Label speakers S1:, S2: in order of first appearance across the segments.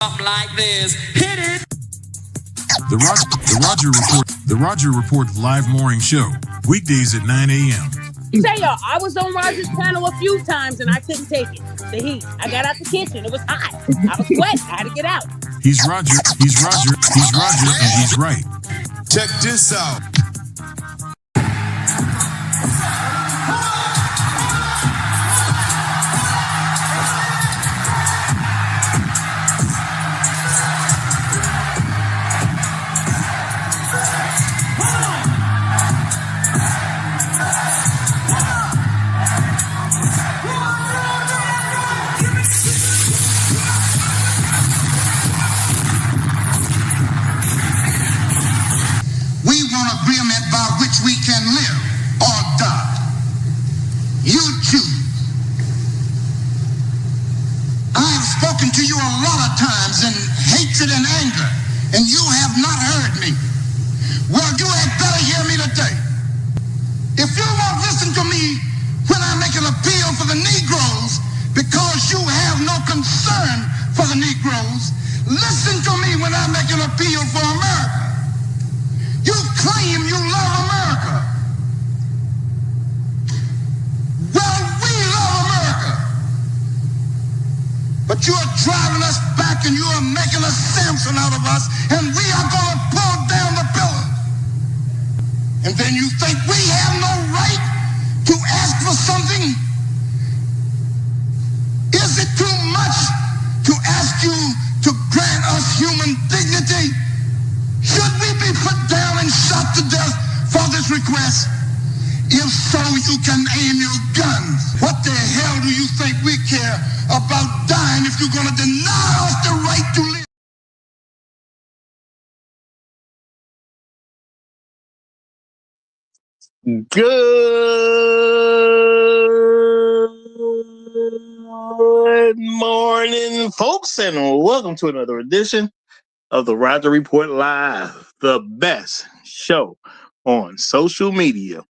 S1: Something like this. Hit it.
S2: The Roger Report live morning show. Weekdays at 9 a.m.
S3: Say y'all, I was on Roger's panel a few times and I couldn't take it. The heat. I got out the kitchen. It was hot. I was sweating. I had to get out.
S2: He's Roger, and he's right.
S4: Check this out.
S5: We can live or die. You choose. I have spoken to you a lot of times in hatred and anger, and you have not heard me. Well, you had better hear me today. If you won't listen to me when I make an appeal for the Negroes because you have no concern for the Negroes, listen to me when I make an appeal for America. You claim you love America. Well, we love America. But you are driving us back and you are making a Samson out of us, and we are going to pull down the pillars. And then you think we have no right to ask for something? Is it too much to ask you to grant us human dignity? Should we be put down and shot to death for this request? If so, you can aim your guns. What the hell do you think we care about dying if you're going to deny us the right to live?
S6: Good morning, folks, and welcome to another edition of the Roger Report Live, the best show on social media.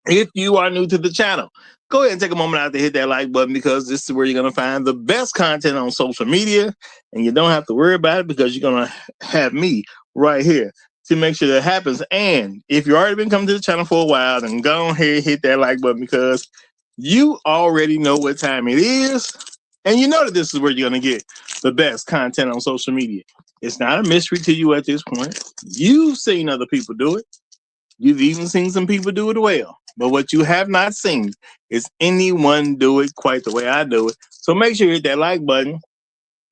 S6: If you are new to the channel, go ahead and take a moment out to hit that like button, because this is where you're going to find the best content on social media, and you don't have to worry about it because you're going to have me right here to make sure that happens. And if you've already been coming to the channel for a while, then go ahead, hit that like button, because you already know what time it is, and you know that this is where you're going to get the best content on social media. It's not a mystery to you at this point. You've seen other people do it. You've even seen some people do it well. But what you have not seen is anyone do it quite the way I do it. So make sure you hit that like button.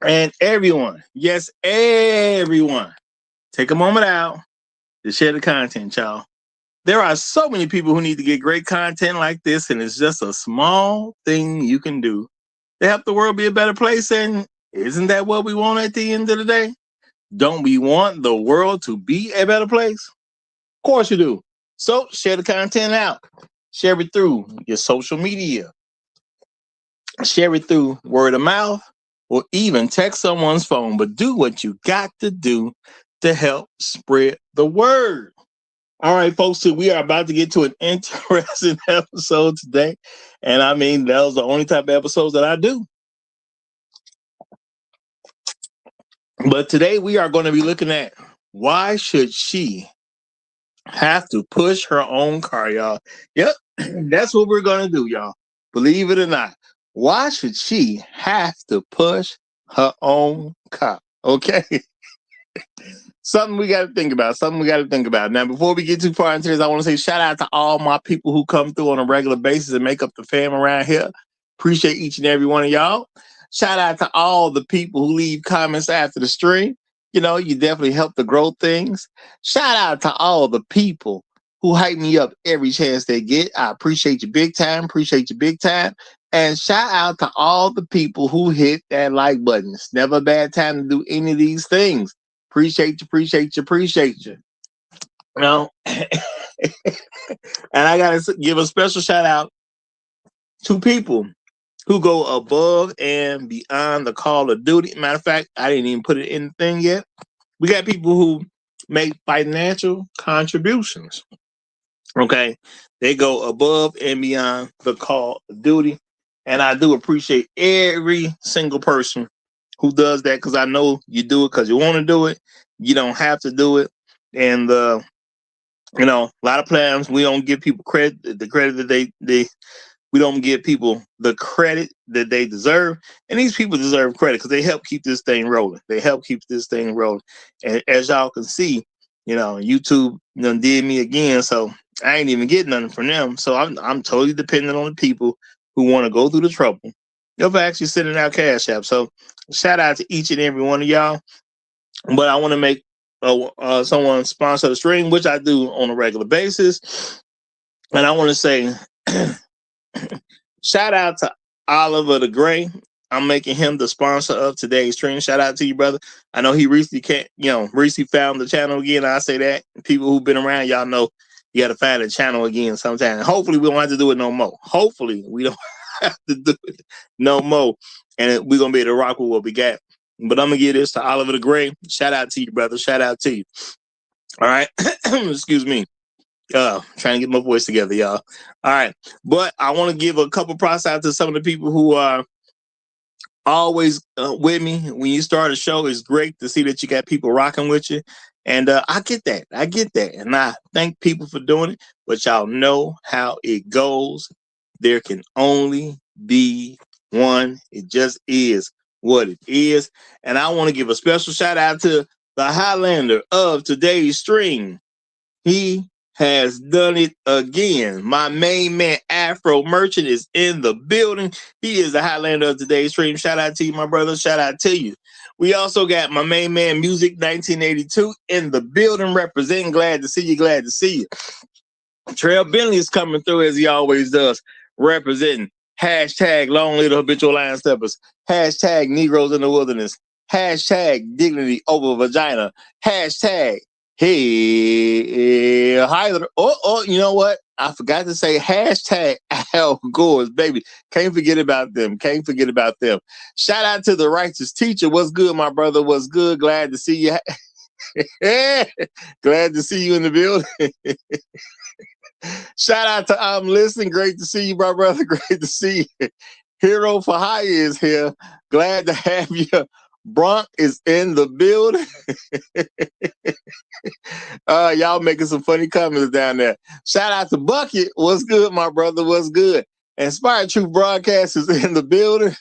S6: And everyone, yes, everyone, take a moment out to share the content, y'all. There are so many people who need to get great content like this, and it's just a small thing you can do to help the world be a better place. And isn't that what we want at the end of the day? Don't we want the world to be a better place? Of course you do. So share the content out. Share it through your social media. Share it through word of mouth, or even text someone's phone. But do what you got to do to help spread the word. All right, folks, so we are about to get to an interesting episode today. And I mean, those are the only type of episodes that I do. But today we are going to be looking at, why should she have to push her own car, y'all? Yep, that's what we're going to do, y'all. Believe it or not. Why should she have to push her own car? Okay. Something we got to think about. Now, before we get too far into this, I want to say shout out to all my people who come through on a regular basis and make up the fam around here. Appreciate each and every one of y'all. Shout out to all the people who leave comments after the stream. You know, you definitely help to grow things. Shout out to all the people who hype me up every chance they get. I appreciate you big time. And shout out to all the people who hit that like button. It's never a bad time to do any of these things. Appreciate you. You know, and I got to give a special shout out to people who go above and beyond the call of duty. Matter of fact, I didn't even put it in the thing yet. We got people who make financial contributions. Okay. They go above and beyond the call of duty. And I do appreciate every single person who does that because I know you do it because you want to do it. You don't have to do it. And you know, a lot of times we don't give people the credit that they we don't give people the credit that they deserve. And these people deserve credit because they help keep this thing rolling. They help keep this thing rolling. And as y'all can see, you know, YouTube done did me again. So I ain't even getting nothing from them. So I'm totally dependent on the people who want to go through the trouble of actually sending out Cash App. So shout out to each and every one of y'all. But I want to make someone sponsor the stream, which I do on a regular basis. And I want to say shout out to Oliver the Gray. I'm making him the sponsor of today's stream. Shout out to you, brother. I know he recently recently found the channel again. I say that people who've been around, y'all know you got to find the channel again sometime. Hopefully we don't have to do it no more. Hopefully we don't have to do it no more. And we're going to be able to rock with what we got. But I'm going to give this to Oliver the Gray. Shout out to you, brother. Shout out to you. All right. Excuse me. Trying to get my voice together, y'all. All right. But I want to give a couple props out to some of the people who are always with me. When you start a show, it's great to see that you got people rocking with you. And I get that. I get that. And I thank people for doing it. But y'all know how it goes. There can only be one. It just is what it is. And I want to give a special shout out to the Highlander of today's stream. He has done it again. My main man, Afro Merchant, is in the building. He is the Highlander of today's stream. Shout out to you, my brother. Shout out to you. We also got my main man, Music 1982, in the building representing. Glad to see you. Glad to see you. Trail Bentley is coming through as he always does, representing. Hashtag Long Little Habitual Line Steppers. Hashtag Negroes in the Wilderness. Hashtag Dignity Over Vagina. Hashtag Hey, hi. Oh, you know what? I forgot to say hashtag Al Gore's, baby. Can't forget about them. Can't forget about them. Shout out to the Righteous Teacher. What's good, my brother? What's good? Glad to see you. Glad to see you in the building. Shout out to I'm Listening. Great to see you, my brother. Great to see you. Hero for Hire is here. Glad to have you. Bronk is in the building. Y'all making some funny comments down there. Shout out to Bucket. What's good, my brother? What's good? Inspired Truth Broadcast is in the building.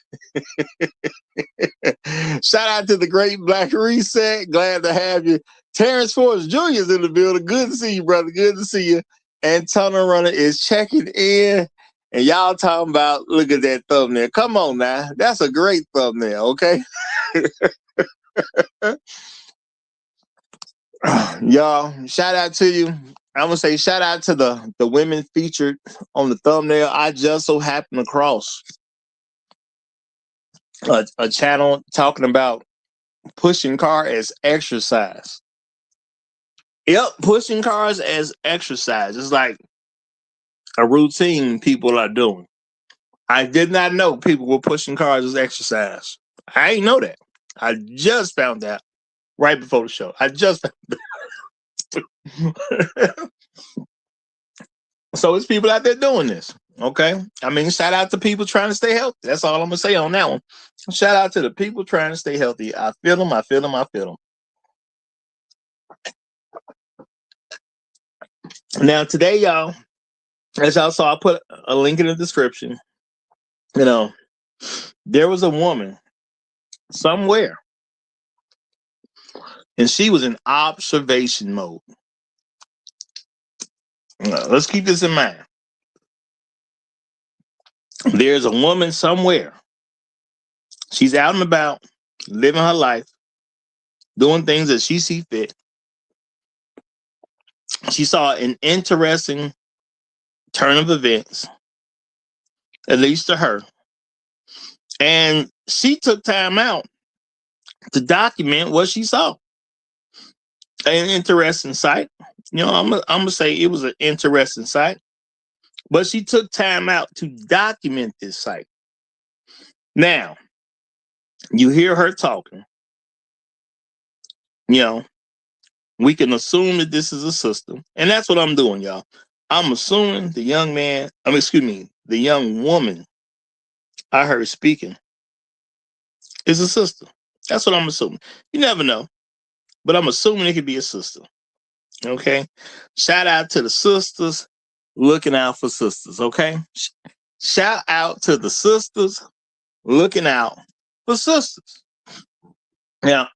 S6: Shout out to the Great Black Reset. Glad to have you. Terrence Forrest Jr. is in the building. Good to see you, brother. Good to see you. And Tunnel Runner is checking in. And y'all talking about, look at that thumbnail. Come on now. That's a great thumbnail, okay? Y'all, shout out to you. I'm gonna say shout out to the women featured on the thumbnail. I just so happened across a channel talking about pushing car as exercise. Yep, pushing cars as exercise. It's like a routine people are doing. I did not know people were pushing cars as exercise. I didn't know that. I just found out right before the show. I just found out. So it's people out there doing this. Okay. I mean, shout out to people trying to stay healthy. That's all I'm gonna say on that one. Shout out to the people trying to stay healthy. I feel them. I feel them. I feel them. Now today, y'all, as y'all saw, I put a link in the description. You know, there was a woman somewhere, and she was in observation mode. Let's keep this in mind. There's a woman somewhere. She's out and about, living her life, doing things that she sees fit. She saw an interesting turn of events, at least to her. And she took time out to document what she saw. An interesting sight. You know, I'm gonna say it was an interesting sight. But she took time out to document this sight. Now, you hear her talking. You know, we can assume that this is a system. And that's what I'm doing, y'all. I'm assuming the young woman I heard speaking is a sister. That's what I'm assuming. You never know, but I'm assuming it could be a sister. Okay. Shout out to the sisters looking out for sisters. Okay. Shout out to the sisters looking out for sisters. Now,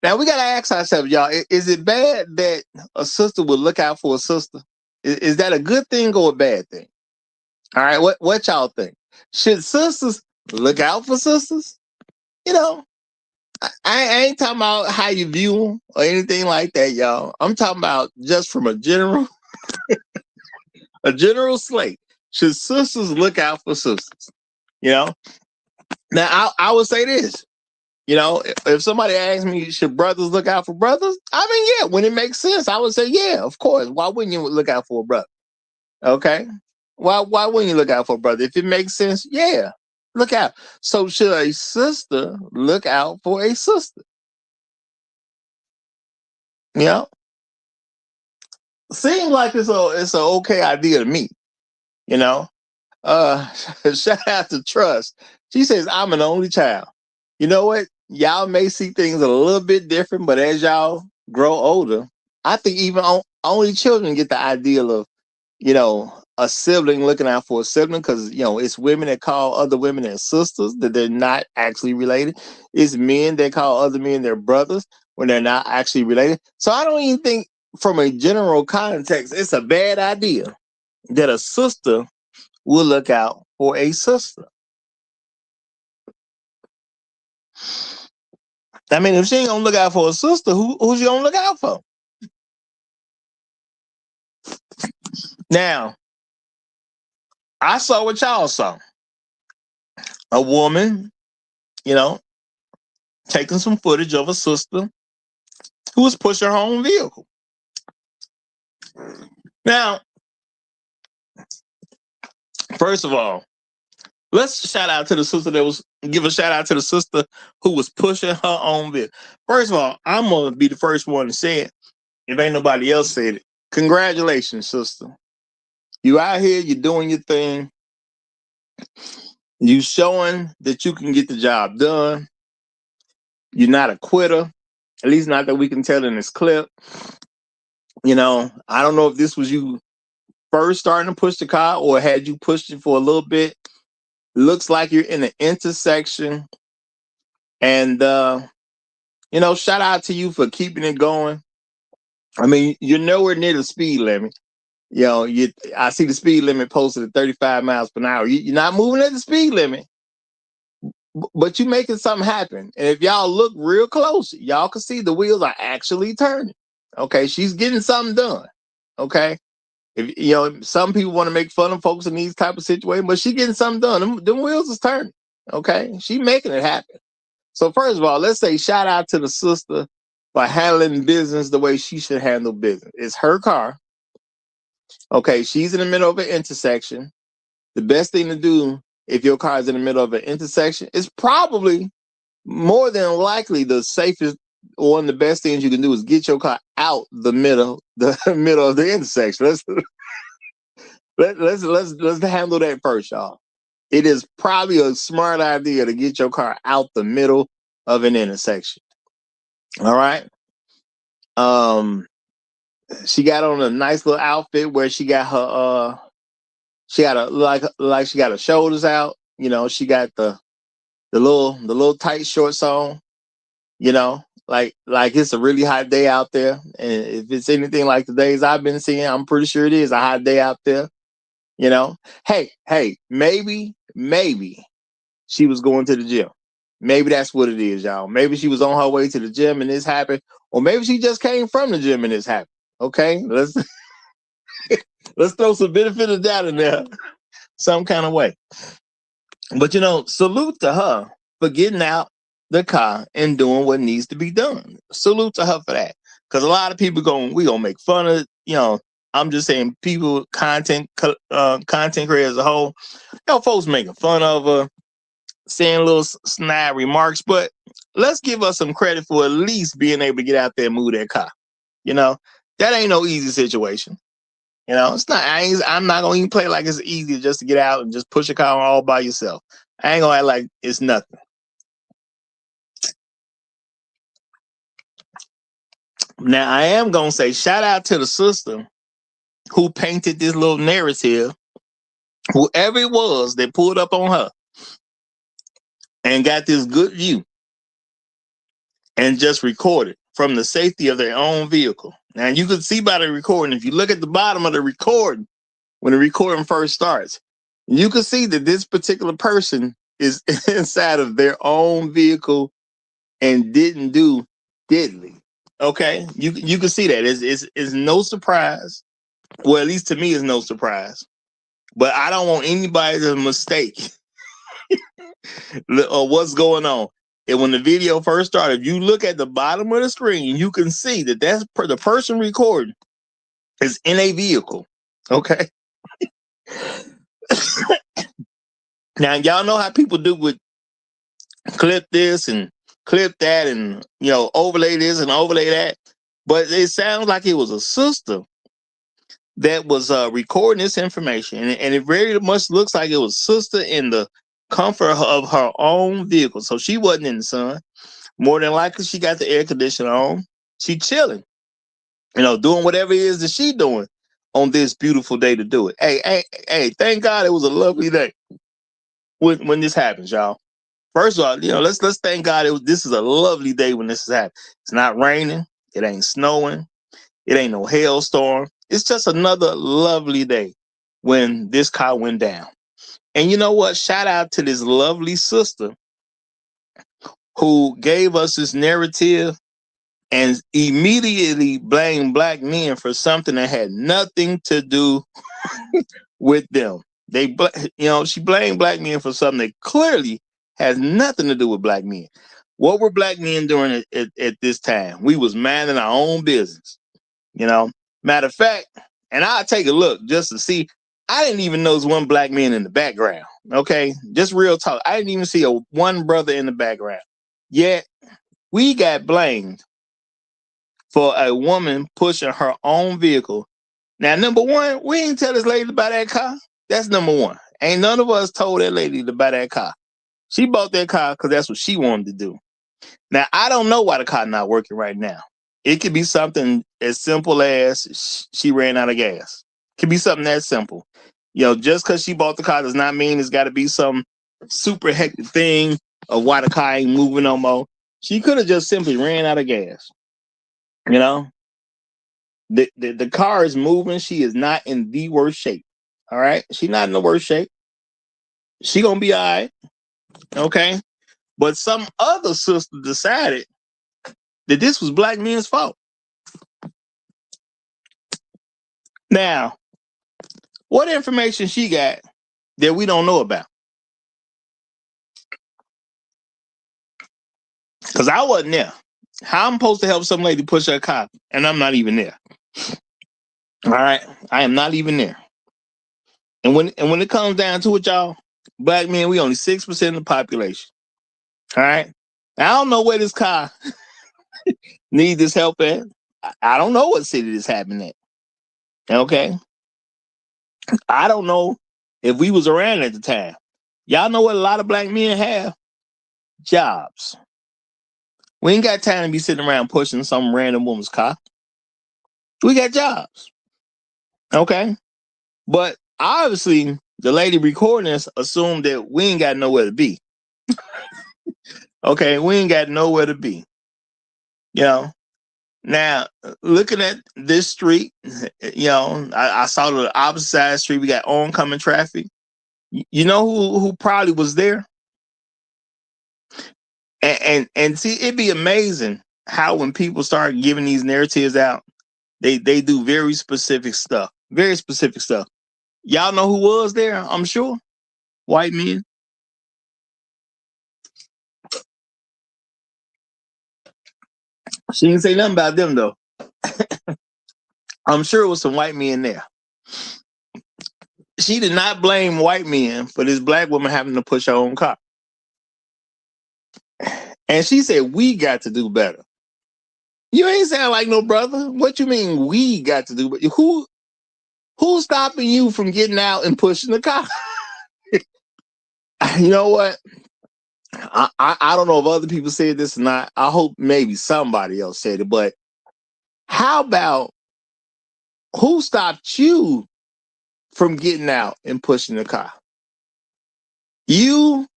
S6: now we gotta ask ourselves, y'all, is it bad that a sister would look out for a sister? Is that a good thing or a bad thing? All right, what y'all think? Should sisters look out for sisters? You know, I ain't talking about how you view them or anything like that, y'all. I'm talking about just from a general slate. Should sisters look out for sisters? You know. Now I would say this. You know, if somebody asks me, should brothers look out for brothers? I mean, yeah, when it makes sense, I would say, yeah, of course. Why wouldn't you look out for a brother? Okay. Why wouldn't you look out for a brother? If it makes sense, yeah, look out. So should a sister look out for a sister? You know? Seems like it's an okay idea to me, you know. Shout out to Trust. She says, I'm an only child. You know what? Y'all may see things a little bit different, but as y'all grow older, I think even only children get the ideal of, you know, a sibling looking out for a sibling, because, you know, it's women that call other women their sisters that they're not actually related. It's men that call other men their brothers when they're not actually related. So I don't even think from a general context, it's a bad idea that a sister will look out for a sister. I mean, if she ain't gonna look out for a sister, who's she gonna look out for? Now, I saw what y'all saw. A woman, you know, taking some footage of a sister who was pushing her own vehicle. Now, first of all, let's shout out to the sister give a shout out to the sister who was pushing her own vehicle. First of all, I'm gonna be the first one to say it. If ain't nobody else said it, congratulations, sister. You out here, you're doing your thing. You showing that you can get the job done. You're not a quitter, at least not that we can tell in this clip. You know, I don't know if this was you first starting to push the car or had you pushed it for a little bit. Looks like you're in an intersection. And, you know, shout out to you for keeping it going. I mean, you're nowhere near the speed limit. You know, I see the speed limit posted at 35 miles per hour. You're not moving at the speed limit, but you're making something happen. And if y'all look real close, y'all can see the wheels are actually turning. Okay, she's getting something done. Okay, if you know, some people want to make fun of folks in these type of situations, but she getting something done. Them wheels is turning. Okay, she making it happen. So first of all, let's say shout out to the sister for handling business the way she should handle business. It's her car. Okay, she's in the middle of an intersection. The best thing to do if your car is in the middle of an intersection is probably more than likely the safest or one of the best things you can do is get your car out the middle of the intersection. Let's handle that first, y'all. It is probably a smart idea to get your car out the middle of an intersection. All right. She got on a nice little outfit where she got her she got a like she got her shoulders out. You know, she got the little tight shorts on. You know, like it's a really hot day out there, and if it's anything like the days I've been seeing, I'm pretty sure it is a hot day out there. You know, hey, maybe she was going to the gym. Maybe that's what it is, y'all. Maybe she was on her way to the gym and this happened, or maybe she just came from the gym and this happened. Okay, let's throw some benefit of doubt in there, some kind of way. But you know, salute to her for getting out the car and doing what needs to be done. Salute to her for that, because a lot of people we gonna make fun of, you know. I'm just saying, people, content creators as a whole, you know, folks making fun of her, saying little snide remarks, but let's give us some credit for at least being able to get out there and move that car. You know, that ain't no easy situation. You know, it's not. I'm not gonna even play like it's easy just to get out and just push a car all by yourself. I ain't gonna act like it's nothing. Now, I am going to say shout out to the sister who painted this little narrative, whoever it was that pulled up on her and got this good view and just recorded from the safety of their own vehicle. Now, you can see by the recording, if you look at the bottom of the recording, when the recording first starts, you can see that this particular person is inside of their own vehicle and didn't do diddly. Okay, you can see that. It's no surprise. Well, at least to me, it's no surprise. But I don't want anybody to mistake or what's going on. And when the video first started, if you look at the bottom of the screen, you can see that the person recording is in a vehicle. Okay. Now, y'all know how people do with clip this and clip that and, overlay this and overlay that. But it sounds like it was a sister that was recording this information. And it very much looks like it was sister in the comfort of her own vehicle. So she wasn't in the sun. More than likely, she got the air conditioner on. She chilling, doing whatever it is that she doing on this beautiful day to do it. Hey, thank God it was a lovely day when this happens, y'all. First of all, let's thank God this is a lovely day when this is happening. It's not raining. It ain't snowing. It ain't no hailstorm. It's just another lovely day when this car went down. And you know what? Shout out to this lovely sister who gave us this narrative and immediately blamed black men for something that had nothing to do with them. She blamed black men for something that clearly has nothing to do with black men. What were black men doing at this time? We was minding our own business. Matter of fact, and I'll take a look just to see. I didn't even know there was one black man in the background. Okay, just real talk. I didn't even see one brother in the background. Yet we got blamed for a woman pushing her own vehicle. Now, number one, we ain't tell this lady to buy that car. That's number one. Ain't none of us told that lady to buy that car. She bought that car because that's what she wanted to do. Now, I don't know why the car not working right now. It could be something as simple as she ran out of gas. It could be something that simple. Just because she bought the car does not mean it's got to be some super hectic thing of why the car ain't moving no more. She could have just simply ran out of gas. The car is moving. She is not in the worst shape. All right. She's not in the worst shape. She gonna be all right. Okay. But some other sister decided that this was black men's fault. Now, what information she got that we don't know about? Because I wasn't there. How I'm supposed to help some lady push her car and I'm not even there? All right. I am not even there. And when it comes down to it, y'all, black men, we only 6% of the population. All right. I don't know where this car needs this help at. I don't know what city this happened at. Okay. I don't know if we was around at the time. Y'all know what a lot of black men have? Jobs. We ain't got time to be sitting around pushing some random woman's car. We got jobs. Okay. But obviously, the lady recording this assumed that we ain't got nowhere to be. Okay, we ain't got nowhere to be. Now, looking at this street, I saw the opposite side of the street. We got oncoming traffic. You know who probably was there? And see, it'd be amazing how when people start giving these narratives out, they do very specific stuff. Very specific stuff. Y'all know who was there, I'm sure? White men. She didn't say nothing about them, though. I'm sure it was some white men there. She did not blame white men for this black woman having to push her own car. And she said, we got to do better. You ain't sound like no brother. What you mean we got to do better? Who's stopping you from getting out and pushing the car? You know what? I don't know if other people said this or not. I hope maybe somebody else said it, but How about who stopped you from getting out and pushing the car? You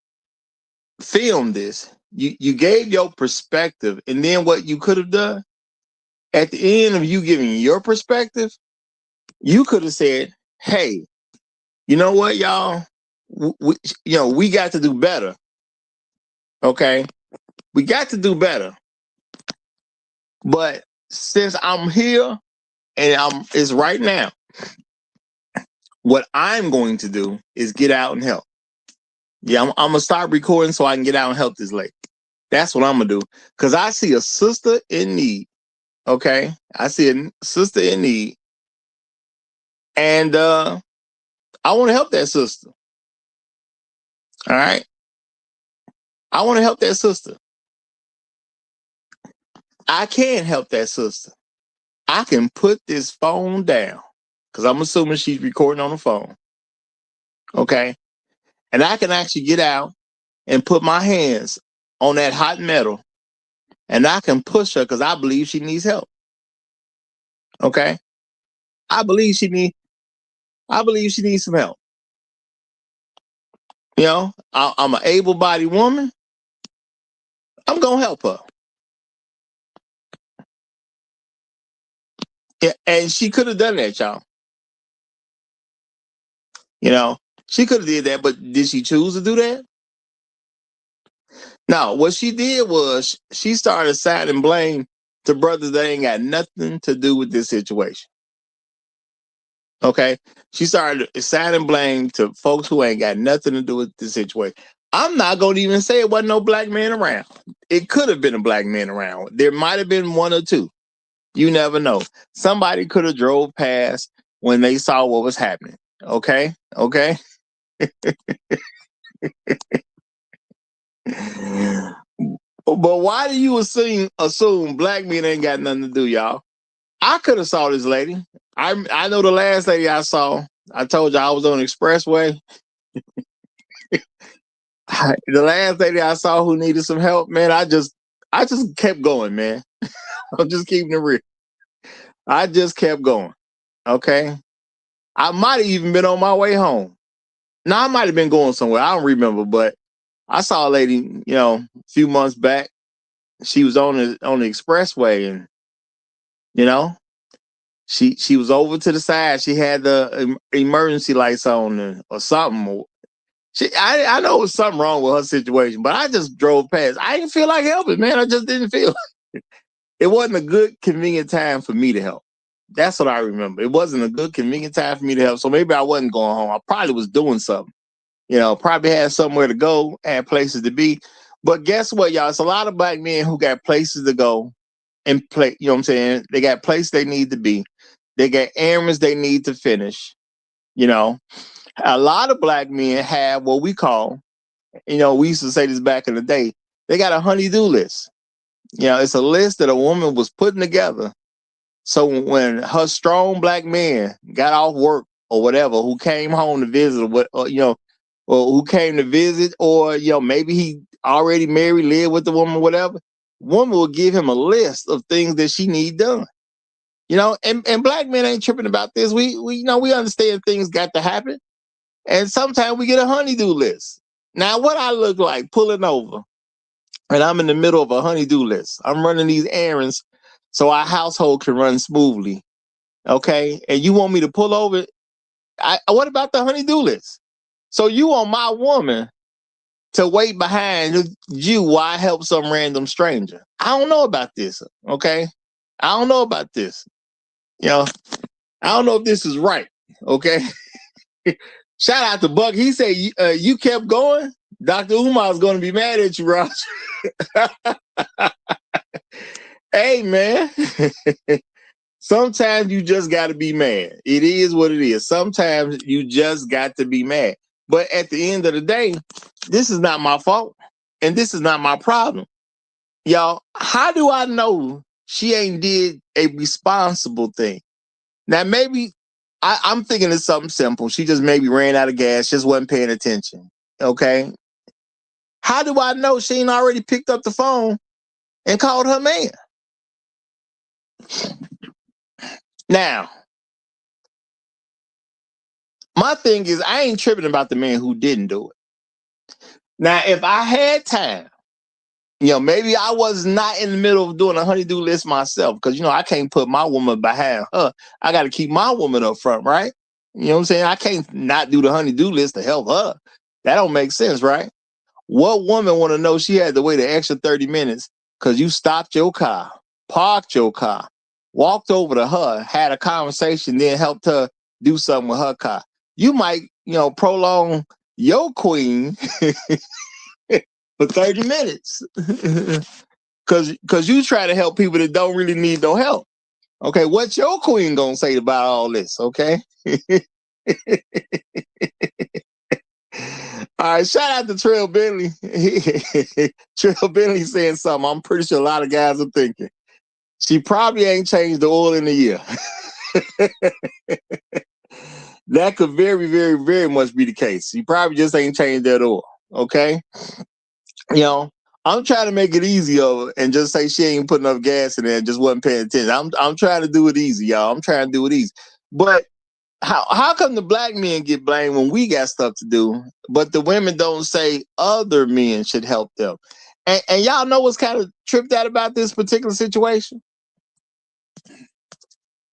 S6: filmed this. You gave your perspective, and then what you could have done at the end of you giving your perspective, you could have said, "Hey, you know what, y'all? We got to do better. Okay, we got to do better. But since I'm here and it's right now, what I'm going to do is get out and help. Yeah, I'm gonna start recording so I can get out and help this lady. That's what I'm gonna do. Cause I see a sister in need. Okay, I see a sister in need, and I want to help that sister. All right, I want to help that sister. I can help that sister. I can put this phone down because I'm assuming she's recording on the phone. Okay, and I can actually get out and put my hands on that hot metal, and I can push her because I believe she needs help. Okay, I believe she needs some help. You know, I'm an able-bodied woman. I'm gonna help her. Yeah, and she could have done that, y'all. You know, she could have did that, but did she choose to do that? No, what she did was she started assigning blame to brothers that ain't got nothing to do with this situation. Okay? She started assigning blame to folks who ain't got nothing to do with this situation. I'm not going to even say it wasn't no black man around. It could have been a black man around. There might have been one or two. You never know. Somebody could have drove past when they saw what was happening. Okay? Okay? But why do you assume black men ain't got nothing to do, y'all? I could have saw this lady. I know the last lady I saw. I told you I was on the expressway. The last lady I saw who needed some help, man, I just kept going, man. I'm just keeping it real. I just kept going. Okay. I might have even been on my way home. Now I might have been going somewhere. I don't remember, but I saw a lady, a few months back. She was on the expressway, and she was over to the side. She had the emergency lights on or something. I know it was something wrong with her situation, but I just drove past. I didn't feel like helping, man. I just didn't feel it wasn't a good, convenient time for me to help. That's what I remember. It wasn't a good, convenient time for me to help. So maybe I wasn't going home. I probably was doing something. Probably had somewhere to go, had places to be. But guess what, y'all? It's a lot of black men who got places to go and play. You know what I'm saying? They got places they need to be. They got errands they need to finish. A lot of black men have what we call, we used to say this back in the day, they got a honey-do list. It's a list that a woman was putting together. So when her strong black man got off work or whatever, who came home to visit, or who came to visit, or maybe he already married, lived with the woman, whatever, woman will give him a list of things that she need done. And black men ain't tripping about this. We understand things got to happen. And sometimes we get a honey-do list. Now, what I look like pulling over, and I'm in the middle of a honey-do list. I'm running these errands so our household can run smoothly. Okay? And you want me to pull over? What about the honey-do list? So you want my woman to wait behind you while I help some random stranger? I don't know about this. Okay? I don't know about this. I don't know if this is right. Okay? Shout out to Buck. He said, you kept going? Dr. Umar's going to be mad at you, Roger. Hey, man. Sometimes you just got to be mad. It is what it is. Sometimes you just got to be mad. But at the end of the day, this is not my fault. And this is not my problem. Y'all, how do I know she ain't did a responsible thing? Now, maybe I'm thinking it's something simple. She just maybe ran out of gas, just wasn't paying attention. Okay. How do I know she ain't already picked up the phone and called her man? Now, my thing is, I ain't tripping about the man who didn't do it. Now, if I had time, maybe I was not in the middle of doing a honeydew list myself, because, I can't put my woman behind her. I got to keep my woman up front, right? You know what I'm saying? I can't not do the honeydew list to help her. That don't make sense, right? What woman want to know she had to wait an extra 30 minutes because you stopped your car, parked your car, walked over to her, had a conversation, then helped her do something with her car? You might, prolong your queen for 30 minutes because you try to help people that don't really need no help. Okay, what's your queen gonna say about all this? Okay. All right, shout out to Trail Bentley. Trail Bentley saying something I'm pretty sure a lot of guys are thinking. She probably ain't changed the oil in a year. That could very, very, very much be the case. She probably just ain't changed that oil. Okay. I'm trying to make it easier and just say she ain't putting enough gas in there and just wasn't paying attention. I'm trying to do it easy, y'all. I'm trying to do it easy. But how come the black men get blamed when we got stuff to do, but the women don't say other men should help them? And y'all know what's kind of tripped out about this particular situation?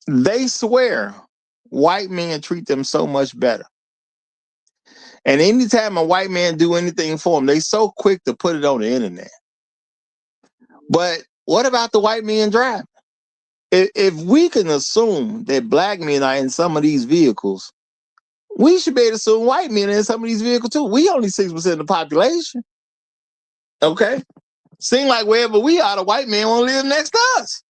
S6: They swear white men treat them so much better. And anytime a white man do anything for them, they so quick to put it on the internet. But what about the white men driving? If we can assume that black men are in some of these vehicles, we should be able to assume white men are in some of these vehicles too. We only 6% of the population. Okay? Seem like wherever we are, the white man won't live next to us.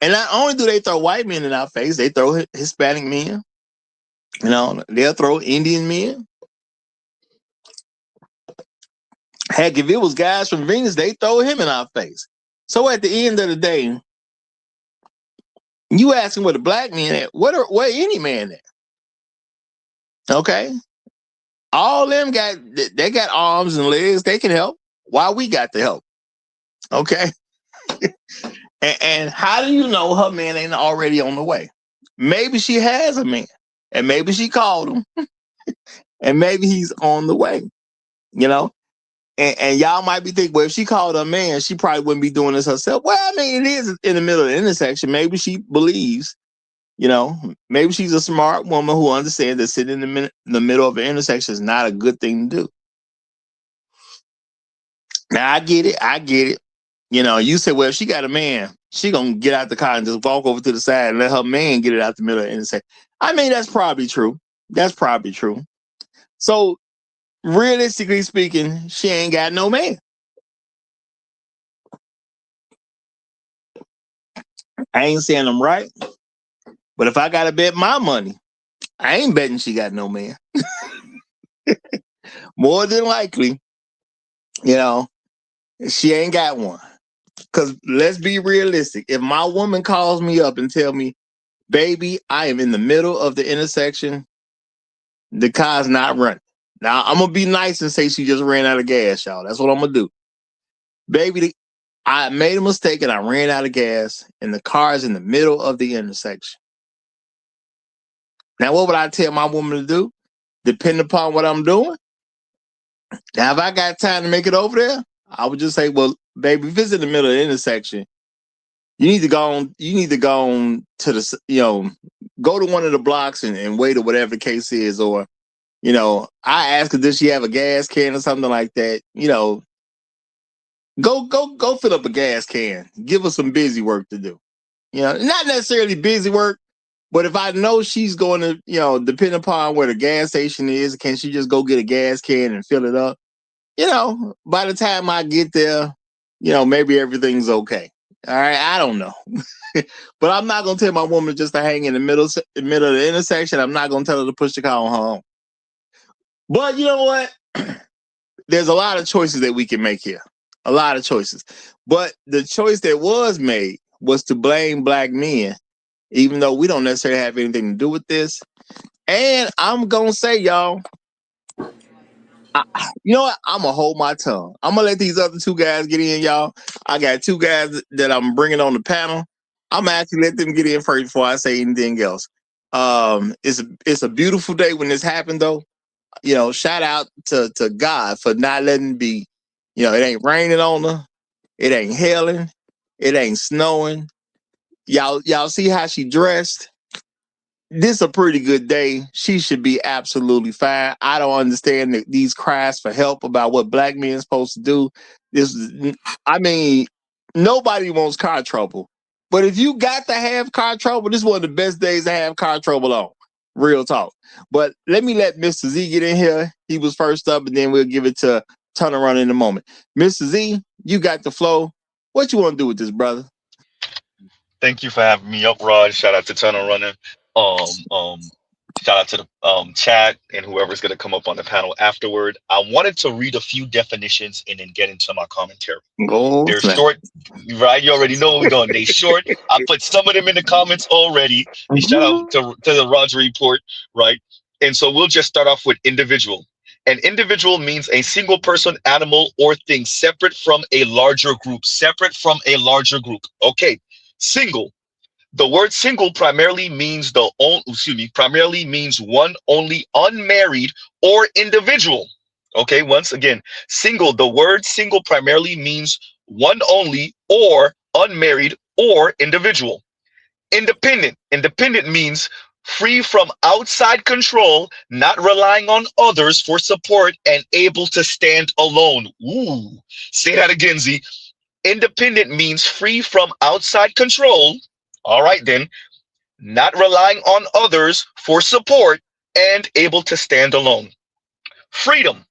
S6: And not only do they throw white men in our face, they throw Hispanic men. They'll throw Indian men. Heck, if it was guys from Venus, they throw him in our face. So at the end of the day, you asking where the black men at? Where any man at? Okay? All them they got arms and legs. They can help. Why we got to help? Okay? and how do you know her man ain't already on the way? Maybe she has a man. And maybe she called him. And maybe he's on the way. And y'all might be thinking, well, if she called her man, she probably wouldn't be doing this herself. Well, I mean, it is in the middle of the intersection. Maybe she believes, maybe she's a smart woman who understands that sitting in the middle of an intersection is not a good thing to do. Now, I get it. You say, well, if she got a man, she going to get out the car and just walk over to the side and let her man get it out the middle of the intersection. I mean, that's probably true. So, realistically speaking, she ain't got no man. I ain't saying I'm right, but if I got to bet my money, I ain't betting she got no man. More than likely, she ain't got one. Because let's be realistic. If my woman calls me up and tell me, baby, I am in the middle of the intersection, the car's not running. Now, I'm going to be nice and say she just ran out of gas, y'all. That's what I'm going to do. Baby, I made a mistake and I ran out of gas and the car is in the middle of the intersection. Now, what would I tell my woman to do? Depending upon what I'm doing. Now, if I got time to make it over there, I would just say, well, baby, if it's in the middle of the intersection, you need to go on to the, go to one of the blocks and wait or whatever the case is. Or, I ask her, does she have a gas can or something like that? Go fill up a gas can. Give her some busy work to do. Not necessarily busy work, but if I know she's going to, depending upon where the gas station is, can she just go get a gas can and fill it up? By the time I get there, maybe everything's okay. All right, I don't know. But I'm not going to tell my woman just to hang in the middle of the intersection. I'm not going to tell her to push the car on her own. But you know what? There's a lot of choices that we can make here. A lot of choices. But the choice that was made was to blame black men, even though we don't necessarily have anything to do with this. And I'm going to say, y'all, You know what? I'm gonna hold my tongue. I'm gonna let these other two guys get in, y'all. I got two guys that I'm bringing on the panel. I'm gonna actually let them get in first before I say anything else. It's a beautiful day when this happened, though. You know, shout out to God for not letting it be. You know, it ain't raining on her, it ain't hailing, it ain't snowing. Y'all see how she dressed? This is a pretty good day. She should be absolutely fine. I don't understand these cries for help about what black men are supposed to do. I mean, nobody wants car trouble. But if you got to have car trouble, this is one of the best days to have car trouble on. Real talk. But let Mr. Z get in here. He was first up, and then we'll give it to Turn Around in a moment. Mr. Z, you got the flow. What you want to do with this, brother?
S7: Thank you for having me up, Rod. Shout out to Tunnel Runner. Um, um, Shout out to the chat and whoever's gonna come up on the panel afterward. I wanted to read a few definitions and then get into my commentary.
S6: Oh,
S7: They're short, right? You already know where we're going. They short. I put some of them in the comments already. And shout out to the Roger Report, right? And so we'll just start off with individual. An individual means a single person, animal, or thing separate from a larger group. Separate from a larger group. Okay. Single. The word single primarily means one only, unmarried, or individual. Okay, once again, single. The word single primarily means one only, or unmarried, or individual. Independent. Independent means free from outside control, not relying on others for support, and able to stand alone. Ooh, say that again, Z. Independent means free from outside control. All right, then, not relying on others for support and able to stand alone. Freedom.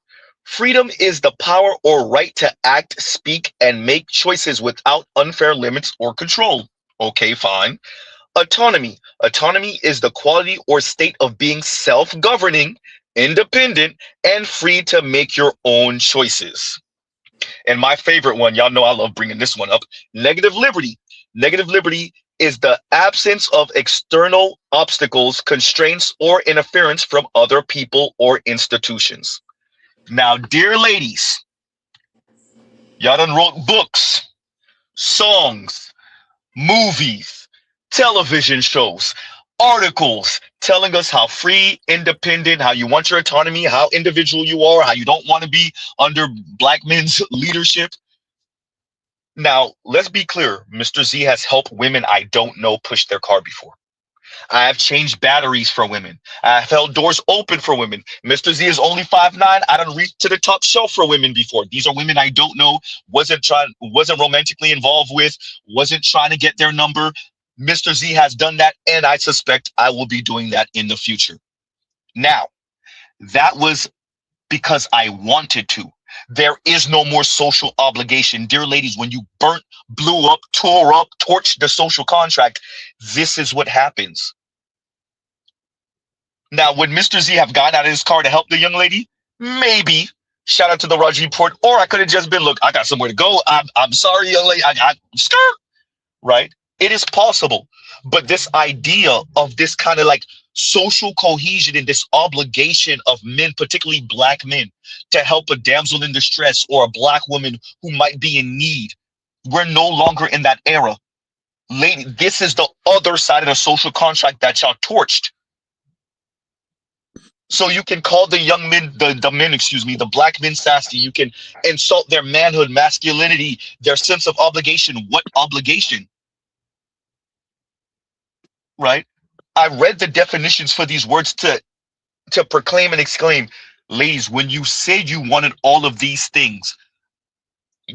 S7: Freedom is the power or right to act, speak, and make choices without unfair limits or control. Okay, fine. Autonomy. Autonomy is the quality or state of being self governing, independent, and free to make your own choices. And my favorite one, y'all know I love bringing this one up, negative liberty. Negative liberty is the absence of external obstacles, constraints, or interference from other people or institutions. Now, dear ladies, y'all done wrote books, songs, movies, television shows, articles telling us how free, independent, how you want your autonomy, how individual you are, how you don't want to be under black men's leadership. Now, let's be clear. Mr. Z has helped women I don't know push their car before. I have changed batteries for women. I have held doors open for women. Mr. Z is only 5'9". I done reached to the top shelf for women before. These are women I don't know, wasn't romantically involved with, wasn't trying to get their number. Mr. Z has done that, and I suspect I will be doing that in the future. Now, that was because I wanted to. There is no more social obligation. Dear ladies, when you burnt, blew up, tore up, torched the social contract, this is what happens. Now, would Mr. Z have gotten out of his car to help the young lady? Maybe. Shout out to the Roger Report. Or I could have just been, look, I got somewhere to go. I'm sorry, young lady. I skirt. Right? It is possible. But this idea of this kind of like social cohesion and this obligation of men, particularly black men, to help a damsel in distress or a black woman who might be in need, we're no longer in that era. Lady, this is the other side of the social contract that y'all torched. So you can call the young men, the men, excuse me, the black men sassy. You can insult their manhood, masculinity, their sense of obligation. What obligation? Right? I read the definitions for these words to proclaim and exclaim. Ladies, when you said you wanted all of these things,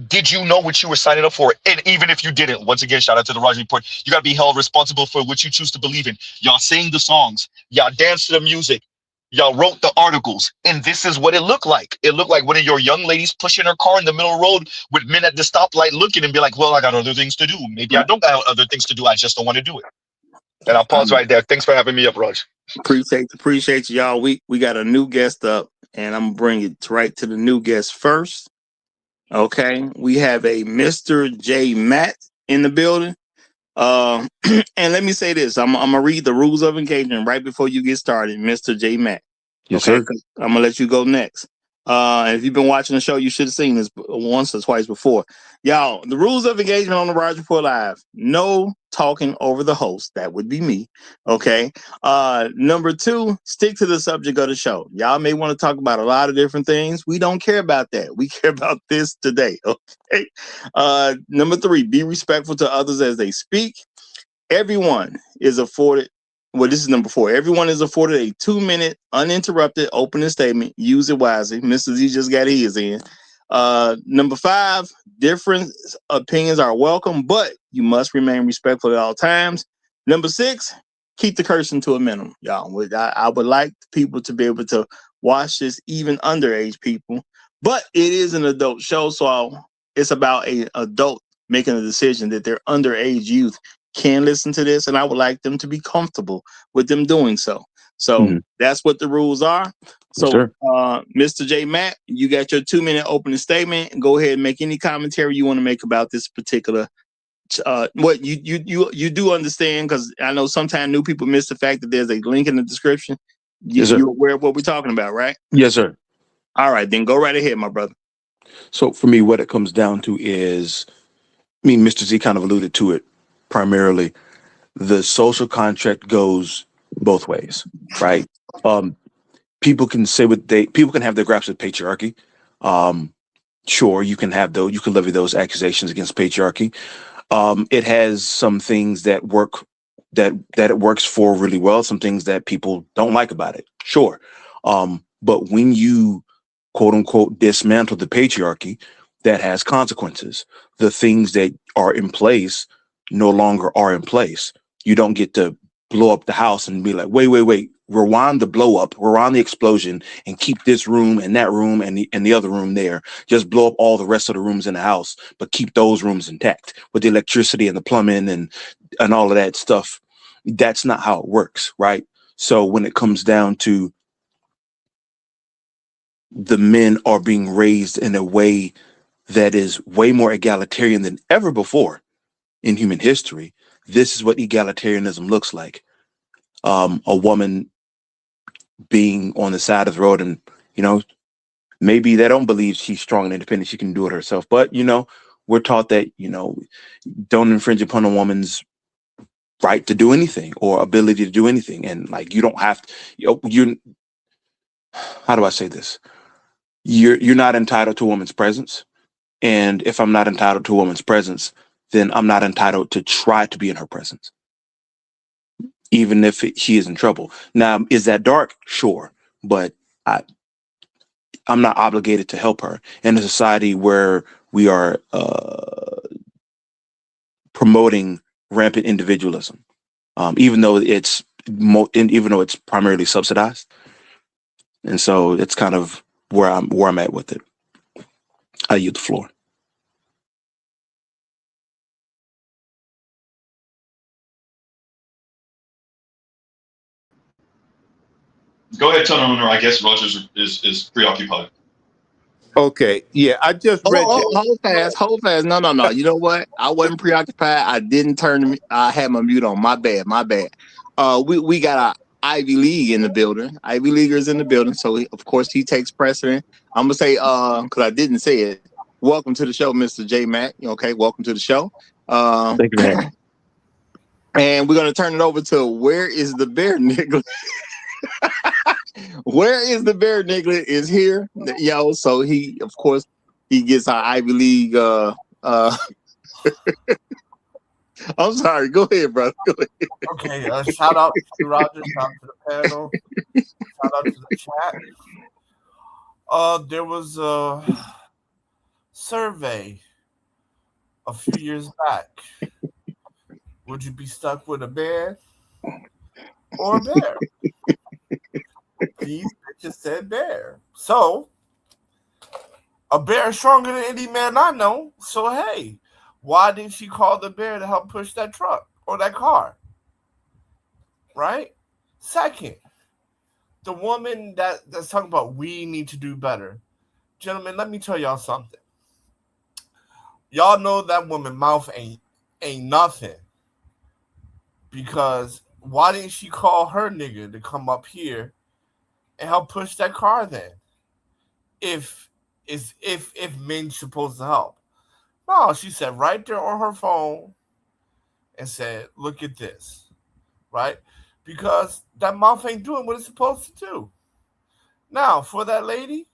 S7: did you know what you were signing up for? And even if you didn't, once again, shout out to the Raj Report, you got to be held responsible for what you choose to believe in. Y'all sing the songs, y'all dance to the music, y'all wrote the articles, and this is what it looked like. It looked like one of your young ladies pushing her car in the middle of the road with men at the stoplight looking and be like, well, I got other things to do. Maybe I don't got other things to do. I just don't want to do it. And I'll pause right there. Thanks for having me up, Raj.
S6: Appreciate y'all. We got a new guest up, and I'm gonna bring it right to the new guest first. Okay, we have a Mr. J. Matt in the building. And let me say this: I'm gonna read the rules of engagement right before you get started, Mr. J. Matt.
S8: Yes,
S6: okay,
S8: sir.
S6: I'm gonna let you go next. And if you've been watching the show, you should have seen this once or twice before. Y'all, the rules of engagement on the Roger Report Live: no talking over the host. That would be me. Okay. Number 2, stick to the subject of the show. Y'all may want to talk about a lot of different things. We don't care about that. We care about this today. Okay. Number 3, be respectful to others as they speak. Everyone is afforded. Well, this is number 4. Everyone is afforded a 2-minute uninterrupted opening statement. Use it wisely. Mr. Z just got his in. Number 5, different opinions are welcome, but you must remain respectful at all times. Number 6, keep the cursing to a minimum, y'all. I would like people to be able to watch this, even underage people, but it is an adult show, so it's about an adult making a decision that their underage youth can listen to this, and I would like them to be comfortable with them doing so. So that's what the rules are. So, Mr. J. Matt, you got your 2-minute opening statement. Go ahead and make any commentary you want to make about this particular. What you do understand, because I know sometimes new people miss the fact that there's a link in the description. You're aware of what we're talking about, right?
S8: Yes, sir.
S6: All right, then go right ahead, my brother.
S8: So for me, what it comes down to is, Mr. Z kind of alluded to it primarily. The social contract goes both ways, right? People can say people can have their grasp of patriarchy. Sure, you can levy those accusations against patriarchy. It has some things that it works for really well, some things that people don't like about it. Sure. But when you quote unquote dismantle the patriarchy, that has consequences. The things that are in place no longer are in place. You don't get to blow up the house and be like, wait, rewind the blow up, rewind the explosion, and keep this room and that room and the other room there. Just blow up all the rest of the rooms in the house, but keep those rooms intact with the electricity and the plumbing and all of that stuff. That's not how it works, right? So when it comes down to the men are being raised in a way that is way more egalitarian than ever before in human history, this is what egalitarianism looks like. A woman being on the side of the road and, maybe they don't believe she's strong and independent. She can do it herself. But, we're taught that, don't infringe upon a woman's right to do anything or ability to do anything. And like, you don't have to, how do I say this? You're not entitled to a woman's presence. And if I'm not entitled to a woman's presence, then I'm not entitled to try to be in her presence, even if she is in trouble. Now, is that dark? Sure. But I'm not obligated to help her in a society where we are promoting rampant individualism, even though it's primarily subsidized. And so it's kind of where I'm at with it. I yield the floor.
S7: Go ahead, Tony Owner. I guess Rogers is preoccupied.
S9: Okay, yeah, I just read that.
S6: Hold fast. No. You know what? I wasn't preoccupied. I didn't turn. I had my mute on. My bad. We got our Ivy League in the building. Ivy Leaguers in the building. So of course he takes precedent. I'm gonna say because I didn't say it. Welcome to the show, Mr. J Mac. Okay, welcome to the show.
S8: Thank you, man.
S6: And we're gonna turn it over to Where is the Bear Nigga? Where is the Bear Nigga is here, so he, of course, he gets our Ivy League. I'm sorry. Go ahead, brother. Go ahead.
S10: Okay. Shout out to Roger. Shout out to the panel. Shout out to the chat. There was a survey a few years back. Would you be stuck with a bear or a bear? These bitches said bear. So, a bear is stronger than any man I know. So, hey, why didn't she call the bear to help push that truck or that car? Right? Second, the woman that's talking about we need to do better. Gentlemen, let me tell y'all something. Y'all know that woman mouth ain't nothing. Because why didn't she call her nigga to come up here and help push that car then? if men's supposed to help. No, she said right there on her phone and said, "Look at this," right? Because that mouth ain't doing what it's supposed to do. Now, for that lady,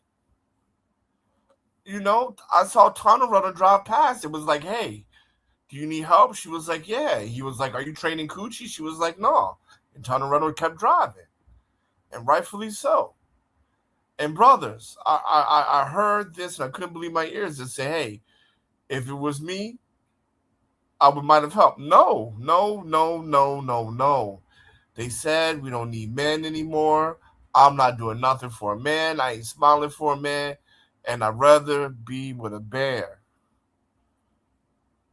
S10: I saw Tana Runner drive past. It was like, "Hey, do you need help?" She was like, "Yeah." He was like, "Are you training coochie?" She was like, "No." And Tana Runner kept driving, and rightfully so. And brothers, I heard this and I couldn't believe my ears and say, "Hey, if it was me, I might have helped." No. They said we don't need men anymore. I'm not doing nothing for a man. I ain't smiling for a man. And I'd rather be with a bear.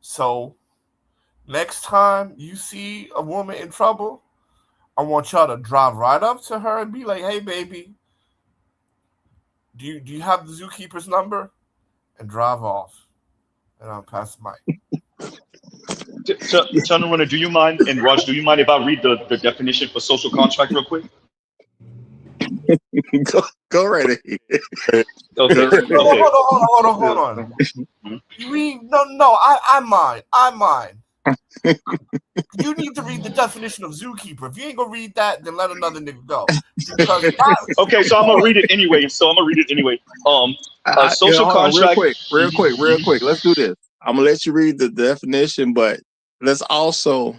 S10: So next time you see a woman in trouble, I want y'all to drive right up to her and be like, "Hey, baby, do you have the zookeeper's number?" And drive off. And I'll pass the mic.
S7: Channel Runner, do you mind, and Raj, do you mind if I read the definition for social contract real quick?
S6: Go right ahead.
S7: Okay.
S10: Hold on. You read? No. I mind. You need to read the definition of zookeeper. If you ain't gonna read that, then let another nigga go.
S7: Okay, so I'm gonna read it anyway. A social contract.
S6: Real quick. Let's do this. I'm gonna let you read the definition, but let's also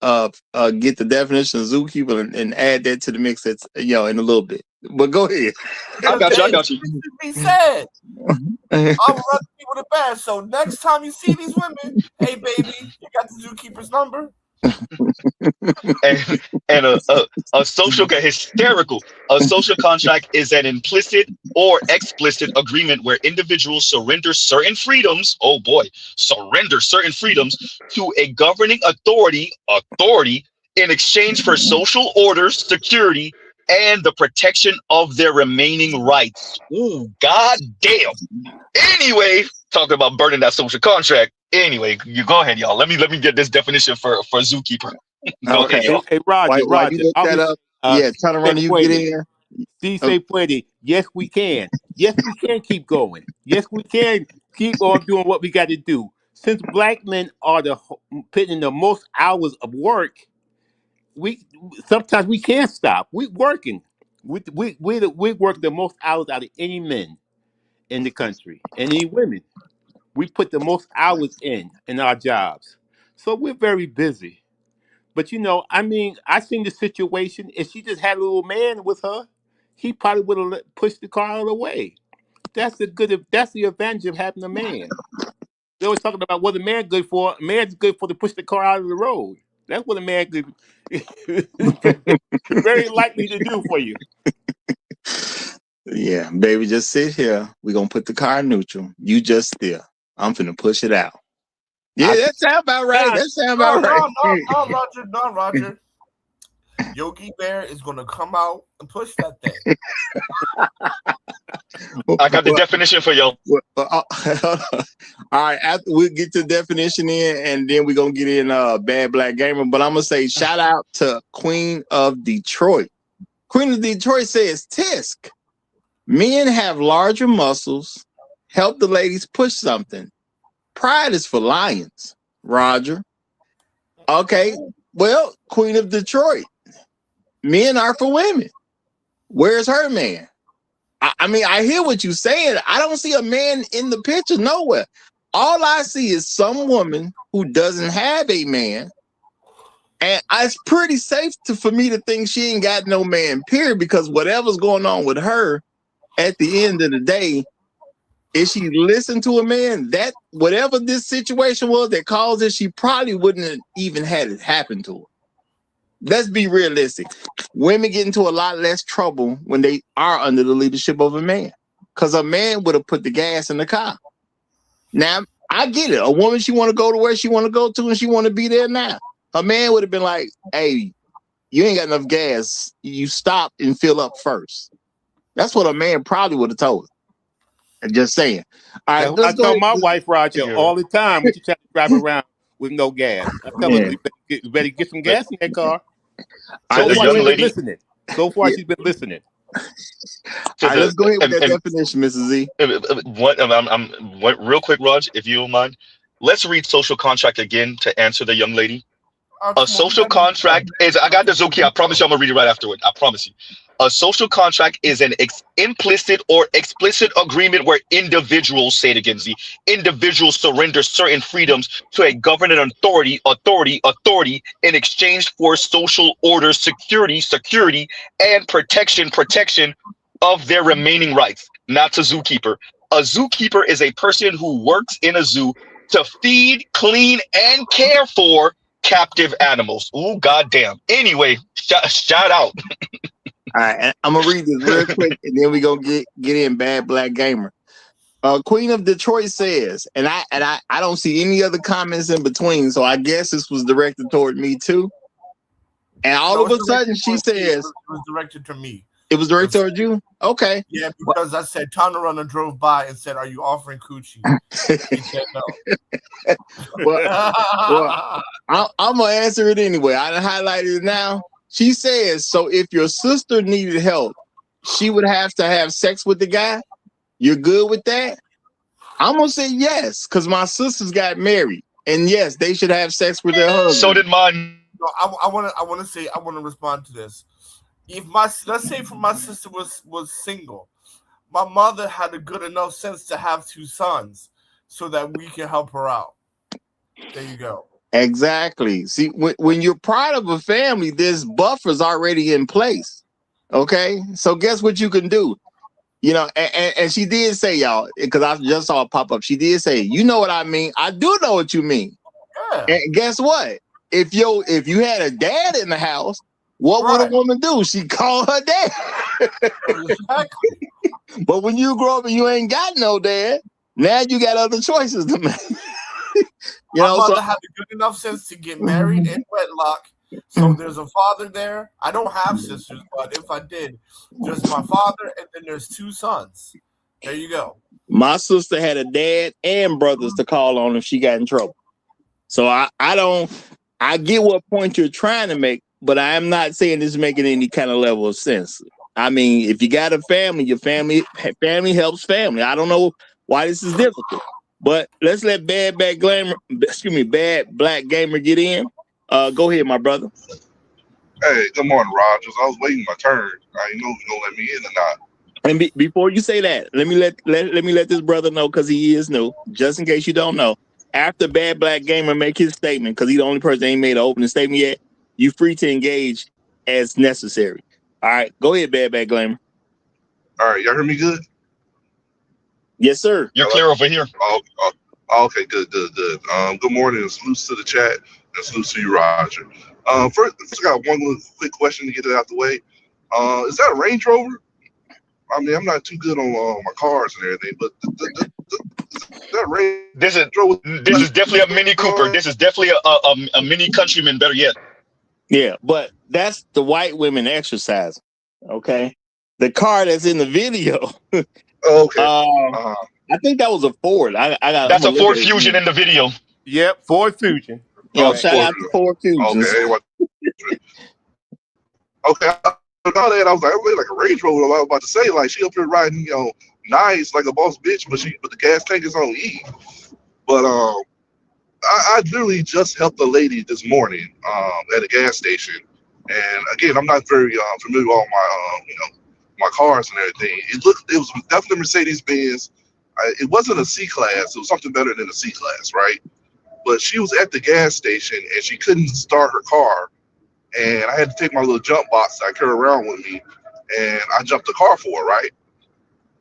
S6: get the definition of zookeeper and add that to the mix. That's in a little bit. But go ahead.
S7: I got you.
S10: He said, "I'm running with a bad." So next time you see these women, "Hey baby, you got the zookeeper's number?"
S7: and a social hysterical. A social contract is an implicit or explicit agreement where individuals surrender certain freedoms. Oh boy, surrender certain freedoms to a governing authority in exchange for social order, security, and the protection of their remaining rights. Ooh, goddamn. Anyway, talking about burning that social contract. Anyway, you go ahead, y'all. Let me get this definition for zookeeper. Go ahead, y'all.
S9: Hey, Roger.
S6: Why you look that up? Trying to run you get in.
S9: Dice Puede. Yes, we can. Yes, we can keep going. Yes, we can keep on doing what we got to do. Since black men are putting in the most hours of work, sometimes we can't stop. We working. We work the most hours out of any men in the country and any women. We put the most hours in our jobs, so we're very busy. But I seen the situation. If she just had a little man with her, he probably would have pushed the car out of the way. That's the advantage of having a man. They always talking about what a man good for. A man's good for to push the car out of the road. That's what a man could very likely to do for you.
S6: Yeah, baby, just sit here. We're gonna put the car in neutral. You just steer. I'm finna push it out. Yeah, that sounds about right.
S10: No, Roger. Yogi Bear is gonna come out and push that thing.
S7: I got the definition for y'all.
S6: All right, after we'll get the definition in, and then we're gonna get in Bad Black Gamer. But I'm gonna say shout out to Queen of Detroit. Queen of Detroit says Tisk. Men have larger muscles. Help the ladies push something. Pride is for lions, Roger. Okay, well, Queen of Detroit. Men are for women. Where's her man? I mean, I hear what you're saying. I don't see a man in the picture nowhere. All I see is some woman who doesn't have a man. And it's pretty safe for me to think she ain't got no man, period, because whatever's going on with her, at the end of the day, if she listened to a man, that whatever this situation was that caused it, she probably wouldn't have even had it happen to her. Let's be realistic. Women get into a lot less trouble when they are under the leadership of a man, because a man would have put the gas in the car. Now, I get it. A woman, she want to go to where she want to go to, and she want to be there now. A man would have been like, "Hey, you ain't got enough gas. You stop and fill up first." That's what a man probably would have told her. I'm just saying. All right,
S9: I tell my wife, Roger, all the time when she tries to drive around with no gas. I tell her, you better get some gas in that car. So far, she's been listening.
S6: All right, let's go ahead with that definition, Mrs. Z.
S7: What real quick, Raj, if you don't mind. Let's read social contract again to answer the young lady. A social contract is, I got the Zuki. I promise you I'm going to read it right afterward. I promise you. A social contract is an implicit or explicit agreement where individuals, say it again, Z, individuals surrender certain freedoms to a governing authority in exchange for social order, security, and protection of their remaining rights. Not a zookeeper. A zookeeper is a person who works in a zoo to feed, clean, and care for captive animals. Ooh, goddamn. Anyway, shout out.
S6: All right, and I'm gonna read this real quick, and then we gonna get in Bad Black Gamer. Queen of Detroit says, and I don't see any other comments in between, so I guess this was directed toward me too. And all of a sudden, she says,
S10: it was directed to me.
S6: It was directed toward you? Okay.
S10: Yeah, because I said Tana Runner drove by and said, "Are you offering coochie?" He said no.
S6: well, I'm gonna answer it anyway. I done highlighted it now. She says, so if your sister needed help, she would have to have sex with the guy. You're good with that? I'm gonna say yes, because my sisters got married, and yes, they should have sex with their husband.
S7: So did mine.
S10: No, I want to respond to this. If let's say if my sister was single, my mother had a good enough sense to have 2 sons so that we can help her out. There you go.
S6: Exactly. See, when you're part of a family, there's buffers already in place. Okay, so guess what you can do? You know, and she did say, y'all, because I just saw it pop up. She did say, you know what I mean? I do know what you mean.
S10: Yeah.
S6: And guess what? If you had a dad in the house, what would a woman do? She'd call her dad.
S10: Exactly.
S6: But when you grow up and you ain't got no dad, now you got other choices to make.
S10: My mother had a good enough sense to get married in wedlock. So there's a father there. I don't have sisters, but if I did, there's my father, and then there's 2 sons. There you go.
S6: My sister had a dad and brothers to call on if she got in trouble. So I get what point you're trying to make, but I am not saying this is making any kind of level of sense. I mean, if you got a family, your family helps family. I don't know why this is difficult. But let's let Bad Black Gamer get in. Go ahead, my brother.
S11: Hey, good morning, Rogers. I was waiting my turn. I didn't know if you're gonna let me in or not.
S6: And before you say that, let me let this brother know, because he is new, just in case you don't know. After Bad Black Gamer make his statement, because he's the only person that ain't made an opening statement yet, you free to engage as necessary. All right, go ahead, Bad Black Gamer.
S11: All right, y'all hear me good?
S6: Yes, sir.
S7: You're clear over here.
S11: Okay, good. Good morning, and salutes to the chat, and salutes to you, Roger. First, I got one little quick question to get it out the way. Is that a Range Rover? I mean, I'm not too good on my cars and everything, but that Range Rover.
S7: This is definitely a Mini Cooper. This is definitely a Mini Countryman, better yet.
S6: Yeah, but that's the white women exercising. Okay, the car that's in the video.
S11: Okay.
S6: I think that was a Ford.
S7: That's a Ford Fusion in the video.
S9: Yep, Ford Fusion.
S6: Yo, shout out to Ford Fusion.
S11: Okay. All that, I was like a Range Rover. I was about to say, like, she up here riding, nice like a boss bitch, but the gas tank is on E. But I literally just helped a lady this morning at a gas station, and again, I'm not very familiar with all my my cars and everything. It was definitely Mercedes Benz. It wasn't a C class. It was something better than a C class, right? But she was at the gas station and she couldn't start her car, and I had to take my little jump box that I carry around with me, and I jumped the car for her, right?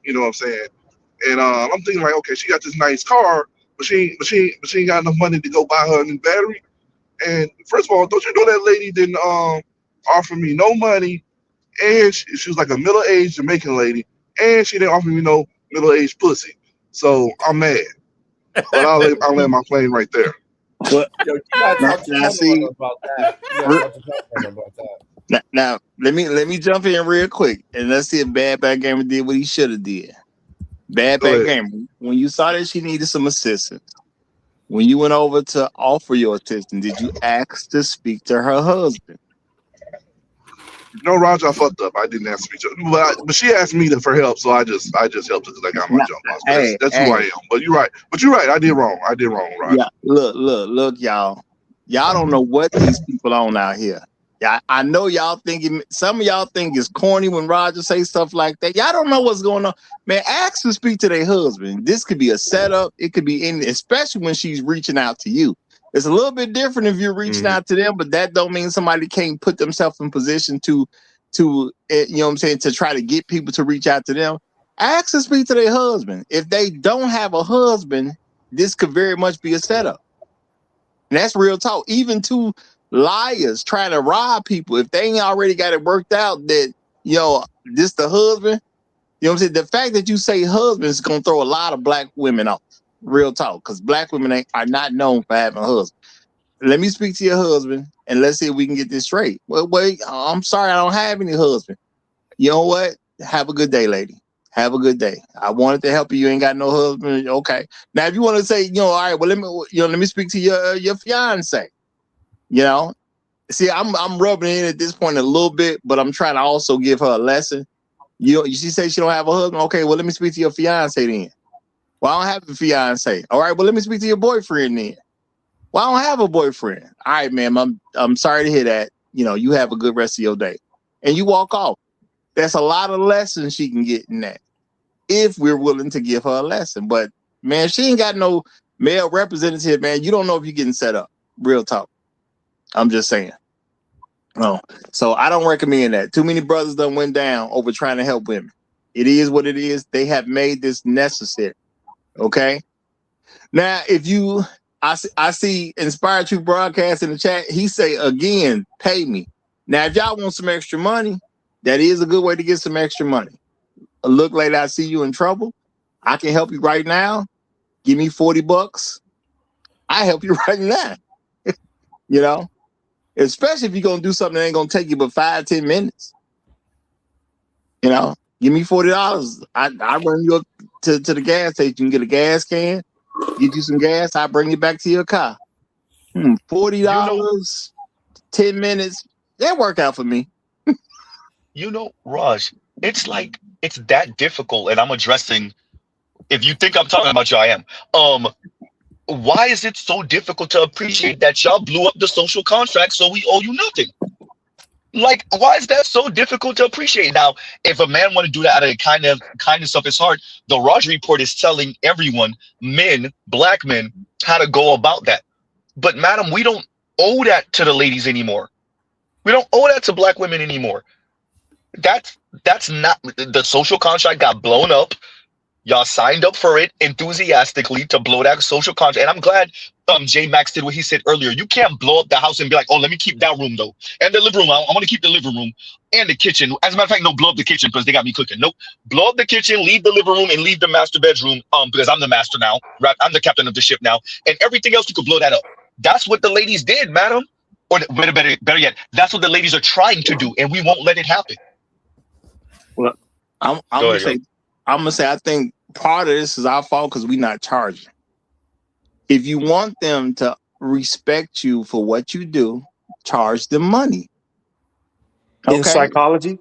S11: You know what I'm saying? And I'm thinking like, okay, she got this nice car, but she ain't got enough money to go buy her a new battery. And first of all, don't you know that lady didn't offer me no money, and she was like a middle-aged Jamaican lady, and she didn't offer me no middle-aged pussy. So I'm mad. But I'll land my plane right there.
S6: But
S10: Yo, you gotta talk to Tana about that. You gotta talk to Tana about that.
S6: Now let me jump in real quick, and let's see if Bad Black Gamer did what he should have did. Bad Black Gamer, when you saw that she needed some assistance, when you went over to offer your assistance, did you ask to speak to her husband?
S11: No, Roger, I fucked up. I didn't ask for each other, but she asked me for help, so I just helped her because I got my
S6: Nah,
S11: jump box. But
S6: hey,
S11: that's who I
S6: hey,
S11: am. But you're right. I did wrong. I did wrong, Roger.
S6: yeah. Look, y'all. Y'all don't know what these people on out here. Yeah, I know y'all thinking. Some of y'all think it's corny when Roger say stuff like that. Y'all don't know what's going on, man. Ask to speak to their husband. This could be a setup. It could be any, especially when she's reaching out to you. It's a little bit different if you're reaching out to them, but that don't mean somebody can't put themselves in position to you know what I'm saying, to try to get people to reach out to them. Ask to speak to their husband. If they don't have a husband, this could very much be a setup. And that's real talk. Even two liars trying to rob people, if they ain't already got it worked out that, you know, this the husband, you know what I'm saying? The fact that you say husband is going to throw a lot of black women off. Real talk. Because black women are not known for having a husband. Let me speak to your husband and let's see if we can get this straight. Well, wait, I'm sorry, I don't have any husband. You know what? Have a good day, lady. Have a good day. I wanted to help you. You ain't got no husband. Okay. Now, if you want to say, you know, all right, well, let me speak to your fiance. You know, see, I'm rubbing in at this point a little bit, but I'm trying to also give her a lesson. She says she don't have a husband. Okay, well, let me speak to your fiance then. Well, I don't have a fiance. All right, well, let me speak to your boyfriend then. Well, I don't have a boyfriend. All right, ma'am, I'm sorry to hear that. You know, you have a good rest of your day. And you walk off. That's a lot of lessons she can get in that if we're willing to give her a lesson. But, man, she ain't got no male representative, man. You don't know if you're getting set up. Real talk. I'm just saying. Oh, so I don't recommend that. Too many brothers done went down over trying to help women. It is what it is. They have made this necessary. Okay? Now, if you... I see Inspired Truth Broadcast in the chat. He say, again, pay me. Now, if y'all want some extra money, that is a good way to get some extra money. Look like I see you in trouble. I can help you right now. Give me $40. I help you right now. You know, especially if you're going to do something that ain't going to take you but 5-10 minutes. You know, give me $40. I run you up to the gas station, get a gas can, get you some gas. I bring you back to your car. $40, 10 minutes. That work out for me.
S7: You know, Raj, it's like it's that difficult, and I'm addressing. If you think I'm talking about you, I am. Why is it so difficult to appreciate that y'all blew up the social contract so we owe you nothing? Like, why is that so difficult to appreciate? Now, if a man want to do that out of kindness of his heart, the Raj report is telling everyone, men, black men, how to go about that. But madam, we don't owe that to the ladies anymore. We don't owe that to black women anymore. That's not the social contract got blown up. Y'all signed up for it enthusiastically to blow that social contract. And I'm glad J Max did what he said earlier. You can't blow up the house and be like, oh, let me keep that room though. And the living room, I want to keep the living room and the kitchen. As a matter of fact, no, blow up the kitchen because they got me cooking. Nope. Blow up the kitchen, leave the living room, and leave the master bedroom because I'm the master now. Right? I'm the captain of the ship now. And everything else, you could blow that up. That's what the ladies did, madam. Or better yet, that's what the ladies are trying to do, and we won't let it happen.
S6: Well, I'm gonna say I think part of this is our fault because we're not charging. If you want them to respect you for what you do, charge them money.
S8: Okay? In psychology,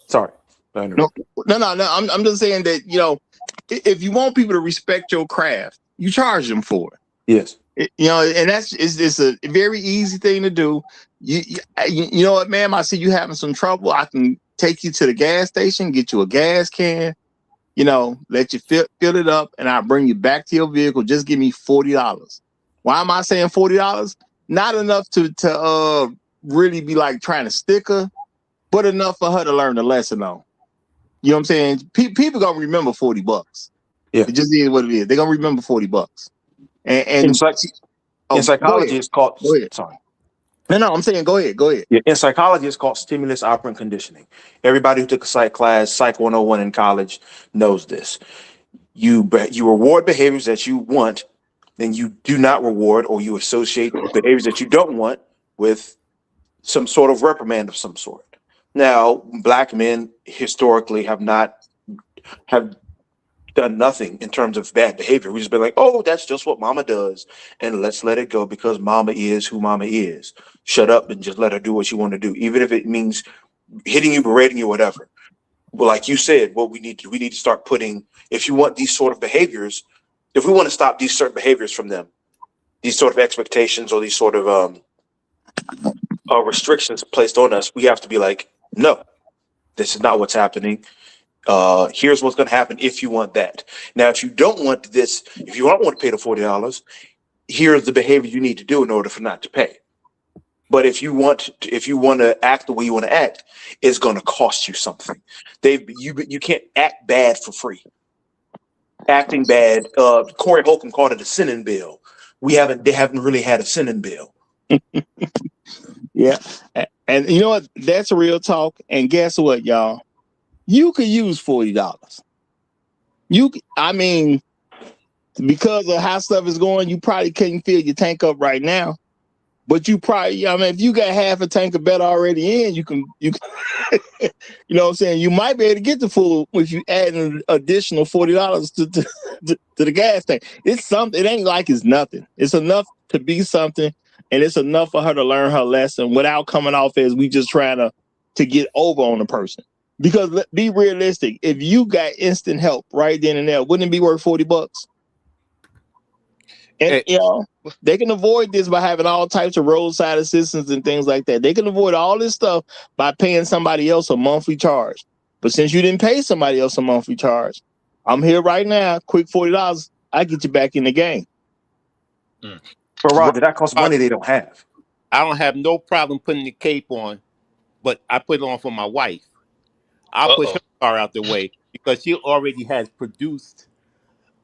S8: sorry.
S6: No. I'm just saying that, you know, if you want people to respect your craft, you charge them for it.
S8: Yes.
S6: You know, and it's a very easy thing to do. You know what, ma'am? I see you having some trouble. I can take you to the gas station, get you a gas can, you know, let you fill it up, and I'll bring you back to your vehicle. Just give me $40. Why am I saying $40? Not enough to really be like trying to stick her, but enough for her to learn the lesson on. You know what I'm saying? People gonna remember $40.
S8: Yeah,
S6: it just is what it is. They're gonna remember $40. And
S8: in psychology, it's called. Sorry.
S6: No, I'm saying go ahead.
S8: Yeah, in psychology, it's called stimulus operant conditioning. Everybody who took a psych class, Psych 101 in college, knows this. You reward behaviors that you want, then you do not reward, or you associate behaviors that you don't want with some sort of reprimand of some sort. Now, black men historically have done nothing in terms of bad behavior. We just been like, oh, that's just what mama does, and let's let it go because mama is who mama is. Shut up and just let her do what she want to do, even if it means hitting you, berating you, whatever. Well, like you said, what we need to start putting, if you want these sort of behaviors, if we want to stop these certain behaviors from them, these sort of expectations or these sort of restrictions placed on us, we have to be like, no, this is not what's happening. Here's what's going to happen if you want that. Now, if you don't want this, if you don't want to pay the $40, here's the behavior you need to do in order for not to pay. But if you want to act the way you want to act, it's going to cost you something. You can't act bad for free. Acting bad. Corey Holcomb called it a sinning bill. They haven't really had a sinning bill.
S6: Yeah, and you know what? That's a real talk. And guess what, y'all? You could use $40. Because of how stuff is going, you probably couldn't fill your tank up right now. But you probably, if you got half a tank of bet already in, you can, you know what I'm saying? You might be able to get the full if you add an additional $40 to the gas tank. It's something. It ain't like it's nothing. It's enough to be something, and it's enough for her to learn her lesson without coming off as we just trying to get over on the person. Because be realistic, if you got instant help right then and there, wouldn't it be worth $40? And they can avoid this by having all types of roadside assistance and things like that. They can avoid all this stuff by paying somebody else a monthly charge. But since you didn't pay somebody else a monthly charge, I'm here right now. Quick $40, I get you back in the game.
S8: But Roger, that costs money they don't have.
S9: I don't have no problem putting the cape on, but I put it on for my wife. I'll push her car out the way because she already has produced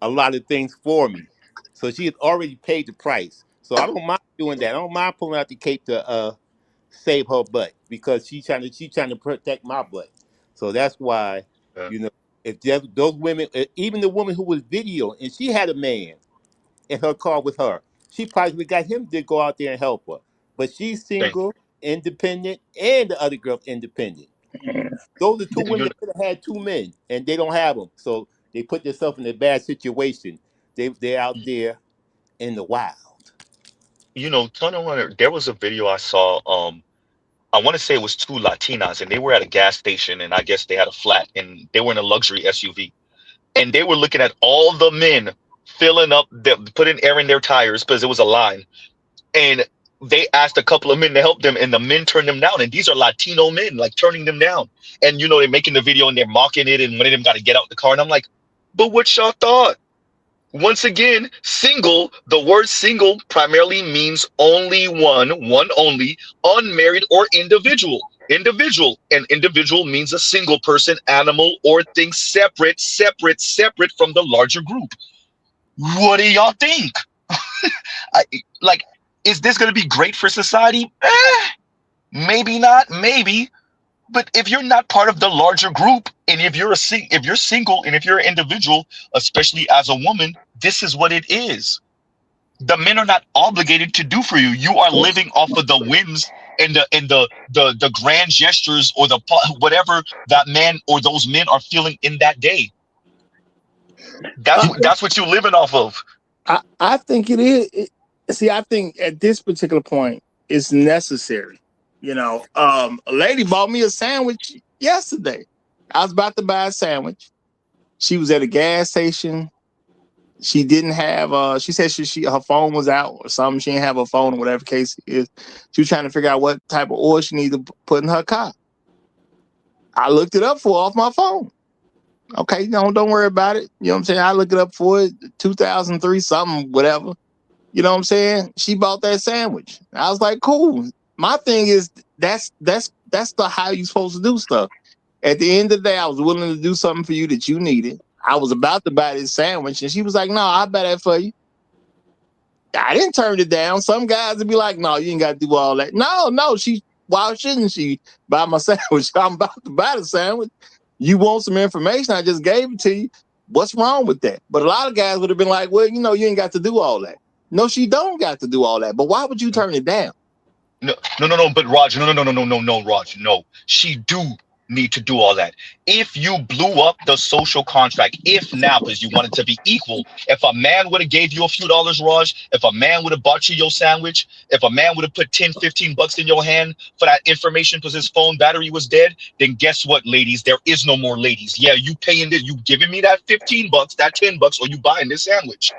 S9: a lot of things for me. So she had already paid the price. So I don't mind doing that. I don't mind pulling out the cape to save her butt because she's trying to protect my butt. So that's why, if those women, even the woman who was videoing, and she had a man in her car with her, she probably got him to go out there and help her. But she's single, independent, and the other girl's independent. Those are two women that could have had two men, and they don't have them. So they put themselves in a bad situation. They're out there in the wild.
S7: There was a video I saw. I want to say it was two Latinas, and they were at a gas station, and I guess they had a flat, and they were in a luxury SUV, and they were looking at all the men filling up, putting air in their tires because it was a line, and they asked a couple of men to help them, and the men turned them down. And these are Latino men, like turning them down. And they're making the video and they're mocking it, and one of them got to get out the car. And I'm like, but what y'all thought? Once again, single, the word single primarily means only one only, unmarried or individual. And individual means a single person, animal, or thing separate from the larger group. What do y'all think? Is this going to be great for society? Maybe not, maybe. But if you're not part of the larger group, and if you're single, and if you're an individual, especially as a woman, this is what it is. The men are not obligated to do for you. You are living off of the whims and the grand gestures or whatever that man or those men are feeling in that day. That's what you're living off of.
S6: I think it is. I think at this particular point, it's necessary. A lady bought me a sandwich yesterday. I was about to buy a sandwich. She was at a gas station. She didn't have. She said her phone was out or something. She didn't have her phone or whatever the case is. She was trying to figure out what type of oil she needed to put in her car. I looked it up for her off my phone. Okay, don't worry about it. You know what I'm saying? I looked it up for it, 2003 something, whatever. You know what I'm saying? She bought that sandwich. I was like, cool. My thing is that's how you supposed to do stuff. At the end of the day, I was willing to do something for you that you needed. I was about to buy this sandwich, and she was like, no, I'll buy that for you. I didn't turn it down. Some guys would be like, no, you ain't got to do all that. No, why shouldn't she buy my sandwich? I'm about to buy the sandwich. You want some information? I just gave it to you. What's wrong with that? But a lot of guys would have been like, well, you ain't got to do all that. No, she don't got to do all that. But why would you turn it down?
S7: No, but Roger, no, Roger, no. She do. need to do all that. If you blew up the social contract, if now, because you wanted to be equal, if a man would have gave you a few dollars, Raj, if a man would have bought you your sandwich, if a man would have put 10, 15 bucks in your hand for that information because his phone battery was dead, then guess what, ladies? There is no more ladies. Yeah, you paying this, you giving me that 15 bucks, that 10 bucks, or you buying this sandwich.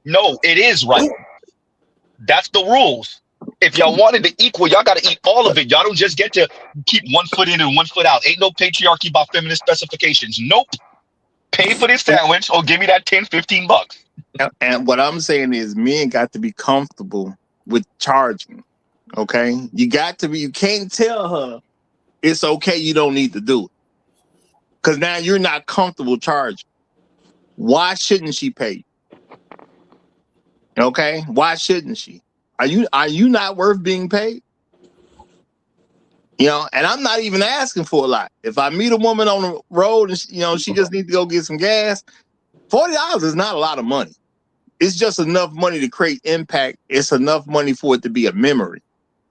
S7: No, it is right. That's the rules. If y'all wanted to equal, y'all got to eat all of it. Y'all don't just get to keep one foot in and one foot out. Ain't no patriarchy by feminist specifications. Nope. Pay for this sandwich or give me that 10, 15 bucks.
S6: And what I'm saying is men got to be comfortable with charging. Okay? You got to be, you can't tell her it's okay, you don't need to do it. Because now you're not comfortable charging. Why shouldn't she pay? Okay? Why shouldn't she? Are you not worth being paid? You know, and I'm not even asking for a lot. If I meet a woman on the road and she just needs to go get some gas, $40 is not a lot of money. It's just enough money to create impact. It's enough money for it to be a memory.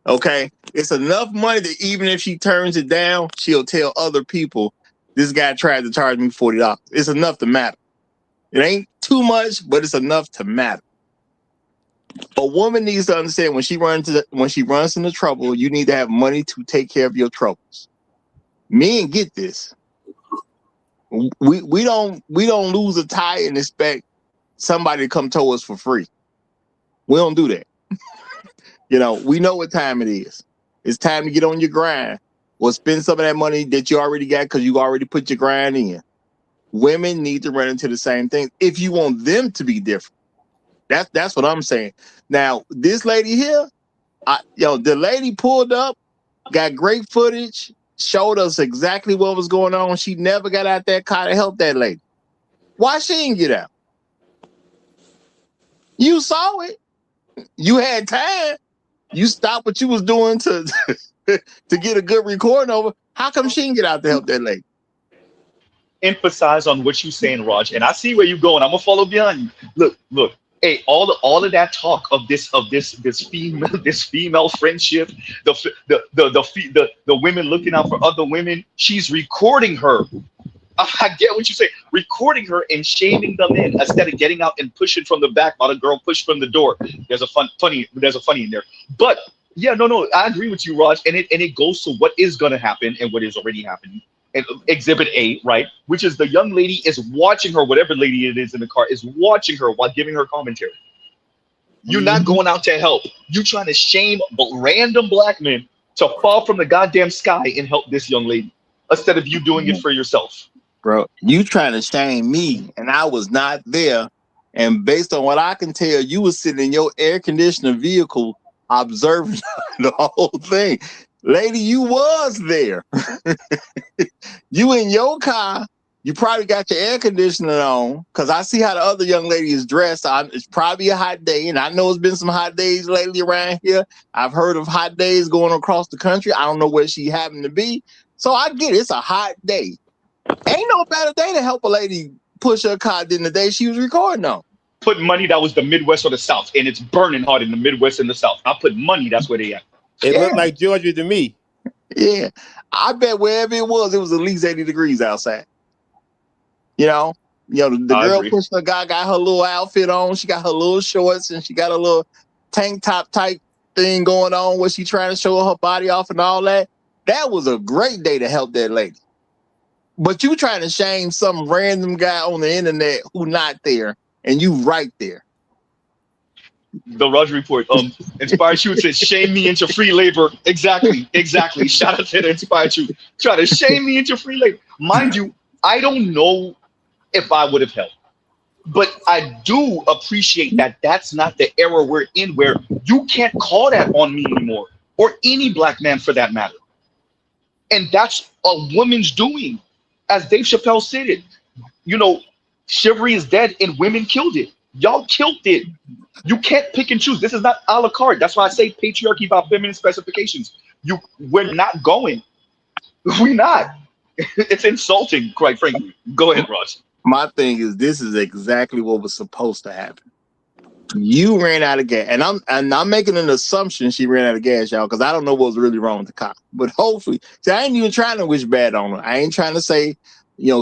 S6: Okay? It's enough money that even if she turns it down, she'll tell other people, this guy tried to charge me $40. It's enough to matter. It ain't too much, but it's enough to matter. A woman needs to understand when she runs into trouble, you need to have money to take care of your troubles. Men get this. We don't lose a tie and expect somebody to come to us for free. We don't do that. We know what time it is. It's time to get on your grind or spend some of that money that you already got because you already put your grind in. Women need to run into the same thing if you want them to be different. That's what I'm saying. Now, this lady here, the lady pulled up, got great footage, showed us exactly what was going on. She never got out that car to help that lady. Why she didn't get out? You saw it. You had time. You stopped what you was doing to get a good recording over. How come she didn't get out to help that lady?
S7: Emphasize on what you're saying, Raj, and I see where you're going. I'm gonna follow behind you. Look. Hey, all of that talk of this female friendship, the women looking out for other women. She's recording her. I get what you say. Recording her and shaming the men instead of getting out and pushing from the back while the girl pushed from the door. There's a funny in there. But yeah, no, I agree with you, Raj. And it goes to what is gonna happen and what is already happening. And Exhibit A, right, which is the young lady is watching her, whatever lady it is in the car, is watching her while giving her commentary. You're not going out to help. You're trying to shame random black men to fall from the goddamn sky and help this young lady instead of you doing it for yourself.
S6: Bro, you trying to shame me, and I was not there. And based on what I can tell, you was sitting in your air conditioner vehicle observing the whole thing. Lady, you was there. You in your car. You probably got your air conditioning on because I see how the other young lady is dressed. It's probably a hot day, and I know it's been some hot days lately around here. I've heard of hot days going across the country. I don't know where she happened to be. So I get it. It's a hot day. Ain't no better day to help a lady push her car than the day she was recording on.
S7: Put money that was the Midwest or the South, and it's burning hard in the Midwest and the South. I put money, that's where they at.
S9: It looked like Georgia to me.
S6: Yeah. I bet wherever it was at least 80 degrees outside. The girl pushed the guy, got her little outfit on. She got her little shorts and she got a little tank top type thing going on where she trying to show her body off and all that. That was a great day to help that lady. But you trying to shame some random guy on the internet who not there and you right there.
S7: The Raj Report, Inspired You says, shame me into free labor. Exactly. Shout out to the Inspired You. Try to shame me into free labor. Mind you, I don't know if I would have helped. But I do appreciate that that's not the era we're in where you can't call that on me anymore, or any black man for that matter. And that's a woman's doing. As Dave Chappelle said it, chivalry is dead and women killed it. Y'all killed it. You can't pick and choose. This is not a la carte. That's why I say patriarchy about feminine specifications. We're not going. We're not. It's insulting, quite frankly. Go ahead, Ross.
S6: My thing is, this is exactly what was supposed to happen. You ran out of gas, and I'm making an assumption she ran out of gas, y'all, because I don't know what was really wrong with the car. But hopefully, see, I ain't even trying to wish bad on her. I ain't trying to say,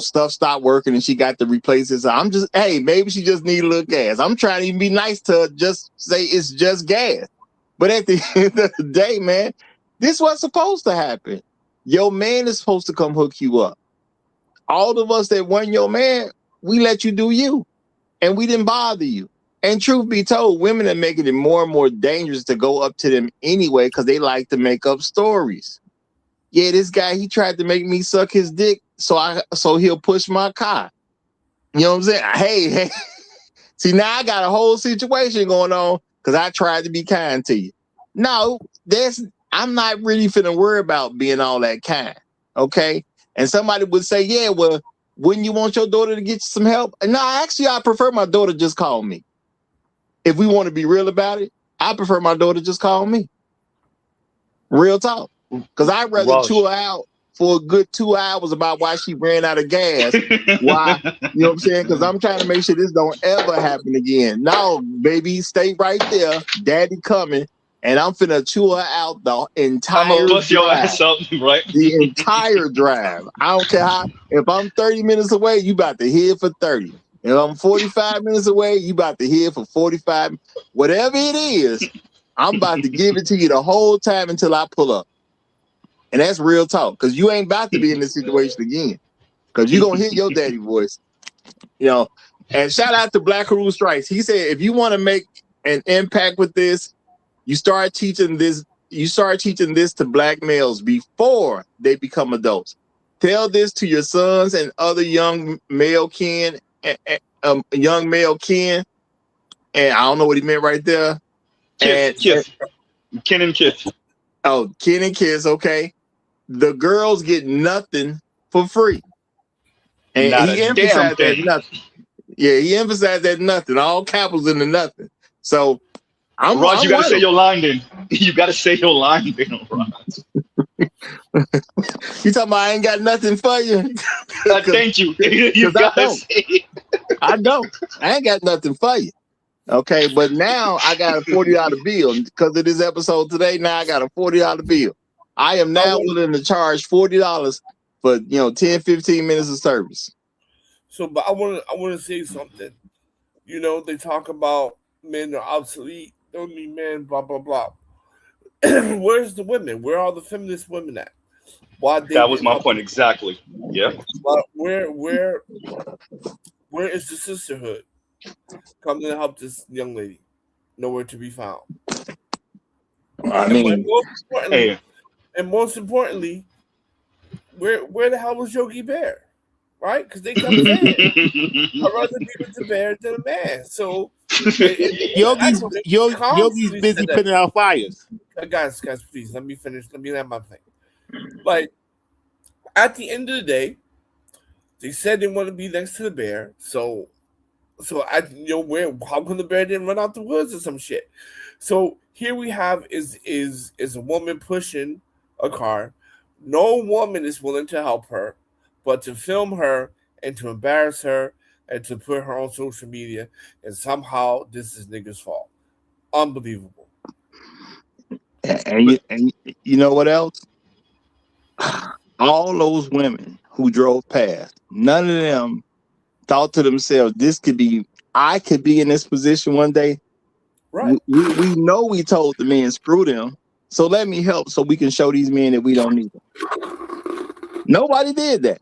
S6: stuff stopped working and she got to replace it. So I'm just, hey, maybe she just need a little gas. I'm trying to even be nice to her, just say it's just gas. But at the end of the day, man, this was supposed to happen. Your man is supposed to come hook you up. All of us that weren't your man, we let you do you, and we didn't bother you. And truth be told, women are making it more and more dangerous to go up to them anyway because they like to make up stories. Yeah, this guy, he tried to make me suck his dick so he'll push my car. You know what I'm saying? Hey. See, now I got a whole situation going on because I tried to be kind to you. No, I'm not really finna worry about being all that kind. Okay? And somebody would say, yeah, well, wouldn't you want your daughter to get you some help? No, actually, I prefer my daughter just call me. If we want to be real about it, I prefer my daughter just call me. Real talk. Because I'd rather chew her out for a good 2 hours about why she ran out of gas. Why? You know what I'm saying? Because I'm trying to make sure this don't ever happen again. No, baby, stay right there. Daddy coming. And I'm finna chew her out the entire
S7: I'm gonna bust
S6: drive.
S7: your ass up, right?
S6: The entire drive. I don't care how. If I'm 30 minutes away, you about to hear for 30. If I'm 45 minutes away, you about to hear for 45. Whatever it is, I'm about to give it to you the whole time until I pull up. And that's real talk, because you ain't about to be in this situation again. Because you're going to hear your daddy voice. And shout out to Black Rule Strikes. He said, if you want to make an impact with this, you start teaching this to black males before they become adults. Tell this to your sons and other young male kin, and I don't know what he meant right there.
S7: Kiss. Kin and kiss.
S6: Oh, kin and kiss, okay. The girls get nothing for free. And
S7: Not
S6: he
S7: a
S6: emphasized
S7: damn
S6: that
S7: thing.
S6: nothing. Yeah, he emphasized that nothing. All capitals in the nothing. So
S7: Raj, you gotta say your line then. You gotta say your line then, Raj.
S6: You talking about I ain't got nothing for you?
S7: Thank you. You gotta say it.
S6: I don't. I ain't got nothing for you. Okay, but now I got a $40 bill because of this episode today. Now I got a $40 bill. I am now willing to charge $40 for 10, 15 minutes of service.
S10: So, but I want to say something. They talk about men are obsolete, don't need men, blah blah blah. Where's the women? Where are the feminist women at? Why
S7: that was my point exactly. Yeah.
S10: Where is the sisterhood? Come to help this young lady. Nowhere to be found.
S6: I mean,
S10: most importantly, where the hell was Yogi Bear? Right? Because they kept saying, I'd rather be with the bear than a man. So
S9: Yogi's busy putting out fires.
S10: Guys, please let me finish. Let me land my thing. Like, at the end of the day, they said they want to be next to the bear. So how come the bear didn't run out the woods or some shit? So here we have is a woman pushing a car. No woman is willing to help her, but to film her and to embarrass her and to put her on social media, and somehow this is niggas' fault. Unbelievable.
S6: And you know what else? All those women who drove past, none of them thought to themselves, I could be in this position one day.
S10: Right.
S6: We know we told the men, screw them. So let me help so we can show these men that we don't need them. Nobody did that.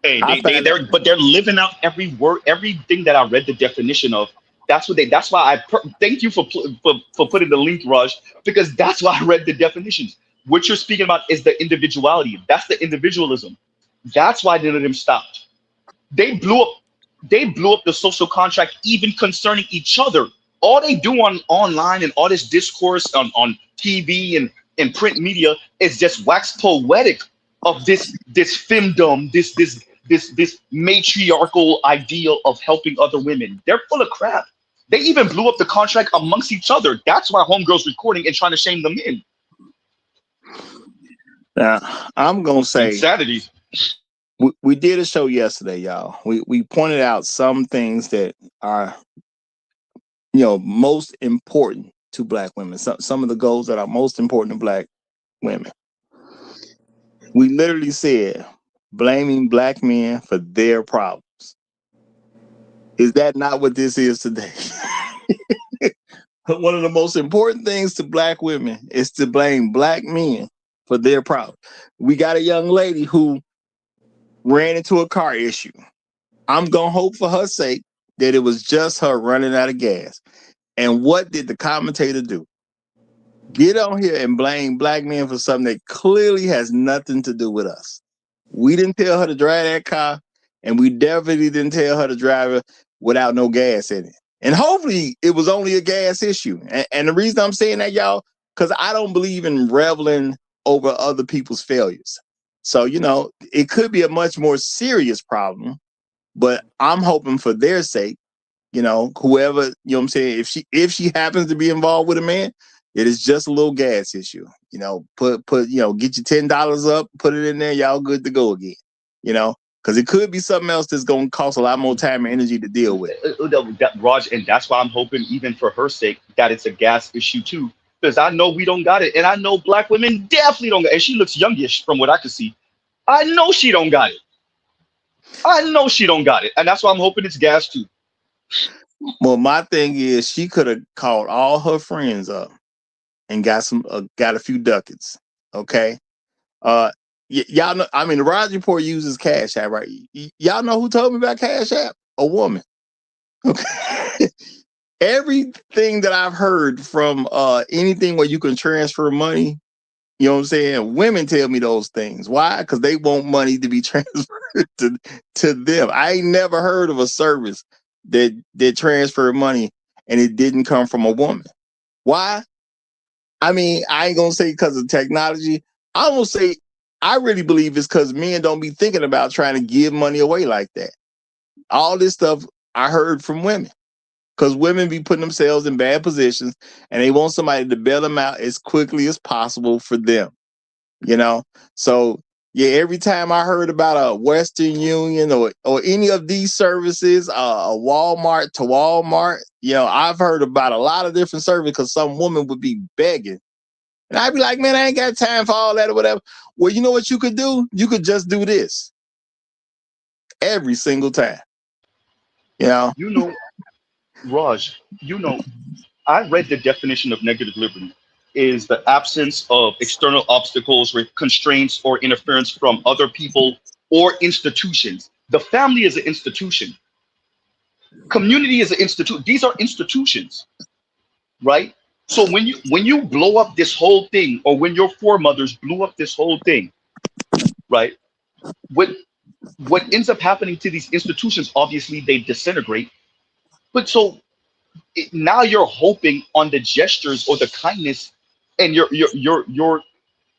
S7: Hey, they're living out every word, everything that I read the definition of. That's why thank you for putting the link, Raj, because that's why I read the definitions. What you're speaking about is the individuality. That's the individualism. That's why none of them stopped. They blew up the social contract even concerning each other. All they do online and all this discourse on TV and print media is just wax poetic of this femdom, this matriarchal ideal of helping other women. They're full of crap. They even blew up the contract amongst each other. That's why homegirl's recording and trying to shame them in.
S6: Now, I'm gonna say
S7: insanity.
S6: We did a show yesterday, y'all. We pointed out some things that are, most important to Black women. Some of the goals that are most important to Black women. We literally said blaming Black men for their problems. Is that not what this is today? One of the most important things to Black women is to blame Black men for their problems. We got a young lady who ran into a car issue. I'm going to hope for her sake that it was just her running out of gas. And what did the commentator do? Get on here and blame Black men for something that clearly has nothing to do with us. We didn't tell her to drive that car, and we definitely didn't tell her to drive it without no gas in it. And hopefully it was only a gas issue. And the reason I'm saying that, y'all, because I don't believe in reveling over other people's failures. So, it could be a much more serious problem, but I'm hoping for their sake, whoever, what I'm saying, if she happens to be involved with a man, it is just a little gas issue. Get your $10 up, put it in there, y'all good to go again. Because it could be something else that's going to cost a lot more time and energy to deal with.
S7: Raj, and that's why I'm hoping, even for her sake, that it's a gas issue too. Because I know we don't got it, and I know Black women definitely don't got it. And she looks youngish from what I can see. I know she don't got it. And that's why I'm hoping it's gas too.
S6: Well, my thing is, she could have called all her friends up and got a few ducats. Okay. Y'all know, I mean, the Roger Report uses Cash App, right? Y'all know who told me about Cash App? A woman. Okay. Everything that I've heard from anything where you can transfer money, you know what I'm saying? Women tell me those things. Why? Because they want money to be transferred to them. I ain't never heard of a service that transferred money and it didn't come from a woman. Why? I mean, I ain't gonna say because of technology. I'm gonna say I really believe it's because men don't be thinking about trying to give money away like that. All this stuff I heard from women. Because women be putting themselves in bad positions and they want somebody to bail them out as quickly as possible for them. So yeah, every time I heard about a Western Union or any of these services, a Walmart to Walmart, I've heard about a lot of different services because some woman would be begging. And I'd be like, man, I ain't got time for all that or whatever. Well, you know what you could do? You could just do this every single time.
S7: Raj, I read the definition of negative liberty is the absence of external obstacles, constraints, or interference from other people or institutions. The family is an institution. Community is an institution. These are institutions, right? So when you blow up this whole thing, or when your foremothers blew up this whole thing, right? What ends up happening to these institutions? Obviously, they disintegrate. But so now you're hoping on the gestures or the kindness, and you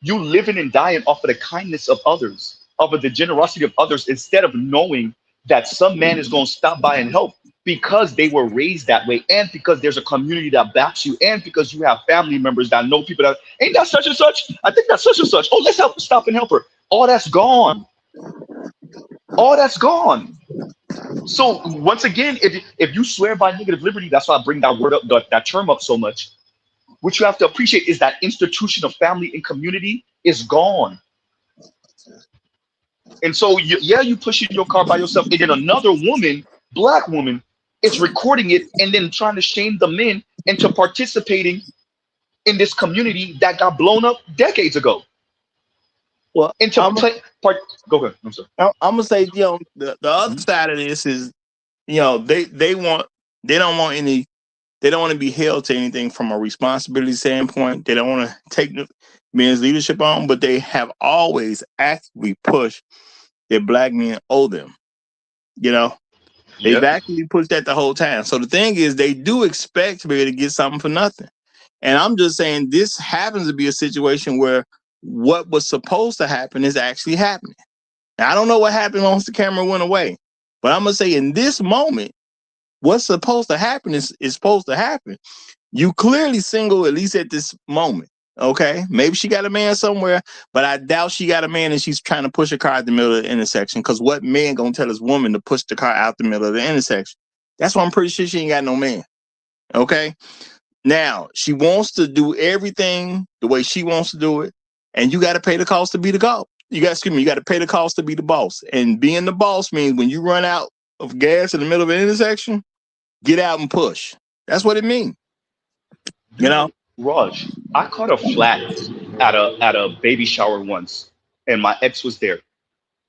S7: living and dying off of the kindness of others, of the generosity of others, instead of knowing that some man is going to stop by and help because they were raised that way, and because there's a community that backs you, and because you have family members that know people that ain't that such and such. I think that's such and such. Oh, let's stop and help her. All that's gone. All that's gone. So once again, if you swear by negative liberty, that's why I bring that word up, that term up so much. What you have to appreciate is that institution of family and community is gone. And so you push in your car by yourself, and then another woman, Black woman, is recording it and then trying to shame the men into participating in this community that got blown up decades ago.
S6: Well,
S7: go ahead. I'm sorry.
S6: I'm gonna say, the other side of this is, they don't want to be held to anything from a responsibility standpoint. They don't want to take men's leadership on, but they have always actively pushed that Black men owe them. They've actually pushed that the whole time. So the thing is, they do expect to be able to get something for nothing. And I'm just saying, this happens to be a situation where what was supposed to happen is actually happening. Now, I don't know what happened once the camera went away, but I'm gonna say in this moment, what's supposed to happen is supposed to happen. You clearly single, at least at this moment. Okay, maybe she got a man somewhere, but I doubt she got a man and she's trying to push a car out the middle of the intersection. Because what man gonna tell his woman to push the car out the middle of the intersection? That's why I'm pretty sure she ain't got no man. Okay, now she wants to do everything the way she wants to do it, and you got to pay the cost to be the cost. You got to pay the cost to be the boss. And being the boss means when you run out of gas in the middle of an intersection, get out and push. That's what it means. You know.
S7: Raj, I caught a flat at a baby shower once, and my ex was there.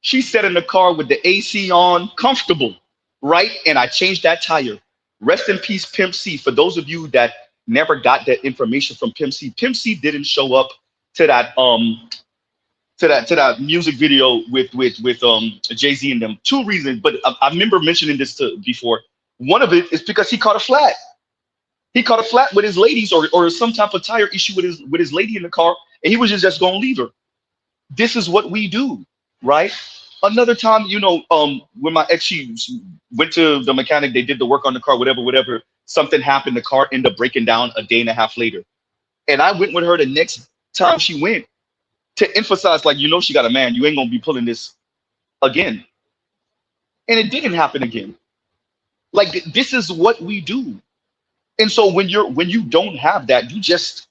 S7: She sat in the car with the AC on, comfortable, right? And I changed that tire. Rest in peace, Pimp C. For those of you that never got that information from Pimp C didn't show up to that music video with Jay-Z and them. Two reasons, but I remember mentioning this before. One of it is because he caught a flat. He caught a flat with his ladies or some type of tire issue with his lady in the car, and he was just gonna leave her. This is what we do, right? Another time, when my ex, she went to the mechanic, they did the work on the car, whatever. Something happened, the car ended up breaking down a day and a half later. And I went with her the next time she went to emphasize, like, she got a man, you ain't gonna be pulling this again. And it didn't happen again. Like, this is what we do. And so when you don't have that, you just,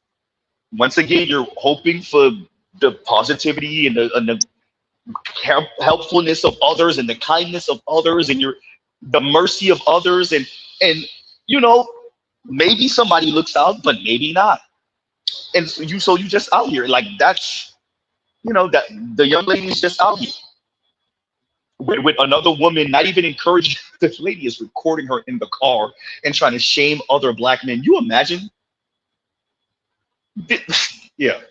S7: once again, you're hoping for the positivity and the helpfulness of others and the kindness of others and the mercy of others, and maybe somebody looks out, but maybe not. And so you just out here like that's that the young lady is just out here with another woman, not even encouraging. This lady is recording her in the car and trying to shame other black men. You imagine? Yeah, yeah.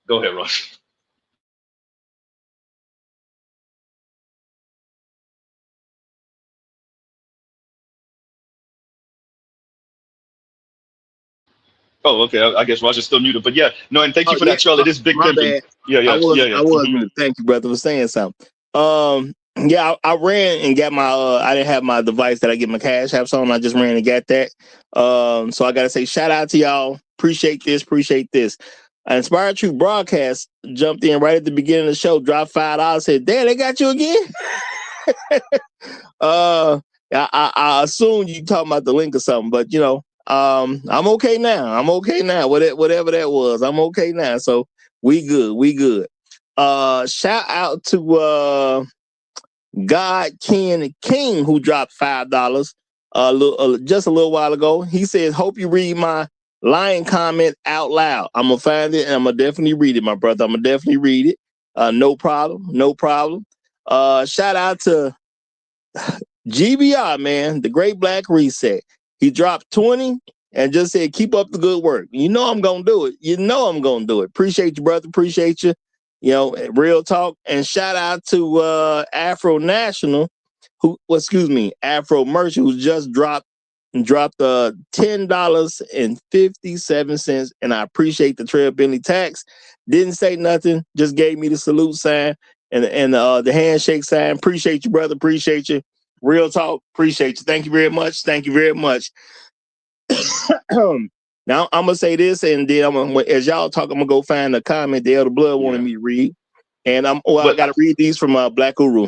S7: Go ahead, Rush. Oh, okay. I guess Roger's still muted, but yeah, no, and thank you
S6: Oh
S7: for
S6: yeah,
S7: that, Charlie. This big
S6: my
S7: pimping.
S6: bad.
S7: Yeah,
S6: I
S7: yeah,
S6: was
S7: yeah, yeah.
S6: I was muted. Thank you, brother, for saying something. Yeah, I ran and got my. I didn't have my device that I get my cash apps on. I just ran and got that. So I gotta say shout out to y'all. Appreciate this. Appreciate this. Inspired Truth Broadcast jumped in right at the beginning of the show. Dropped $5. Said, "Damn, they got you again." I assume you talking about the link or something, but I'm okay now. I'm okay now. Whatever that was, I'm okay now. So we good. We good. Shout out to God Ken King who dropped $5 just a little while ago. He says, "Hope you read my lying comment out loud." I'm gonna find it and I'm gonna definitely read it, my brother. I'm gonna definitely read it. No problem. No problem. Shout out to GBR, man, the Great Black Reset. He dropped 20 and just said, "Keep up the good work." You know I'm gonna do it. You know I'm gonna do it. Appreciate you, brother. Appreciate you. Real talk. And shout out to Afro National, Afro Merchant, who just dropped $10.57. And I appreciate the Trail Bentley tax. Didn't say nothing, just gave me the salute sign and the handshake sign. Appreciate you, brother. Appreciate you. Real talk. Appreciate you. Thank you very much. Thank you very much. Now I'm gonna say this, and then as y'all talk, I'm gonna go find a comment the Elder Blood wanted me to read, and I gotta read these from Black Guru.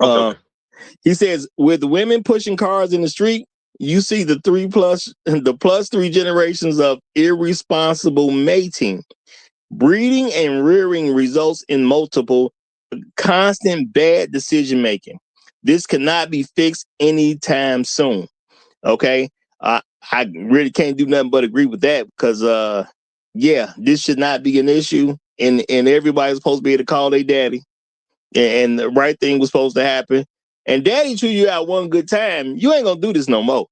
S7: Okay.
S6: He says, "With women pushing cars in the street, you see the plus three generations of irresponsible mating. Breeding and rearing results in multiple, constant bad decision making. This cannot be fixed anytime soon." Okay. I really can't do nothing but agree with that because, this should not be an issue. And everybody's supposed to be able to call their daddy. And the right thing was supposed to happen. And daddy chew you out one good time, you ain't going to do this no more.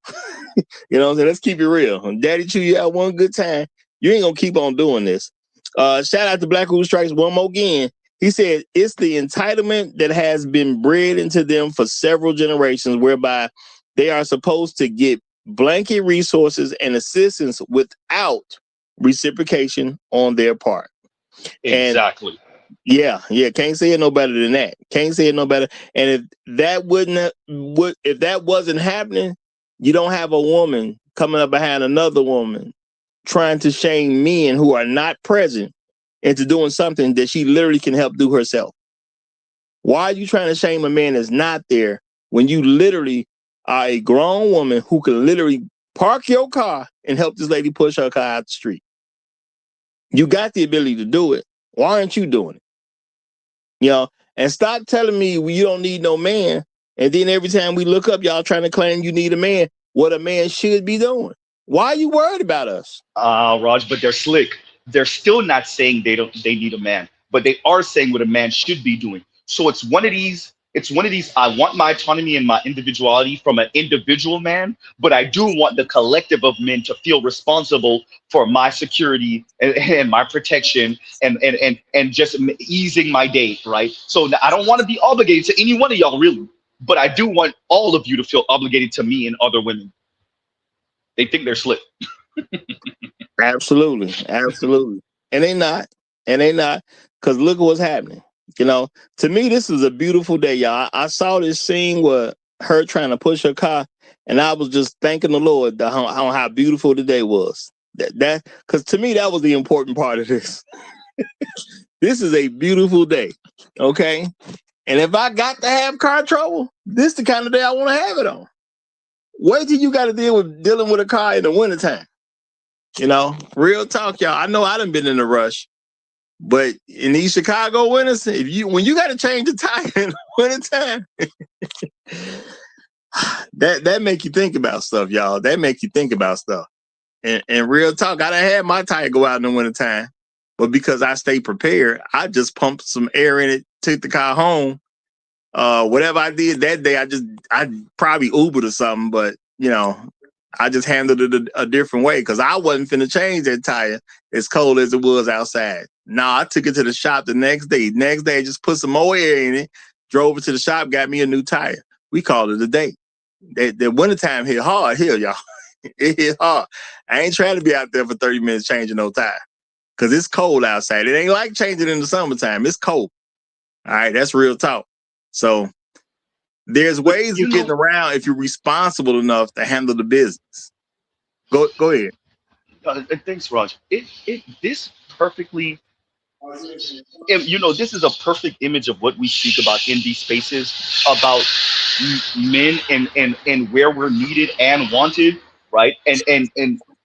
S6: You know what I'm saying? Let's keep it real. When daddy chew you out one good time, you ain't going to keep on doing this. Shout out to Black Who Strikes one more again. He said, "It's the entitlement that has been bred into them for several generations, whereby they are supposed to get blanket resources and assistance without reciprocation on their part."
S7: Exactly.
S6: And can't say it no better than that. Can't say it no better. And if that wasn't happening, you don't have a woman coming up behind another woman trying to shame men who are not present into doing something that she literally can help do herself? Why are you trying to shame a man that's not there when you literally are a grown woman who can literally park your car and help this lady push her car out the street? You got the ability to do it. Why aren't you doing it? You know, and stop telling me you don't need no man. And then every time we look up, y'all trying to claim you need a man, what a man should be doing. Why are you worried about us?
S7: Raj, but they're slick. They're still not saying they need a man, but they are saying what a man should be doing. So it's one of these. It's one of these. I want my autonomy and my individuality from an individual man, but I do want the collective of men to feel responsible for my security and my protection and just easing my day, right? So I don't want to be obligated to any one of y'all, really, but I do want all of you to feel obligated to me and other women. They think they're slick.
S6: Absolutely. Absolutely. And they not. And they not. Because look at what's happening. You know, to me, this is a beautiful day, y'all. I saw this scene where her trying to push her car, and I was just thanking the Lord on how beautiful the day was. That because to me, that was the important part of this. This is a beautiful day. Okay. And if I got to have car trouble, this is the kind of day I want to have it on. Wait till you got to dealing with a car in the wintertime. You know, real talk, y'all. I know I done been in a rush, but in these Chicago winters, when you got to change the tire in the wintertime, that make you think about stuff, y'all. That make you think about stuff. And real talk, I done had my tire go out in the wintertime, but because I stay prepared, I just pumped some air in it, took the car home. Whatever I did that day, I probably Ubered or something, but you know, I just handled it a different way because I wasn't finna change that tire as cold as it was outside. Nah, I took it to the shop the next day. Next day, I just put some more air in it, drove it to the shop, got me a new tire. We called it a day. The wintertime hit hard here, y'all. It hit hard. I ain't trying to be out there for 30 minutes changing no tire because it's cold outside. It ain't like changing in the summertime. It's cold. All right, that's real talk. So there's ways of getting around if you're responsible enough to handle the business. Go ahead.
S7: Thanks, Raj. This perfectly, this is a perfect image of what we speak about in these spaces about men and where we're needed and wanted, right? And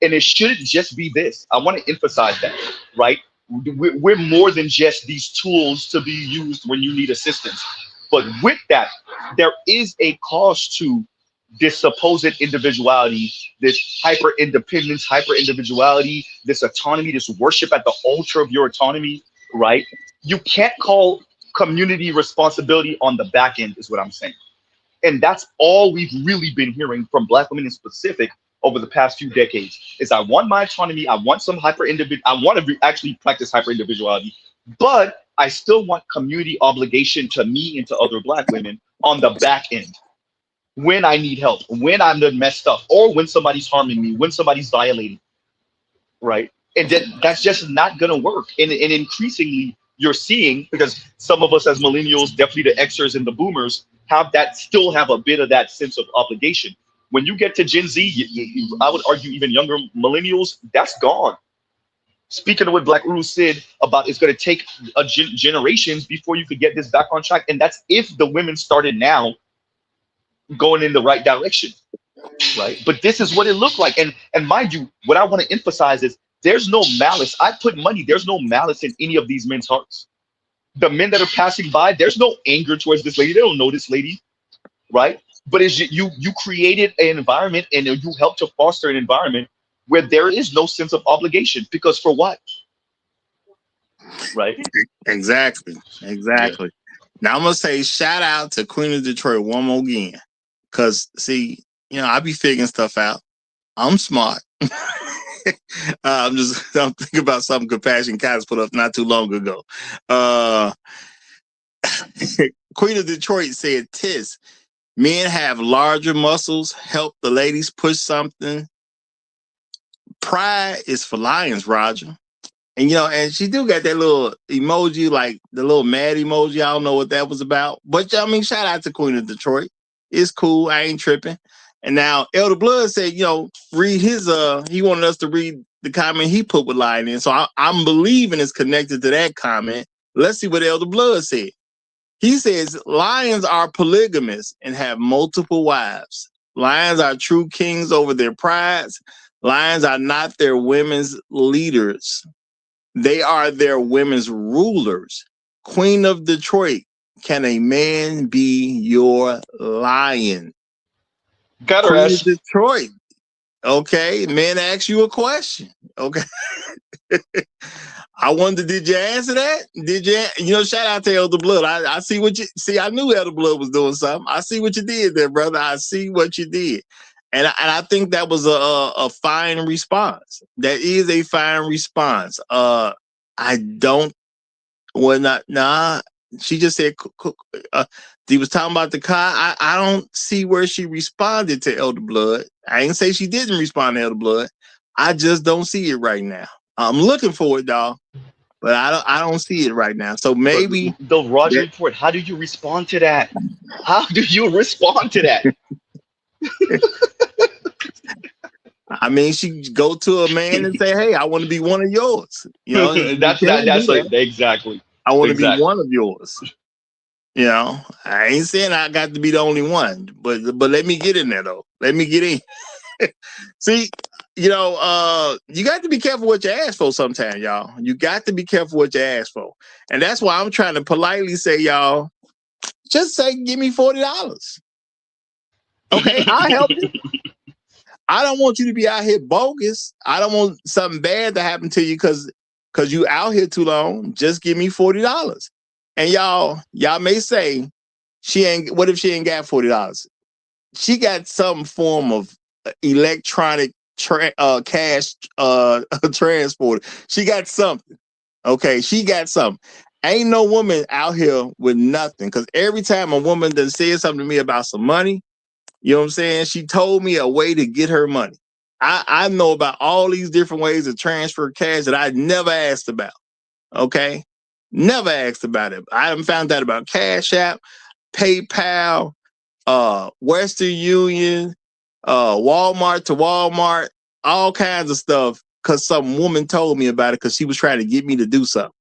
S7: it shouldn't just be this. I want to emphasize that, right? We're more than just these tools to be used when you need assistance. But with that, there is a cost to this supposed individuality, this hyper independence, hyper individuality, this autonomy, this worship at the altar of your autonomy, right? You can't call community responsibility on the back end, is what I'm saying. And that's all we've really been hearing from Black women in specific over the past few decades is I want my autonomy. I want some I want to actually practice hyper individuality, but I still want community obligation to me and to other Black women on the back end. When I need help, when I'm messed up, or when somebody's harming me, when somebody's violating, right? And that's just not gonna work. And increasingly you're seeing, because some of us as millennials, definitely the Xers and the boomers, still have a bit of that sense of obligation. When you get to Gen Z, I would argue even younger millennials, that's gone. Speaking of what Black Uru said about it's going to take generations before you could get this back on track. And that's if the women started now going in the right direction, right? But this is what it looked like. And mind you, what I want to emphasize is there's no malice. I put money, there's no malice in any of these men's hearts. The men that are passing by, there's no anger towards this lady. They don't know this lady, right? But as you created an environment and you helped to foster an environment where there is no sense of obligation, because for what? Right?
S6: Exactly. Yeah. Now I'm gonna say shout out to Queen of Detroit one more again. Cause see, I be figuring stuff out. I'm smart. I'm thinking about something Compassion Cats put up not too long ago. Queen of Detroit said, "Tis men have larger muscles, help the ladies push something. Pride is for lions, Roger." And and she do got that little emoji, like the little mad emoji. I don't know what that was about. But shout out to Queen of Detroit. It's cool. I ain't tripping. And now Elder Blood said, read his he wanted us to read the comment he put with lying in. So I'm believing it's connected to that comment. Let's see what Elder Blood said. He says, lions are polygamous and have multiple wives. Lions are true kings over their prides. Lions are not their women's leaders. They are their women's rulers. Queen of Detroit, can a man be your lion?
S7: Got her
S6: Queen of
S7: ass.
S6: Detroit. Okay, man asked you a question. Okay. I wonder, did you answer that? Did you, shout out to Elder Blood. I see what you see. I knew Elder Blood was doing something. I see what you did there, brother. I see what you did. And I think that was a fine response. That is a fine response. I don't, well, not, nah. She just said, he was talking about the car. I don't see where she responded to Elder Blood. I ain't say she didn't respond to Elder Blood. I just don't see it right now. I'm looking for it, dog, but I don't see it right now. So maybe
S7: the Roger Report. How do you respond to that? How do you respond to that?
S6: I mean, she go to a man and say, "Hey, I want to be one of yours."
S7: That's like exactly.
S6: I want to be one of yours. I ain't saying I got to be the only one, but let me get in there though. Let me get in. See, you got to be careful what you ask for sometimes, y'all. You got to be careful what you ask for. And that's why I'm trying to politely say, y'all, just say, give me $40. Okay, I'll help you. I don't want you to be out here bogus. I don't want something bad to happen to you because you out here too long. Just give me $40. And y'all may say, what if she ain't got $40? She got some form of electronic cash transport. She got something. Okay, she got something. Ain't no woman out here with nothing. Because every time a woman that said something to me about some money, you know what I'm saying? She told me a way to get her money. I know about all these different ways to transfer cash that I never asked about. Okay, never asked about it. I haven't found out about Cash App, PayPal, Western Union, Walmart to Walmart, all kinds of stuff because some woman told me about it because she was trying to get me to do something.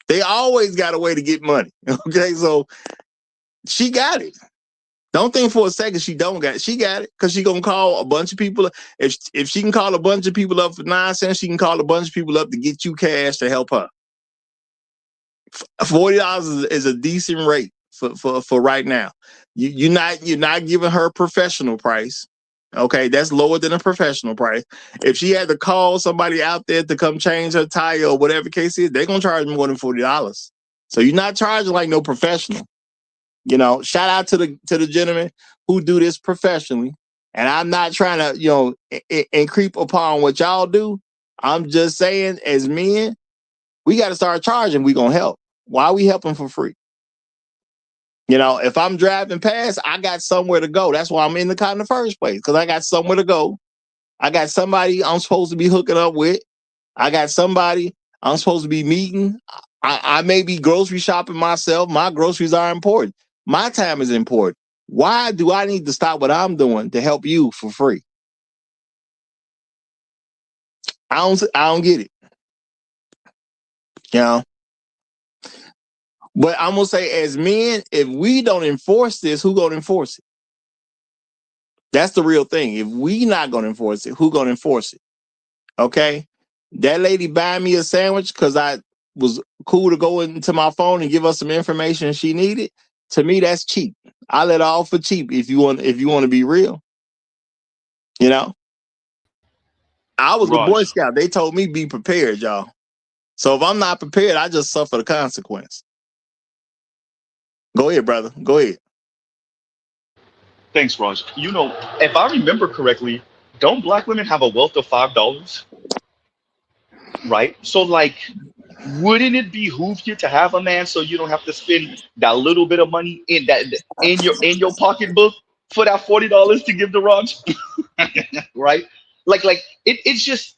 S6: They always got a way to get money. Okay, so she got it. Don't think for a second she don't got it. She got it because she gonna call a bunch of people. If she can call a bunch of people up for nonsense, she can call a bunch of people up to get you cash to help her. $40 is a decent rate for right now. You're not giving her a professional price. Okay, that's lower than a professional price. If she had to call somebody out there to come change her tire or whatever case is, they're gonna charge more than $40. So you're not charging like no professional. Shout out to the gentlemen who do this professionally. And I'm not trying to, and creep upon what y'all do. I'm just saying, as men, we got to start charging. We gonna help. Why we helping for free? If I'm driving past, I got somewhere to go. That's why I'm in the car in the first place, because I got somewhere to go. I got somebody I'm supposed to be hooking up with. I got somebody I'm supposed to be meeting. I may be grocery shopping myself. My groceries are important. My time is important. Why do I need to stop what I'm doing to help you for free? I don't get it. But I'm gonna say, as men, if we don't enforce this, who gonna enforce it? That's the real thing. If we not gonna enforce it, who gonna enforce it? Okay. That lady buying me a sandwich because I was cool to go into my phone and give us some information she needed. To me, that's cheap. I let her off for cheap if you want to be real. I was a Boy Scout. They told me be prepared, y'all. So if I'm not prepared, I just suffer the consequence. Go ahead, brother. Go ahead.
S7: Thanks, Raj. If I remember correctly, don't black women have a wealth of $5? Right? So, wouldn't it behoove you to have a man so you don't have to spend that little bit of money in your pocketbook for that $40 to give to Raj? Right? It's just,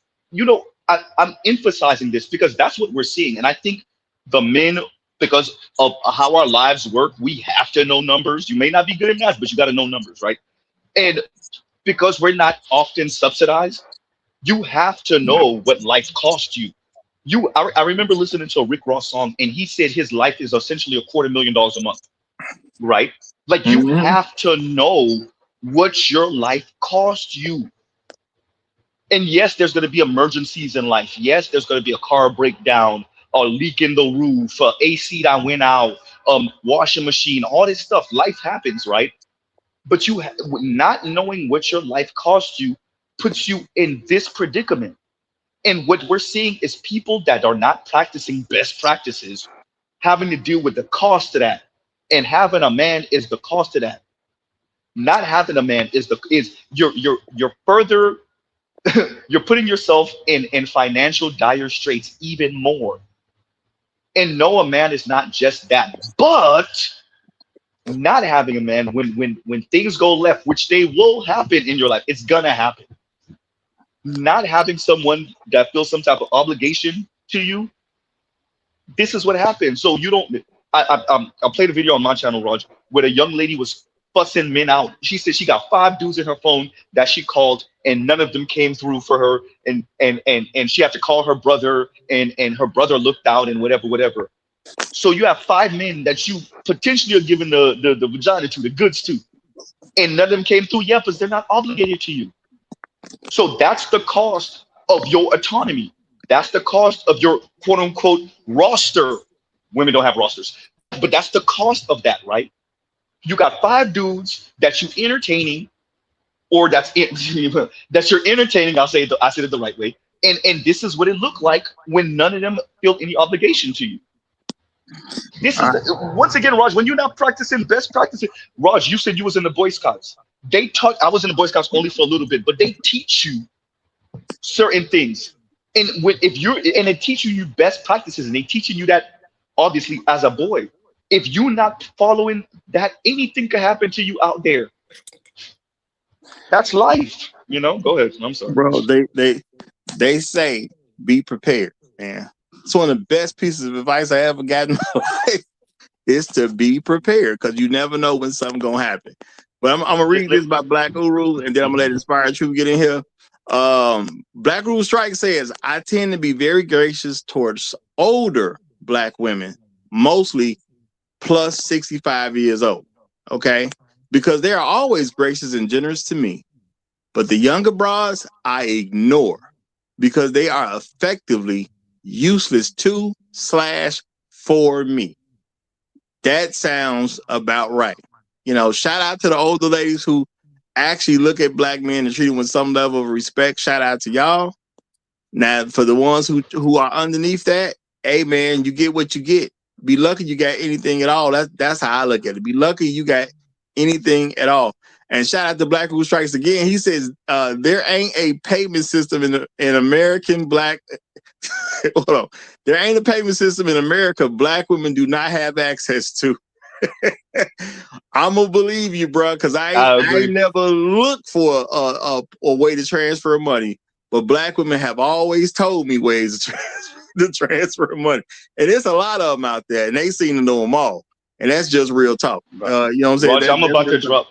S7: I'm emphasizing this because that's what we're seeing. And I think the men, because of how our lives work, we have to know numbers. You may not be good at math, but you got to know numbers, right? And because we're not often subsidized, You have to know what life cost you. I remember listening to a Rick Ross song, and he said his life is essentially $250,000 a month, right? Like you
S6: Mm-hmm.
S7: have to know what your life cost you. And yes, there's going to be emergencies in life. Yes, there's going to be a car breakdown, a leak in the roof, AC that went out, washing machine, all this stuff. Life happens, right? But not knowing what your life cost you puts you in this predicament. And what we're seeing is people that are not practicing best practices having to deal with the cost of that. And having a man is the cost of that. Not having a man is you're further you're putting yourself in financial dire straits even more. And no, a man is not just that. But not having a man when things go left, which they will happen in your life, it's gonna happen. Not having someone that feels some type of obligation to you, this is what happens. So you don't. I played a video on my channel, Raj, where a young lady was fussing men out. She said she got 5 dudes in her phone that she called, and none of them came through for her, and she had to call her brother, and her brother looked out, and whatever. So you have 5 men that you potentially are giving the vagina to, the goods to, and none of them came through. Yeah, because they're not obligated to you. So that's the cost of your autonomy. That's the cost of your quote unquote roster. Women don't have rosters, but that's the cost of that, right? You got 5 dudes that you entertaining, or that you're entertaining. I said it the right way, and this is what it looked like when none of them feel any obligation to you. This is once again, Raj. When you're not practicing best practices, Raj, you said you was in the Boy Scouts. They taught. I was in the Boy Scouts only for a little bit, but they teach you certain things, and if you're and they teaching you best practices, and they teaching you that obviously as a boy. If you're not following that, anything could happen to you out there. That's life, you know. Go ahead. I'm sorry,
S6: Bro, they say be prepared, man. It's one of the best pieces of advice I ever got in my life is to be prepared, because you never know when something gonna happen. But I'm gonna read this by Black Uru, and then I'm gonna let Inspired Truth get in here. Black Uru Strike says, I tend to be very gracious towards older Black women, mostly plus 65 years old. Okay, because they are always gracious and generous to me. But the younger broads I ignore because they are effectively useless to/for me. That sounds about right. You know, shout out to the older ladies who actually look at Black men and treat them with some level of respect. Shout out to y'all. Now, for the ones who are underneath that, hey man, you get what you get. Be lucky you got anything at all. That's how I look at it. Be lucky you got anything at all. And shout out to Black Who Strikes again. He says there ain't a payment system in American Black. Hold on. There ain't a payment system in America Black women do not have access to. I'm gonna believe you, bro, because I ain't never looked for a way to transfer money. But Black women have always told me ways to transfer money, and there's a lot of them out there, and they seem to know them all. And that's just real talk. You know what I'm saying?
S7: Raj, I'm about to drop.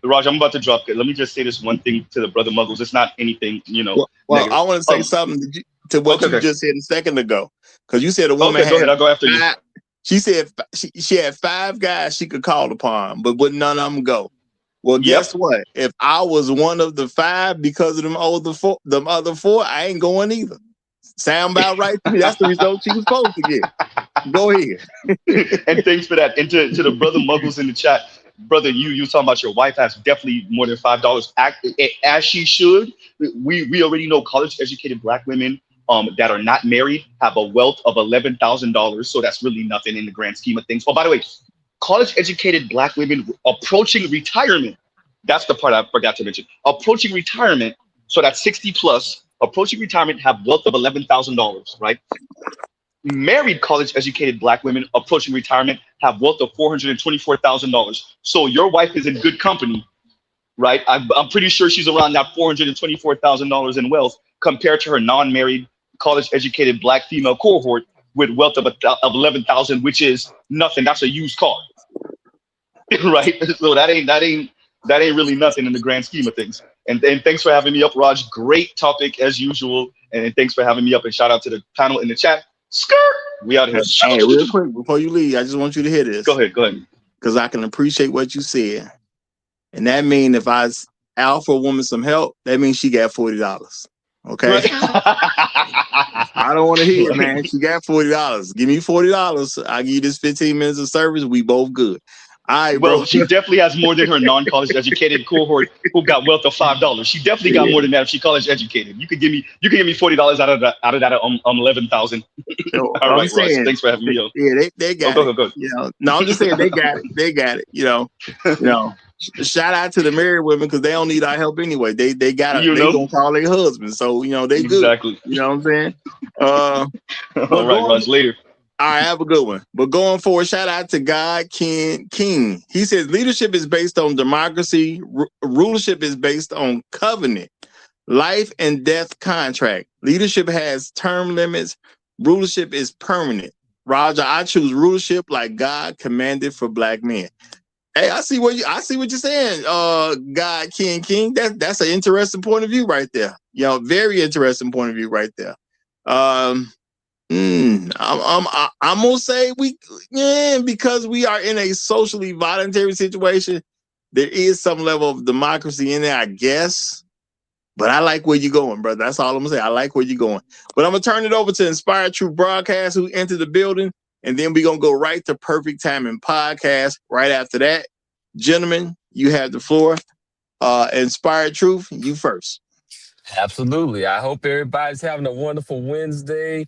S7: Raj, I'm about to drop it. Let me just say this one thing to the brother Muggles. It's not anything, you know.
S6: Well, I want to say something to what you just said a second ago, because you said a woman.
S7: Okay, go ahead. I'll go after you.
S6: She said she had 5 guys she could call upon, but would none of them go. Well, guess what? If I was one of the 5 because of them other 4, I ain't going either. Sound about right to me? That's the result she was supposed to get. Go ahead.
S7: And thanks for that. And to the brother Muggles in the chat, brother, you talking about your wife has definitely more than $5, as she should. We already know college educated Black women that are not married have a wealth of $11,000. So that's really nothing in the grand scheme of things. Oh, by the way, college educated Black women approaching retirement. That's the part I forgot to mention. Approaching retirement. So that's 60 plus. Approaching retirement have wealth of $11,000, right? Married college educated Black women approaching retirement have wealth of $424,000. So your wife is in good company, right? I'm pretty sure she's around that $424,000 in wealth compared to her non-married college educated Black female cohort with wealth of 11,000, which is nothing. That's a used car, right? So that ain't that ain't really nothing in the grand scheme of things. And thanks for having me up, Raj. Great topic as usual. And thanks for having me up. And shout out to the panel in the chat. Skirt. We out here.
S6: Hey, real quick before you leave, I just want you to hear this.
S7: Go ahead.
S6: Because I can appreciate what you said. And that means if I offer a woman some help, that means she got $40. Okay? I don't want to hear it, man. She got $40. Give me $40. I'll give you this 15 minutes of service. We both good. All right,
S7: well,
S6: bro.
S7: She definitely has more than her non-college educated cohort who got wealth of $5. She definitely got more than that if she college educated. You could give me $40 out of that 11,000. All right, Ross. Thanks for having me on.
S6: Yeah, they got it. Go. You know, no, I'm just saying they got it. They got it. You know. Shout out to the married women because they don't need our help anyway. They got it. They gonna call their husband, so they good.
S7: Exactly.
S6: You know what I'm saying?
S7: All right, Ross. Later.
S6: All right, have a good one. But going forward, shout out to God King. He says leadership is based on democracy. Rulership is based on covenant, life and death contract. Leadership has term limits. Rulership is permanent. Roger, I choose rulership like God commanded for black men. Hey, I see what you're saying. God King. That's an interesting point of view right there. Very interesting point of view right there. I'm gonna say because we are in a socially voluntary situation, there is some level of democracy in there, I guess. But I like where you're going, brother. That's all I'm gonna say. I like where you're going. But I'm gonna turn it over to Inspired Truth Broadcast, who entered the building, and then we're gonna go right to Perfect Timing Podcast right after that. Gentlemen, you have the floor. Inspired Truth, you first.
S12: Absolutely. I hope everybody's having a wonderful Wednesday.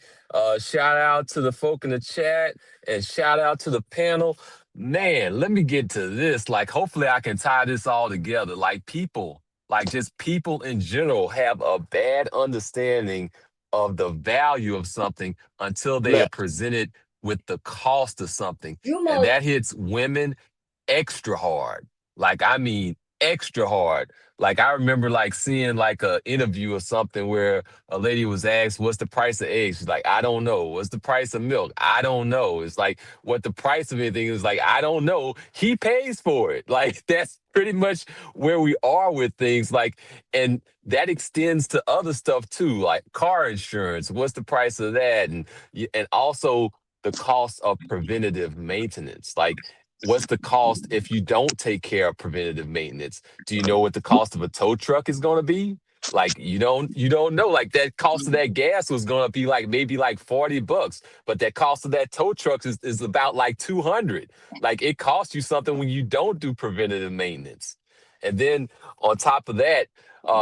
S12: Shout out to the folk in the chat and shout out to the panel. Man, let me get to this. Hopefully I can tie this all together. People in general have a bad understanding of the value of something until they are presented with the cost of something. And that hits women extra hard. Extra hard. I remember seeing a interview or something where a lady was asked, what's the price of eggs? She's like, I don't know. What's the price of milk? I don't know. It's what the price of anything is I don't know. He pays for it. That's pretty much where we are with things. And that extends to other stuff too, car insurance. What's the price of that? And also the cost of preventative maintenance. What's the cost if you don't take care of preventative maintenance? Do you know what the cost of a tow truck is going to be? You don't know. That cost of that gas was going to be maybe $40, but that cost of that tow truck is about $200. It costs you something when you don't do preventative maintenance. And then on top of that,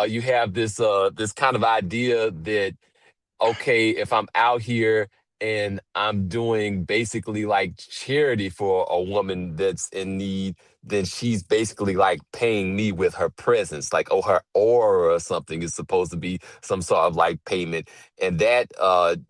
S12: you have this kind of idea that, okay, if I'm out here and I'm doing basically charity for a woman that's in need, then she's basically paying me with her presence, her aura or something is supposed to be some sort of payment. And that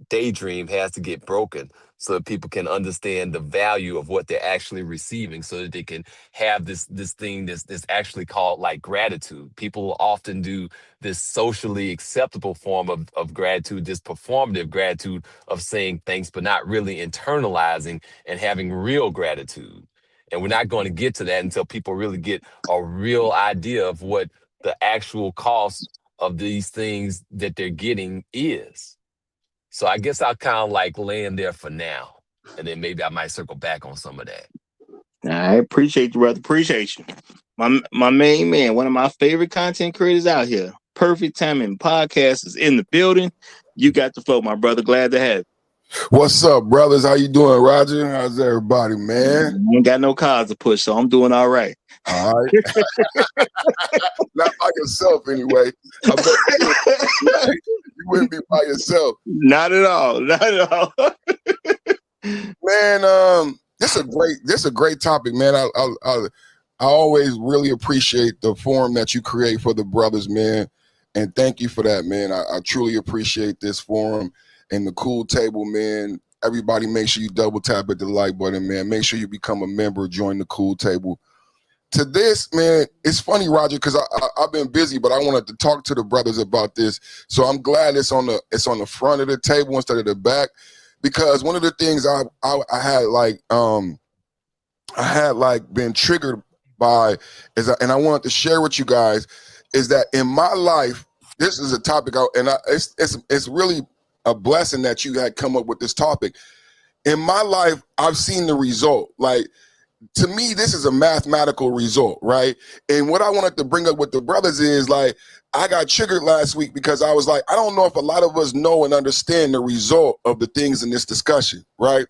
S12: daydream has to get broken so that people can understand the value of what they're actually receiving, so that they can have this thing that's actually called gratitude. People often do this socially acceptable form of gratitude, this performative gratitude of saying thanks, but not really internalizing and having real gratitude. And we're not going to get to that until people really get a real idea of what the actual cost of these things that they're getting is. So I guess I'll kind of land there for now. And then maybe I might circle back on some of that.
S6: I appreciate you, brother. Appreciate you. My main man, one of my favorite content creators out here. Perfect Timing Podcast is in the building. You got the flow, my brother. Glad to have you.
S13: What's up, brothers? How you doing, Roger? How's everybody, man?
S6: I ain't got no cars to push, so I'm doing all right.
S13: All right. Not by yourself, anyway. I bet you wouldn't be by yourself.
S6: Not at all. Not at all.
S13: Man, this is a great topic, man. I always really appreciate the forum that you create for the brothers, man. And thank you for that, man. I truly appreciate this forum and the cool table, man. Everybody make sure you double tap at the like button, man. Make sure you become a member, join the cool table. To this, man, it's funny, Roger, because I've been busy, but I wanted to talk to the brothers about this. So I'm glad it's on the front of the table instead of the back, because one of the things I had been triggered by and I wanted to share with you guys is that in my life, this is a topic, it's really a blessing that you had come up with this topic. In my life, I've seen the result. Like, to me, this is a mathematical result, right? And what I wanted to bring up with the brothers is, like, I got triggered last week because I was like, I don't know if a lot of us know and understand the result of the things in this discussion, right?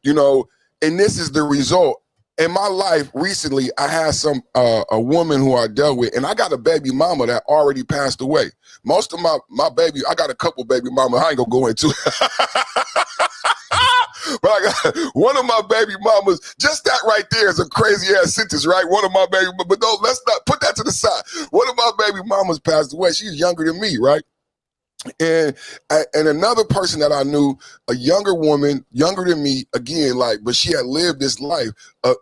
S13: You know, and this is the result. In my life recently, I had a woman who I dealt with, and I got a baby mama that already passed away. Most of my baby, I got a couple baby mamas. I ain't gonna go into but I got one of my baby mamas. Just that right there is a crazy ass sentence, right? One of my baby, but no, let's not put that to the side. One of my baby mamas passed away. She's younger than me, right? And another person that I knew, a younger woman, younger than me, again, like, but she had lived this life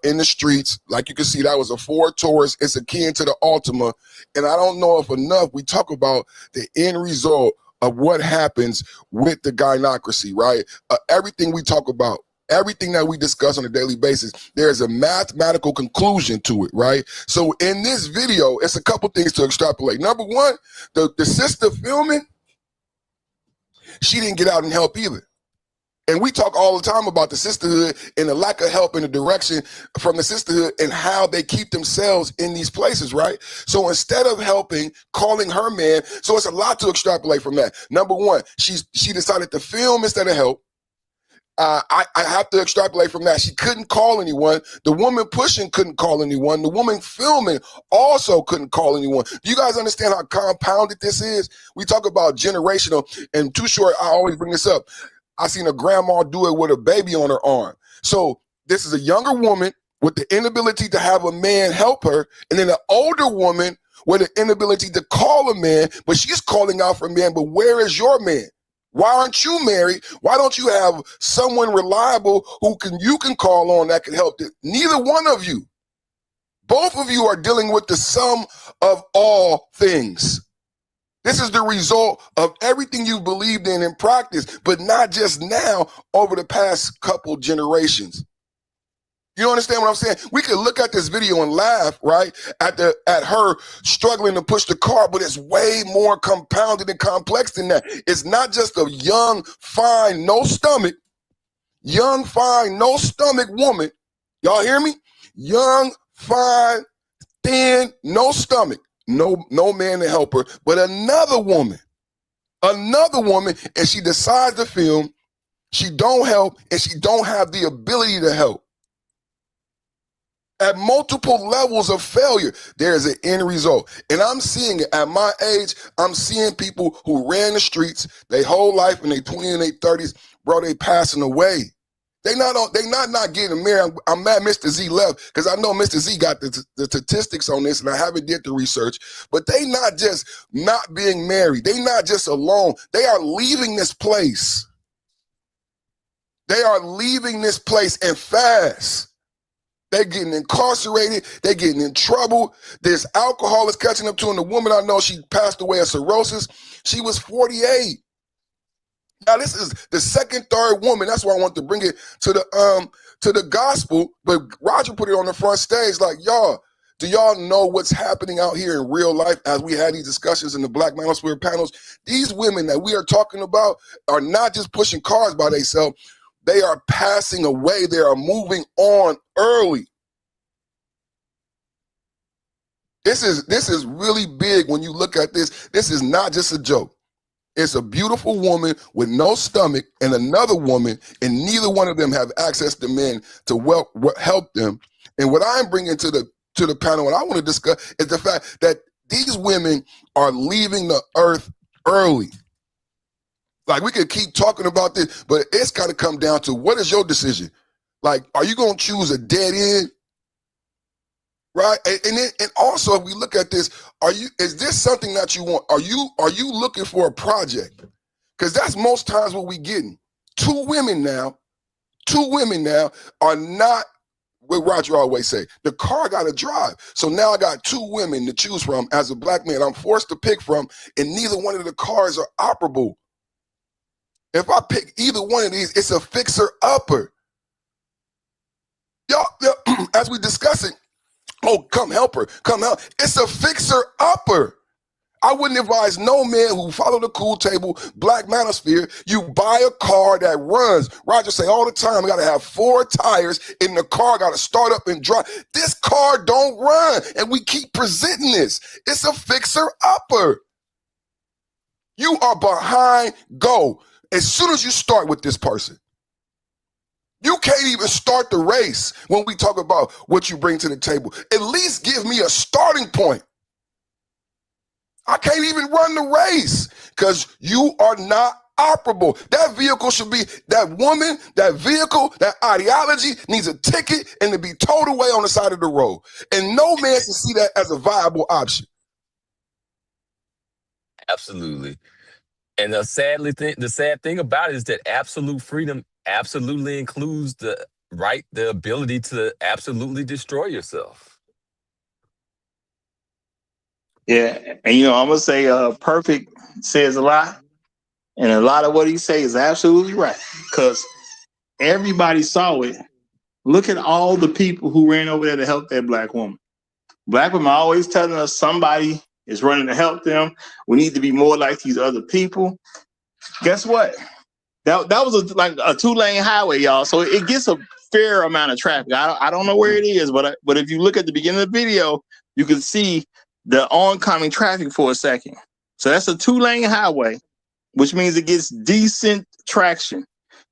S13: in the streets. Like you can see, that was a Ford Taurus. It's akin to the Altima. And I don't know if enough we talk about the end result of what happens with the gynocracy, right? Everything we talk about, everything that we discuss on a daily basis, there's a mathematical conclusion to it, right? So in this video, it's a couple things to extrapolate. Number one, the sister filming, she didn't get out and help either. And we talk all the time about the sisterhood and the lack of help in the direction from the sisterhood and how they keep themselves in these places, right? So instead of helping, calling her man, so it's a lot to extrapolate from that. Number one, she decided to film instead of help. I have to extrapolate from that. She couldn't call anyone. The woman pushing couldn't call anyone. The woman filming also couldn't call anyone. Do you guys understand how compounded this is? We talk about generational, and too short, I always bring this up. I seen a grandma do it with a baby on her arm. So this is a younger woman with the inability to have a man help her, and then an older woman with the inability to call a man, but she's calling out for a man, but where is your man? Why aren't you married? Why don't you have someone reliable who you can call on that can help? Neither one of you. Both of you are dealing with the sum of all things. This is the result of everything you believed in practice, but not just now, over the past couple generations. You understand what I'm saying? We could look at this video and laugh, right, at her struggling to push the car, but it's way more compounded and complex than that. It's not just a young, fine, no stomach woman. Y'all hear me? Young, fine, thin, no stomach, no man to help her, but another woman, and she decides to film. She don't help, and she don't have the ability to help. At multiple levels of failure, there is an end result. And I'm seeing it at my age. I'm seeing people who ran the streets their whole life in their 20s and their 30s, bro, they passing away. They not getting married. I'm mad Mr. Z left because I know Mr. Z got the statistics on this and I haven't did the research, but they not just not being married. They not just alone. They are leaving this place. They are leaving this place and fast. They're getting incarcerated. They're getting in trouble. This alcohol is catching up to them. The woman I know, she passed away of cirrhosis. She was 48. Now, this is the second, third woman. That's why I want to bring it to the gospel. But Roger put it on the front stage like, y'all, do y'all know what's happening out here in real life as we had these discussions in the Black Manosphere panels? These women that we are talking about are not just pushing cars by themselves. They are passing away. They are moving on early. This is really big when you look at this. This is not just a joke. It's a beautiful woman with no stomach and another woman, and neither one of them have access to men to help them. And what I'm bringing to the panel, and I want to discuss, is the fact that these women are leaving the earth early. Like, we could keep talking about this, but it's got to come down to, what is your decision? Like, are you going to choose a dead end? Right? And also, if we look at this, is this something that you want? Are you looking for a project? Because that's most times what we getting. Two women now are not what Roger always say. The car got to drive. So now I got two women to choose from as a black man. I'm forced to pick from, and neither one of the cars are operable. If I pick either one of these, it's a fixer-upper. Y'all, as we discuss it, Oh, come help her. Come help. It's a fixer-upper. I wouldn't advise no man who follow the cool table, black manosphere, you buy a car that runs. Roger say all the time, I got to have 4 tires in the car, got to start up and drive. This car don't run, and we keep presenting this. It's a fixer-upper. You are behind go as soon as you start with this person. You can't even start the race when we talk about what you bring to the table. At least give me a starting point. I can't even run the race because you are not operable. That vehicle should be, that woman, that vehicle, that ideology needs a ticket and to be towed away on the side of the road. And no man can see that as a viable option.
S12: Absolutely. And the sad thing about it is that absolute freedom absolutely includes the ability to absolutely destroy yourself.
S6: Yeah, and I'm gonna say perfect says a lot, and a lot of what he say is absolutely right. Because everybody saw it. Look at all the people who ran over there to help that black woman. Black women are always telling us somebody is running to help them. We need to be more like these other people. Guess what? That was like a 2-lane highway, y'all. So it gets a fair amount of traffic. I don't know where it is, but if you look at the beginning of the video, you can see the oncoming traffic for a second. So that's a 2-lane highway, which means it gets decent traction.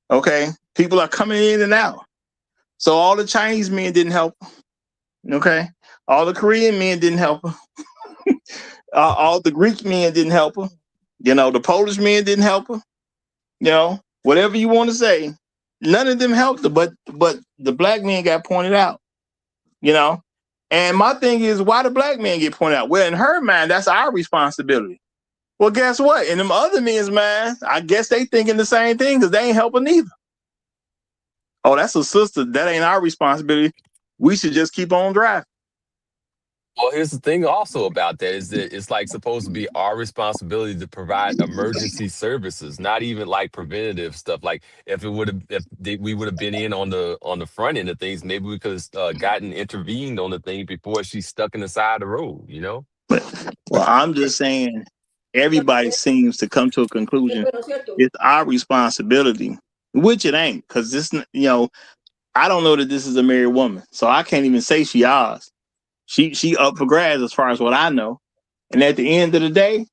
S6: Okay, people are coming in and out. So all the Chinese men didn't help. Okay, all the Korean men didn't help her. All the Greek men didn't help her. The Polish men didn't help her. Whatever you want to say, none of them helped her. But the black men got pointed out. And my thing is, why the black men get pointed out? Well, in her mind, that's our responsibility. Well, guess what? In them other men's minds, I guess they thinking the same thing because they ain't helping either. Oh, that's a sister. That ain't our responsibility. We should just keep on driving.
S12: Well, here's the thing also about that is that it's like supposed to be our responsibility to provide emergency services, not even like preventative stuff. Like if we would have been in on the front end of things, maybe we could have gotten intervened on the thing before she's stuck in the side of the road,
S6: Well, I'm just saying everybody seems to come to a conclusion. It's our responsibility, which it ain't, because this, I don't know that this is a married woman, so I can't even say she ours. She up for grabs as far as what I know. And at the end of the day,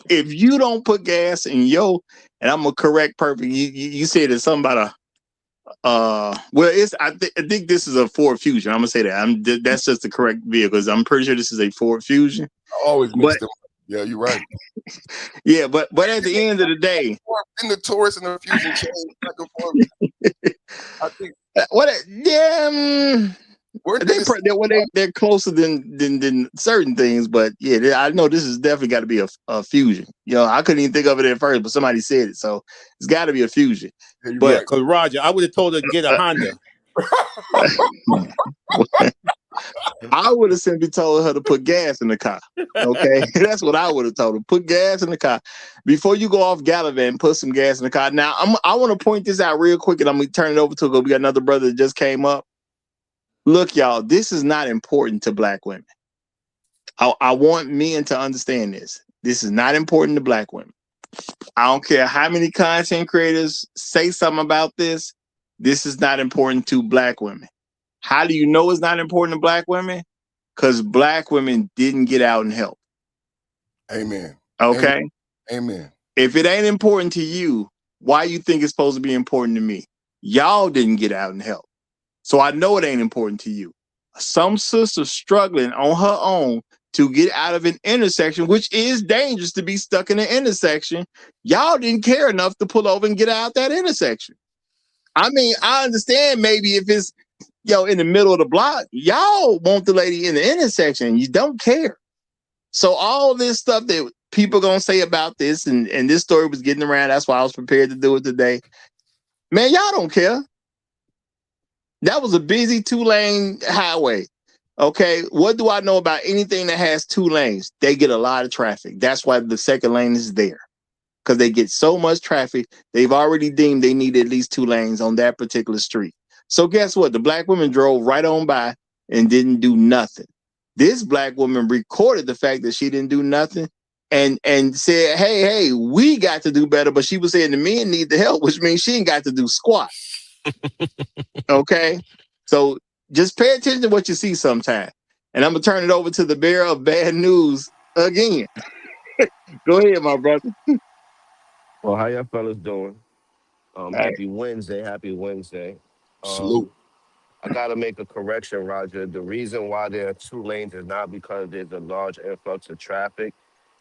S6: if you don't put gas in and I'm gonna correct perfect. You said it's something about I think this is a Ford Fusion. I'm gonna say that. That's just the correct vehicle. Because I'm pretty sure this is a Ford Fusion.
S13: I always mix them. Yeah, you're right.
S6: Yeah, but at the end of the day,
S13: in the Taurus and the Fusion change back and forth. I think
S6: they're closer than certain things, but yeah, I know this has definitely got to be a Fusion. I couldn't even think of it at first, but somebody said it, so it's got to be a Fusion.
S9: But because Roger, I would have told her to get a Honda.
S6: I would have simply told her to put gas in the car. Okay, that's what I would have told her. Put gas in the car before you go off gallivanting. Put some gas in the car. Now, I want to point this out real quick, and I'm gonna turn it over to we got another brother that just came up. Look, y'all, this is not important to black women. I want men to understand this. This is not important to black women. I don't care how many content creators say something about this. This is not important to black women. How do you know it's not important to black women? Because black women didn't get out and help.
S13: Amen.
S6: Okay?
S13: Amen.
S6: If it ain't important to you, why you think it's supposed to be important to me? Y'all didn't get out and help. So I know it ain't important to you. Some sister struggling on her own to get out of an intersection, which is dangerous to be stuck in an intersection. Y'all didn't care enough to pull over and get out that intersection. I mean, I understand maybe if it's in the middle of the block, y'all want the lady in the intersection. You don't care. So all this stuff that people gonna say about this, and this story was getting around. That's why I was prepared to do it today. Man, y'all don't care. That was a busy 2-lane highway. Okay, what do I know about anything that has 2 lanes? They get a lot of traffic. That's why the second lane is there. Because they get so much traffic, they've already deemed they need at least 2 lanes on that particular street. So guess what? The black women drove right on by and didn't do nothing. This black woman recorded the fact that she didn't do nothing and said, hey, we got to do better. But she was saying the men need the help, which means she ain't got to do squat. Okay? So just pay attention to what you see sometime. And I'm going to turn it over to the bearer of bad news again. Go ahead, my brother.
S14: Well, how y'all fellas doing?
S6: Right.
S14: Happy Wednesday. Happy Wednesday.
S13: Salute.
S14: I got to make a correction, Roger. The reason why there are 2 lanes is not because there's a large influx of traffic.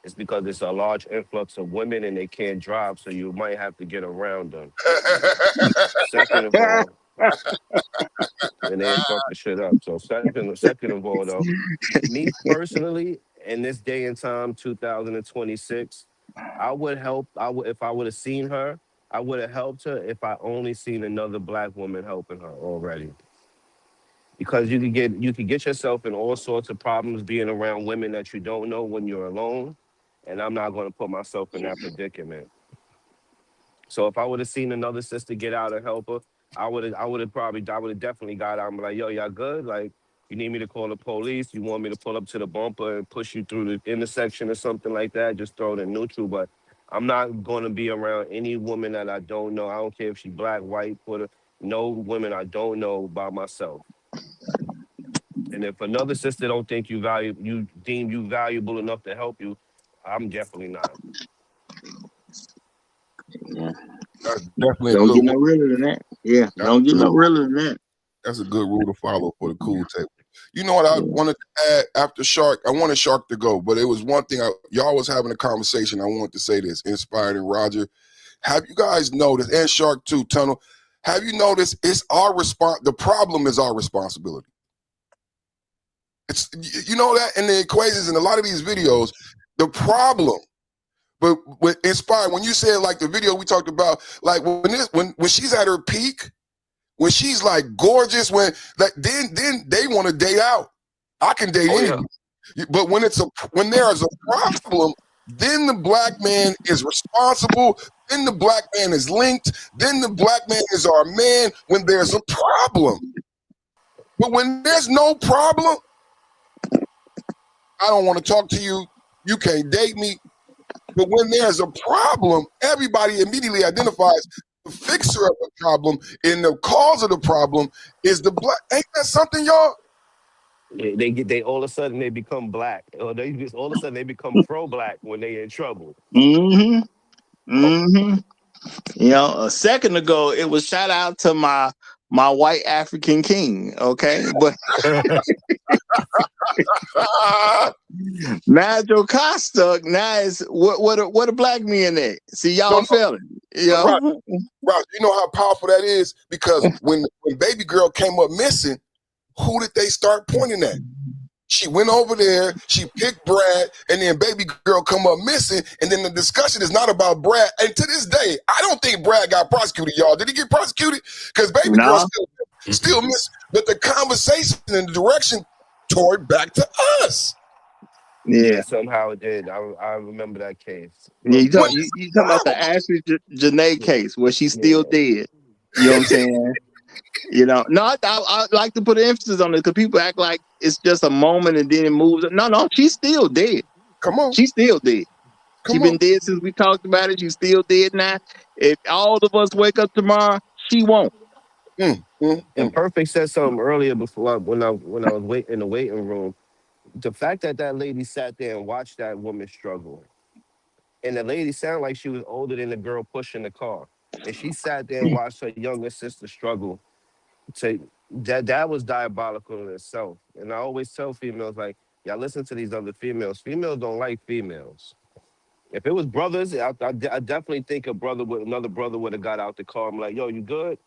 S14: It's because there's a large influx of women and they can't drive, so you might have to get around them. Second of all, and they ain't fucking shit up. So second of all, though, me personally, in this day and time, 2026, I would help. If I would have seen her, I would have helped her if I only seen another black woman helping her already. Because you could get yourself in all sorts of problems being around women that you don't know when you're alone, and I'm not going to put myself in that predicament. So if I would have seen another sister get out and help her, I would have definitely got out and be like, yo, y'all good? Like, you need me to call the police? You want me to pull up to the bumper and push you through the intersection or something like that? Just throw it in neutral. But I'm not going to be around any woman that I don't know. I don't care if she's black, white, Puerto, no women I don't know by myself. And if another sister don't think you deem you valuable enough to help you, I'm definitely not.
S6: Yeah.
S13: That's definitely
S6: Don't
S13: a good
S6: get no
S13: rule.
S6: realer than that. Yeah, don't get no realer than that.
S13: That's a good rule to follow for the cool table. You know what I wanted to add after Shark? I wanted Shark to go, but it was one thing. Y'all was having a conversation. I wanted to say this, Inspired and Roger. Have you guys noticed, and Shark too, Tunnel, have you noticed it's our the problem is our responsibility. It's, you know that in the equations in a lot of these videos, the problem, but with Inspired, when you said like the video we talked about, like when she's at her peak, when she's like gorgeous, then they want to date out. I can date anybody. Yeah. But when there is a problem, then the black man is responsible, then the black man is linked, then the black man is our man when there's a problem. But when there's no problem, I don't want to talk to you, you can't date me. But when there's a problem, everybody immediately identifies the fixer of the problem and the cause of the problem is the black. Ain't that something, y'all?
S14: They all of a sudden they become black, or they just all of a sudden they become pro-black when they in trouble.
S6: You know, a second ago it was shout out to my white African king. Okay, but Nigel Costa now is what a black man at. See, y'all feeling, you know?
S13: Right. You know how powerful that is? Because when baby girl came up missing, who did they start pointing at? She went over there, she picked Brad, and then baby girl come up missing, and then the discussion is not about Brad. And to this day, I don't think Brad got prosecuted, y'all. Did he get prosecuted? Because baby girl still missing. But the conversation and the direction toward back to us.
S6: Yeah,
S14: somehow it did. I remember that case.
S6: Yeah, you talking about the Ashley Janae case where she's still dead. You know what I'm saying? You know, no, I like to put emphasis on it because people act like it's just a moment and then it moves. No, she's still dead.
S13: Come on,
S6: she's still dead. She's been dead since we talked about it. She's still dead now. If all of us wake up tomorrow, she won't.
S14: And Perfect said something earlier before when I was waiting in the waiting room. The fact that lady sat there and watched that woman struggle, and the lady sounded like she was older than the girl pushing the car, and she sat there and watched her younger sister struggle. That was diabolical in itself. And I always tell females, like, y'all listen to these other females. Females don't like females. If it was brothers, I definitely think another brother would have got out the car. I'm like, yo, you good?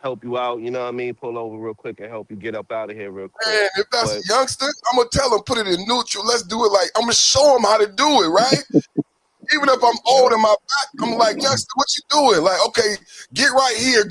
S14: Help you out, you know what I mean? Pull over real quick and help you get up out of here real quick.
S13: Man, if that's a youngster, I'm going to tell him, put it in neutral. Let's do it like, I'm going to show him how to do it, right? Even if I'm old in my back, I'm like, youngster, what you doing? Like, okay, get right here.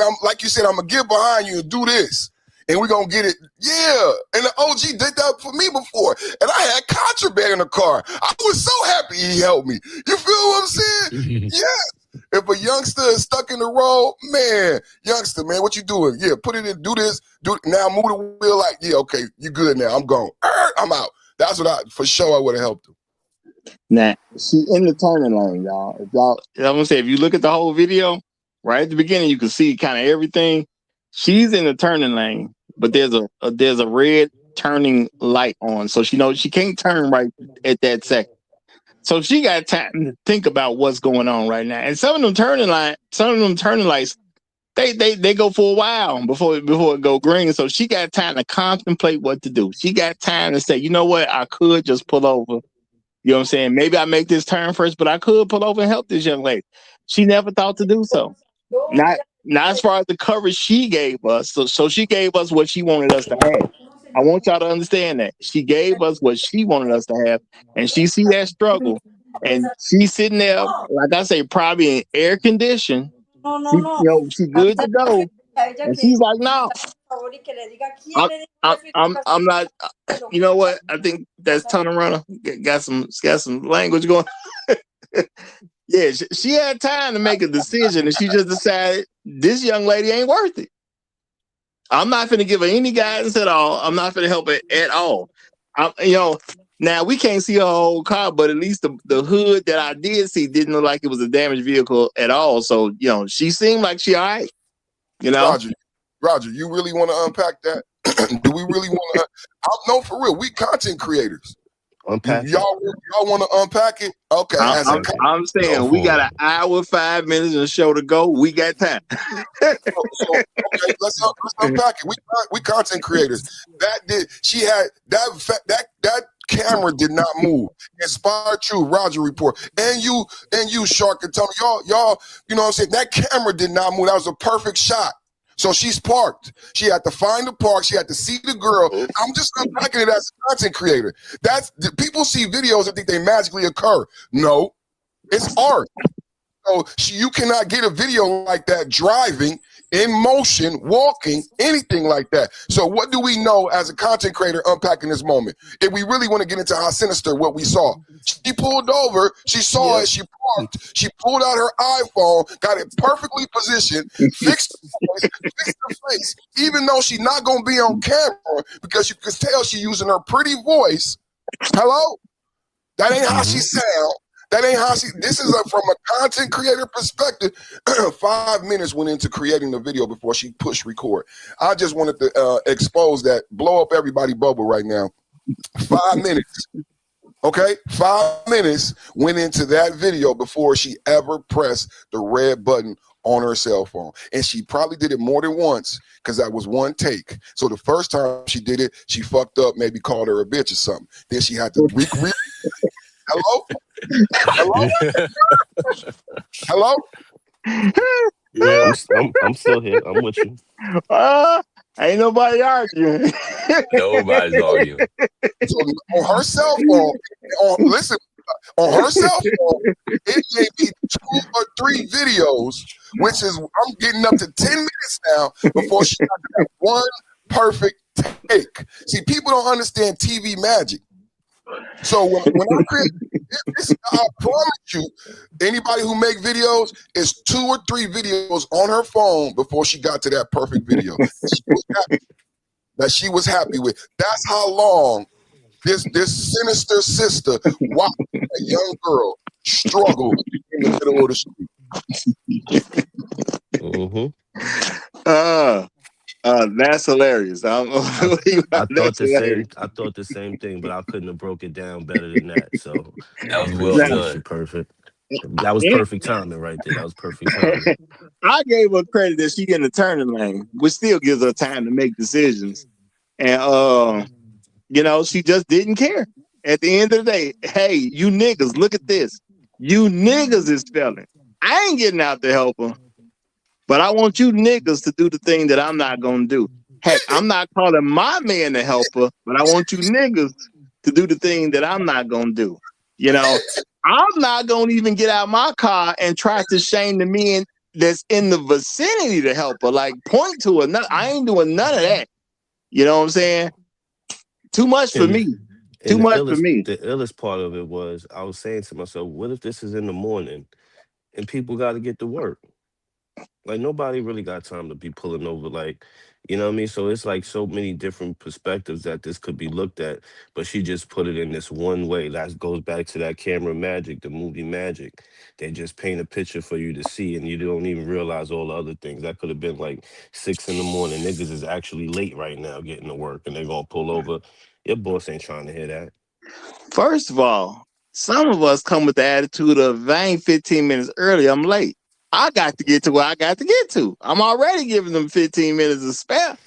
S13: I'm like you said, I'm going to get behind you and do this. And we're going to get it. Yeah. And the OG did that for me before. And I had contraband in the car. I was so happy he helped me. You feel what I'm saying? Yes. If a youngster is stuck in the road, man, youngster, man, what you doing? Yeah, put it in, do this, do it. Now move the wheel like, yeah, okay, you good now. I'm gone. I'm out. That's what for sure I would have helped him.
S6: Now, she in the turning lane, y'all. I'm gonna say, if you look at the whole video, right at the beginning, you can see kind of everything. She's in the turning lane, but there's a red turning light on, so she knows she can't turn right at that second. So she got time to think about what's going on right now. And some of them turning lights, they go for a while before it go green. So she got time to contemplate what to do. She got time to say, you know what, I could just pull over. You know what I'm saying? Maybe I make this turn first, but I could pull over and help this young lady. She never thought to do so. Not as far as the coverage she gave us. So she gave us what she wanted us to have. I want y'all to understand that. She gave us what she wanted us to have, and she see that struggle. And she's sitting there, like I say, probably in air condition. She good to go. And she's like, no, I'm not. You know what? I think that's tunnel runner. Got some language going. Yeah, she had time to make a decision, and she just decided this young lady ain't worth it. I'm not going to give her any guidance at all. I'm not going to help her at all. Now we can't see her whole car, but at least the hood that I did see didn't look like it was a damaged vehicle at all. So, she seemed like she all right.
S13: Roger, you really want to unpack that? Do we really want to? No, for real. We content creators. Y'all want to unpack it? Okay.
S6: I'm saying we got an hour, 5 minutes of the show to go. We got time.
S13: Okay, let's unpack it. We content creators. That camera did not move. Inspired True, Roger Report, and you, Shark and Tony, y'all, you know what I'm saying? That camera did not move. That was a perfect shot. So she's parked. She had to find the park. She had to see the girl. I'm just unpacking it as a content creator. People see videos and think they magically occur. No, it's art. So you cannot get a video like that driving, in motion, walking, anything like that. So what do we know as a content creator unpacking this moment? If we really want to get into how sinister what we saw. She pulled over, she saw it, she parked, she pulled out her iPhone, got it perfectly positioned, fixed her face, even though she's not going to be on camera because you can tell she's using her pretty voice. Hello? That ain't how she sound. That ain't how this is from a content creator perspective. 5 minutes went into creating the video before she pushed record. I just wanted to expose that, blow up everybody bubble right now. 5 minutes. Okay? 5 minutes went into that video before she ever pressed the red button on her cell phone. And she probably did it more than once because that was one take. So the first time she did it, she fucked up, maybe called her a bitch or something. Then she had to Hello? Hello?
S14: Yeah, I'm still here. I'm with you.
S6: Ain't nobody arguing.
S12: Nobody's arguing.
S13: So on her cell phone, on her cell phone, it may be 2 or 3 videos, which is, I'm getting up to 10 minutes now before she got that one perfect take. See, people don't understand TV magic. So when I create this, I promise you, anybody who make videos, is 2 or 3 videos on her phone before she got to that perfect video that she was happy with. That's how long this sinister sister watched a young girl struggle in the middle of the street.
S6: That's hilarious.
S14: I thought the same thing, but I couldn't have broke it down better than that. So
S12: that was well done.
S14: Perfect. That was perfect timing right there. That was perfect timing.
S6: I gave her credit that she in the turning lane, which still gives her time to make decisions. And she just didn't care. At the end of the day, hey, you niggas, look at this. You niggas is failing. I ain't getting out to help her. But I want you niggas to do the thing that I'm not going to do. Heck, I'm not calling my man to help her, but I want you niggas to do the thing that I'm not going to do. I'm not going to even get out my car and try to shame the men that's in the vicinity to help her. Like, point to her. I ain't doing none of that. You know what I'm saying? Too much for me. Too much for me.
S14: The illest part of it was I was saying to myself, what if this is in the morning and people got to get to work. Like nobody really got time to be pulling over, like, you know what I mean? So it's like so many different perspectives that this could be looked at, but she just put it in this one way. That goes back to that camera magic, the movie magic. They just paint a picture for you to see, and you don't even realize all the other things. That could have been like 6 in the morning. Niggas is actually late right now getting to work, and they're gonna pull over. Your boss ain't trying to hear that.
S6: First of all, some of us come with the attitude of if I ain't 15 minutes early, I'm late. I got to get to where I got to get to. I'm already giving them 15 minutes of spare.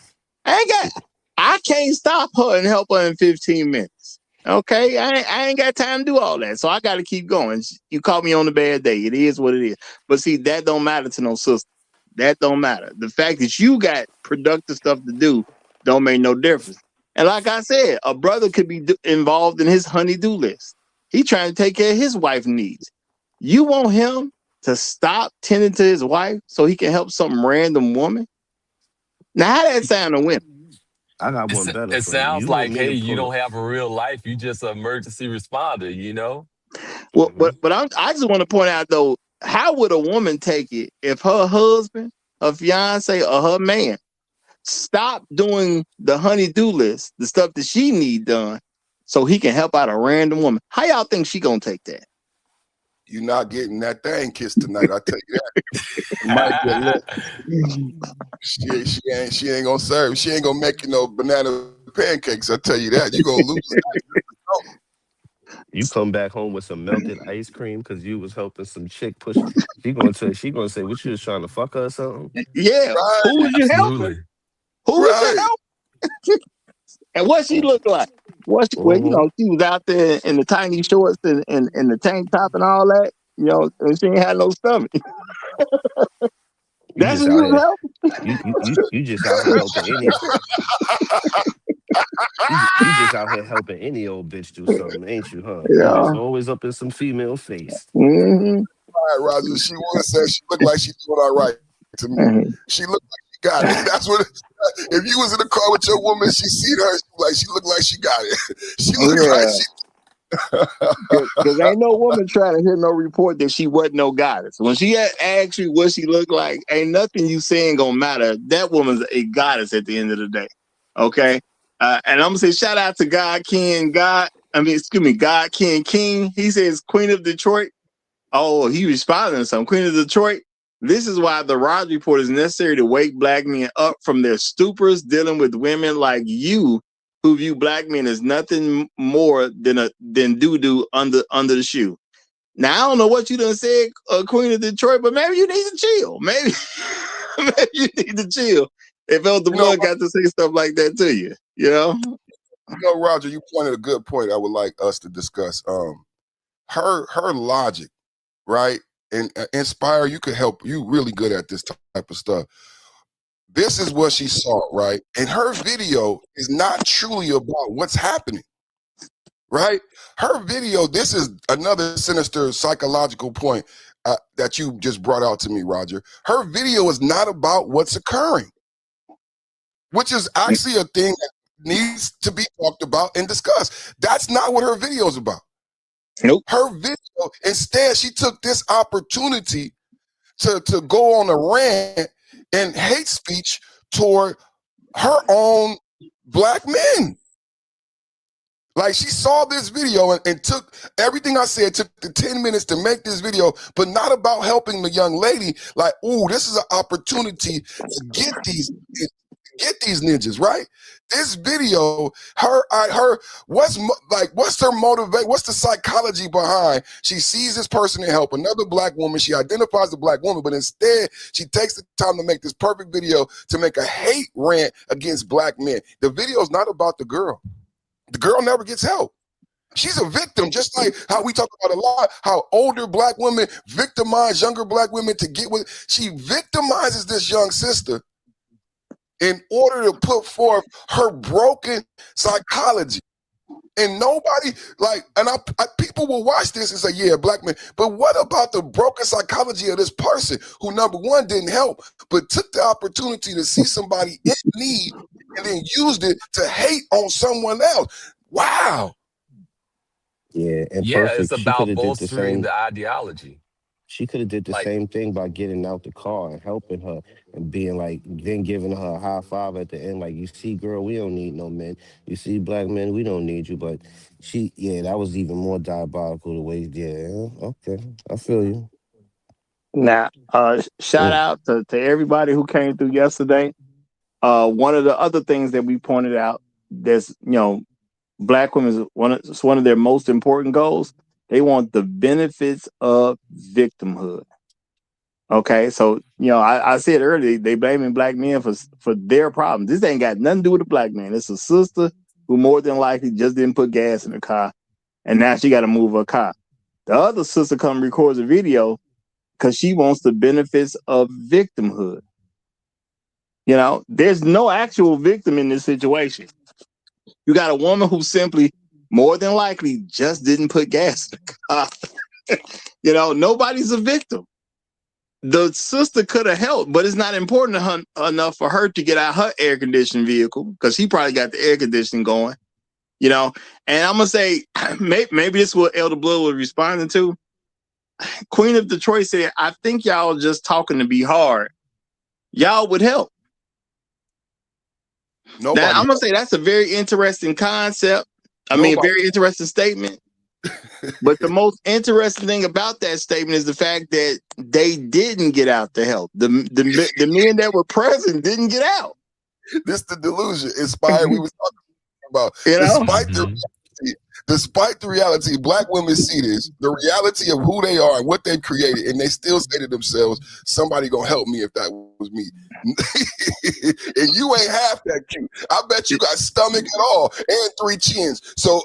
S6: I can't stop her and help her in 15 minutes. Okay, I ain't got time to do all that, so I got to keep going. You caught me on a bad day. It is what it is. But see, that don't matter to no sister. That don't matter. The fact that you got productive stuff to do don't make no difference. And like I said, a brother could be involved in his honey-do list. He trying to take care of his wife's needs. You want him to stop tending to his wife so he can help some random woman? Now, how that sound to women?
S14: I got one better
S12: It
S14: for you.
S12: sounds
S14: You want
S12: like,
S14: me
S12: hey,
S14: to
S12: you
S14: pull
S12: don't
S14: up?
S12: have a real life. You just an emergency responder, you know?
S6: Well, but I just want to point out though, how would a woman take it if her husband, her fiance, or her man stop doing the honey-do list, the stuff that she need done, so he can help out a random woman? How y'all think she gonna take that?
S13: You're not getting that thing kissed tonight. I tell you that. It might be a little. She ain't gonna serve. She ain't gonna make you no banana pancakes. I tell you that. You gonna lose.
S14: You come back home with some melted ice cream because you was helping some chick push. She gonna say, what, you was trying to fuck her or something?
S6: Yeah,
S13: Right,
S6: who was you helping?
S12: Absolutely.
S6: Who was you
S13: right.
S6: helping? And what she looked like? Well, you know, she was out there in the tiny shorts and the tank top and all that. You know, and she ain't had no stomach.
S14: You
S6: That's
S14: just
S6: what
S14: out
S6: you was
S14: here.
S6: helping.
S14: You just out here helping any. You just out here helping any old bitch do something, ain't you, huh? You just
S6: Yeah.
S14: always up in some female face.
S6: Mm-hmm.
S13: Right, Roger. She would say she looked like she doing all right to me. She looked like she got it. That's what. If you was in the car with your woman, she seen her. She looked like she got it. She looked like
S6: Yeah.
S13: she.
S6: Because ain't no woman trying to hear no report that she wasn't no goddess. When she asks you what she looked like, ain't nothing you saying gonna matter. That woman's a goddess at the end of the day. Okay? And I'm gonna say shout out to God King King. He says Queen of Detroit. Oh, he responded to something. Queen of Detroit. This is why the Raj Report is necessary to wake black men up from their stupors dealing with women like you who view black men as nothing more than doo-doo under the shoe. Now, I don't know what you done said, Queen of Detroit, but maybe you need to chill. Maybe, maybe you need to chill if Elder Blood got to say stuff like that to you, you know?
S13: Roger, you pointed a good point I would like us to discuss. Her logic, right? And Inspire, you could help. You really good at this type of stuff. This is what she saw, right? And her video is not truly about what's happening, right? Her video, this is another sinister psychological point that you just brought out to me, Roger. Her video is not about what's occurring, which is actually a thing that needs to be talked about and discussed. That's not what her video is about.
S6: Nope.
S13: Her video, instead, she took this opportunity to go on a rant and hate speech toward her own black men. Like, she saw this video and took everything I said, took the 10 minutes to make this video, but not about helping the young lady. Like, ooh, this is an opportunity to get these ninjas, right? This video, what's her motivate? What's the psychology behind? She sees this person and help another black woman. She identifies the black woman, but instead she takes the time to make this perfect video to make a hate rant against black men. The video is not about the girl. The girl never gets help. She's a victim, just like how we talk about a lot, how older black women victimize younger black women to get with. She victimizes this young sister in order to put forth her broken psychology. And nobody, people will watch this and say, yeah, black men. But what about the broken psychology of this person who, number one, didn't help, but took the opportunity to see somebody in need and then used it to hate on someone else? Wow.
S14: Yeah, and
S12: Yeah, it's
S14: Perfect, she could
S12: about
S14: have did the
S12: bolstering
S14: same.
S12: the ideology.
S14: She could have did the
S12: Like,
S14: same thing by getting out the car and helping her and being like, then giving her a high five at the end. Like, you see, girl, we don't need no men. You see, black men, we don't need you. But yeah, that was even more diabolical the way, yeah, okay, I feel you.
S6: Now, shout
S14: Mm.
S6: out to everybody who came through yesterday. One of the other things that we pointed out, that's black women's it's one of their most important goals. They want the benefits of victimhood. Okay, so I said earlier they blaming black men for their problems. This ain't got nothing to do with a black man. It's a sister who more than likely just didn't put gas in the car, and now she got to move her car. The other sister come records a video because she wants the benefits of victimhood. There's no actual victim in this situation. You got a woman who simply, more than likely, just didn't put gas in the car. Nobody's a victim. The sister could have helped, but it's not important to her, enough for her to get out her air conditioned vehicle because he probably got the air conditioning going. And I'm gonna say maybe this is what Elder Blood was responding to. Queen of Detroit said, "I think y'all just talking to be hard. Y'all would help." Now, I'm gonna say that's a very interesting concept. Very interesting statement. But the most interesting thing about that statement is the fact that they didn't get out to help. The men that were present didn't get out.
S13: This the delusion inspired. We was talking about despite the reality, black women see this, the reality of who they are and what they've created, and they still say to themselves, somebody gonna help me if that was me. And you ain't half that cute. I bet you got stomach and all and 3 chins. So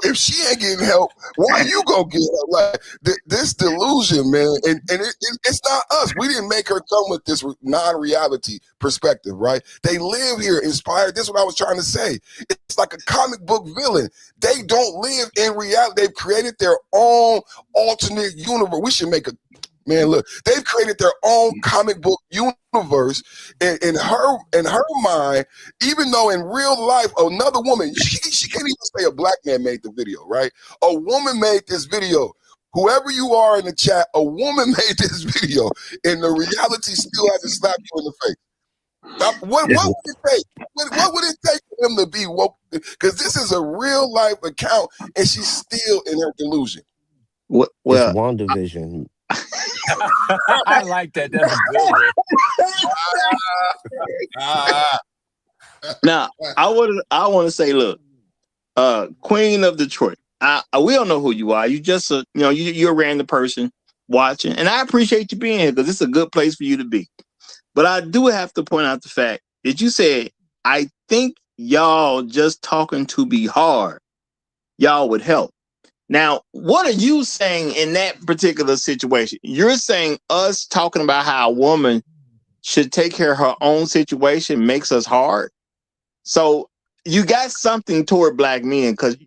S13: if she ain't getting help, why you gonna get help? Like this delusion, man, and it's not us. We didn't make her come with this non-reality perspective, right? They live here inspired. This is what I was trying to say. It's like a comic book villain. They don't live in reality. They've created their own alternate universe. We should make a man look. They've created their own comic book universe in her mind. Even though in real life, another woman, she can't even say a black man made the video, right? A woman made this video. Whoever you are in the chat, a woman made this video, and the reality still hasn't slapped you in the face. What would it take? What would it take for him to be woke? Because this is a real life account, and she's still in her delusion.
S14: It's WandaVision.
S12: I like that. That's a good one.
S6: Now, I want to say, look, Queen of Detroit. We don't know who you are. You just you're a random person watching, and I appreciate you being here because it's a good place for you to be. But I do have to point out the fact that you said, I think y'all just talking to be hard. Y'all would help. Now, what are you saying in that particular situation? You're saying us talking about how a woman should take care of her own situation makes us hard. So you got something toward black men because,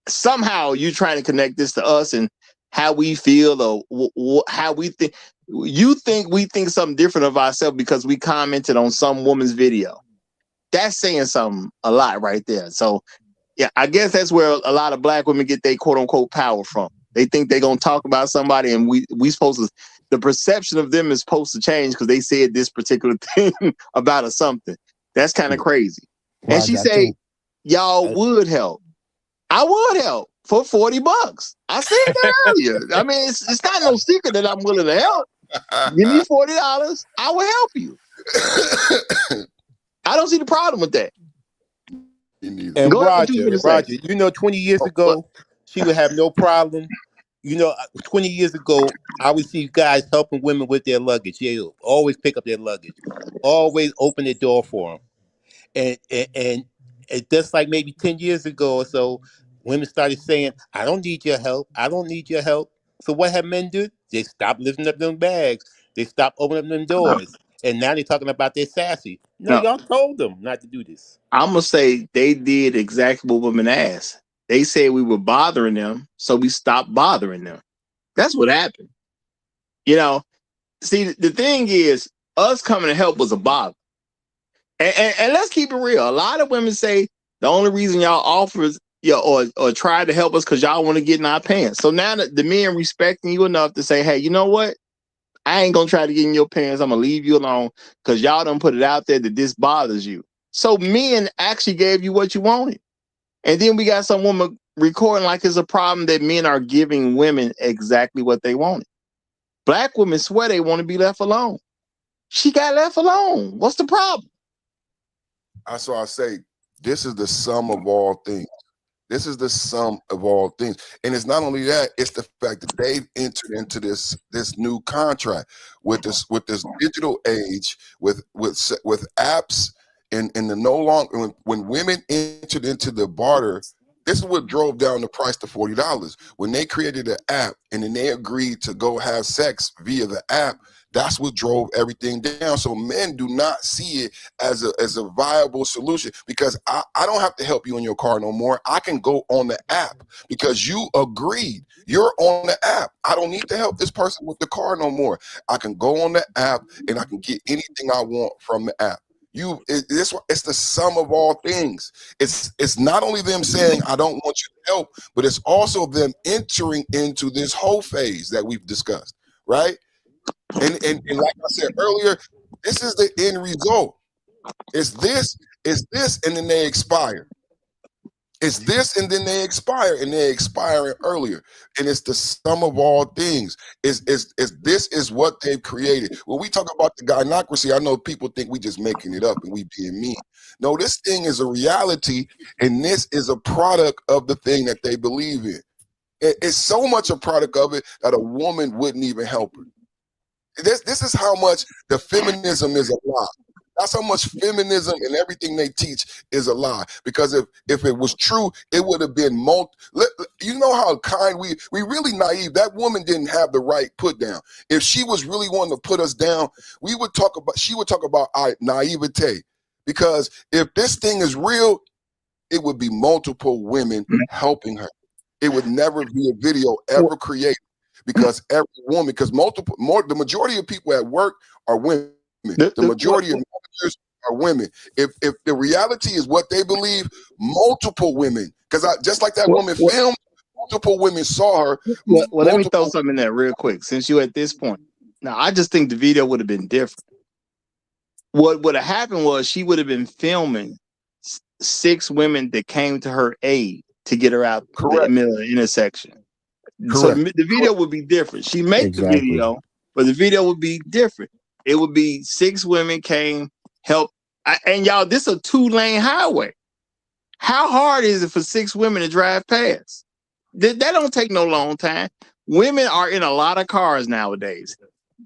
S6: somehow you're trying to connect this to us and how we feel or how we think. You think we think something different of ourselves because we commented on some woman's video. That's saying something a lot right there. So, yeah, I guess that's where a lot of black women get their quote unquote power from. They think they're going to talk about somebody and we supposed to, the perception of them is supposed to change because they said this particular thing about a something. That's kind of crazy.
S14: Roger,
S6: and she said, y'all would help. I would help for $40. I said that earlier. I mean, it's not no secret that I'm willing to help. Give me $40, I will help you. I don't see the problem with that.
S9: And Roger, 20 years ago, she would have no problem. 20 years ago, I would see guys helping women with their luggage. They always pick up their luggage, always open the door for them. And just like maybe 10 years ago or so, women started saying, I don't need your help. I don't need your help. So what have men do? They stopped lifting up them bags. They stopped opening up them doors. And now they're talking about they're sassy. No, y'all told them not to do this.
S6: I'm going to say they did exactly what women asked. They said we were bothering them, so we stopped bothering them. That's what happened. See, the thing is, us coming to help was a bother. And let's keep it real. A lot of women say the only reason y'all or try to help us because y'all want to get in our pants. So now the men respecting you enough to say, hey, you know what? I ain't gonna try to get in your pants. I'm gonna leave you alone because y'all done put it out there that this bothers you. So men actually gave you what you wanted. And then we got some woman recording like it's a problem that men are giving women exactly what they wanted. Black women swear they want to be left alone. She got left alone. What's the problem?
S13: That's why I say this is the sum of all things. This is the sum of all things. And it's not only that, it's the fact that they've entered into this new contract with this digital age, with apps, and the no longer when women entered into the barter. This is what drove down the price to $40. When they created an app and then they agreed to go have sex via the app, that's what drove everything down. So men do not see it as a viable solution, because I don't have to help you in your car no more. I can go on the app because you agreed. You're on the app. I don't need to help this person with the car no more. I can go on the app and I can get anything I want from the app. It's the sum of all things. It's not only them saying I don't want you to help, but it's also them entering into this whole phase that we've discussed, right? And like I said earlier, this is the end result. It's this, and then they expire. It's this, and then they expire, and they expire earlier. And it's the sum of all things. This is what they've created. When we talk about the gynocracy, I know people think we just making it up and we being mean. No, this thing is a reality, and this is a product of the thing that they believe in. It's so much a product of it that a woman wouldn't even help her. This is how much the feminism is a lie. That's how much feminism and everything they teach is a lie. Because if it was true, it would have been you know how kind we really naive. That woman didn't have the right put down. If she was really wanting to put us down, she would talk about our naivete. Because if this thing is real, it would be multiple women helping her. It would never be a video ever created. Because the majority of people at work are women. The majority of managers are women. If the reality is what they believe, multiple women, because just like that woman filmed, multiple women saw her.
S6: Well, let me throw something in there real quick, since you're at this point. Now, I just think the video would have been different. What would have happened was she would have been filming 6 women that came to her aid to get her out the middle of the intersection. Correct. So the video would be different. She made the video, but the video would be different. It would be 6 women came, help. And y'all, this is a 2-lane highway. How hard is it for 6 women to drive past? That don't take no long time. Women are in a lot of cars nowadays.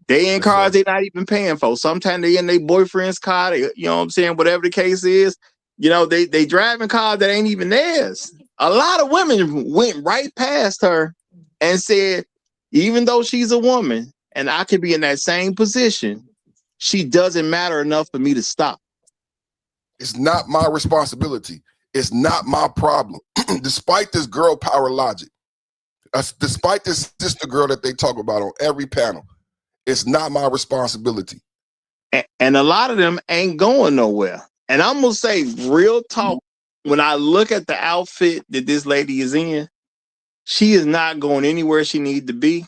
S6: They in cars they're not even paying for. Sometimes they in their boyfriend's car. They, you know what I'm saying? Whatever the case is, they driving cars that ain't even theirs. A lot of women went right past her and said, even though she's a woman and I could be in that same position, she doesn't matter enough for me to stop.
S13: It's not my responsibility. It's not my problem. Despite this girl power logic, despite this sister girl that they talk about on every panel, it's not my responsibility.
S6: And a lot of them ain't going nowhere. And I'm going to say real talk, when I look at the outfit that this lady is in, she is not going anywhere she need to be.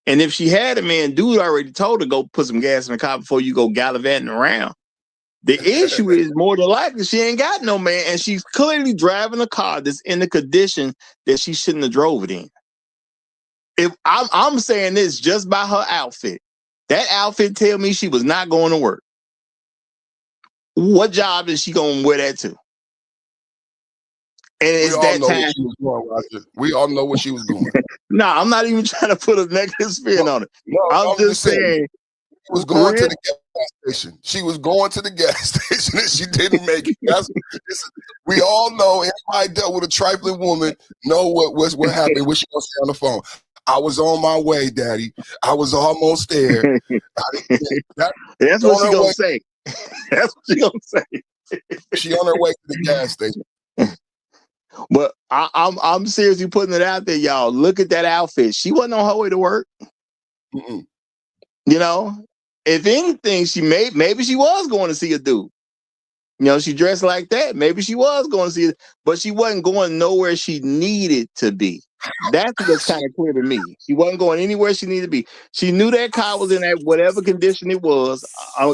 S6: And if she had a man, dude already told her, go put some gas in the car before you go gallivanting around. The issue is more than likely she ain't got no man, and she's clearly driving a car that's in the condition that she shouldn't have drove it in. If I'm saying this just by her outfit, that outfit tell me she was not going to work. What job is she going to wear that to? And it's that time.
S13: We all know where she was going.
S6: No, I'm not even trying to put a negative spin on it. No, I'm just saying.
S13: She was going to the gas station. She was going to the gas station and she didn't make it. We all know, anybody dealt with a trifling woman know what happened, what she gonna say on the phone. I was on my way, Daddy. I was almost there.
S6: That's what she gonna say. That's what she gonna say.
S13: She on her way to the gas station.
S6: But I'm seriously putting it out there, y'all. Look at that outfit. She wasn't on her way to work.
S13: Mm-mm.
S6: If anything, maybe she was going to see a dude. She dressed like that. Maybe she was going to see it, but she wasn't going nowhere she needed to be. That's what's kind of clear to me. She wasn't going anywhere she needed to be. She knew that car was in that whatever condition it was.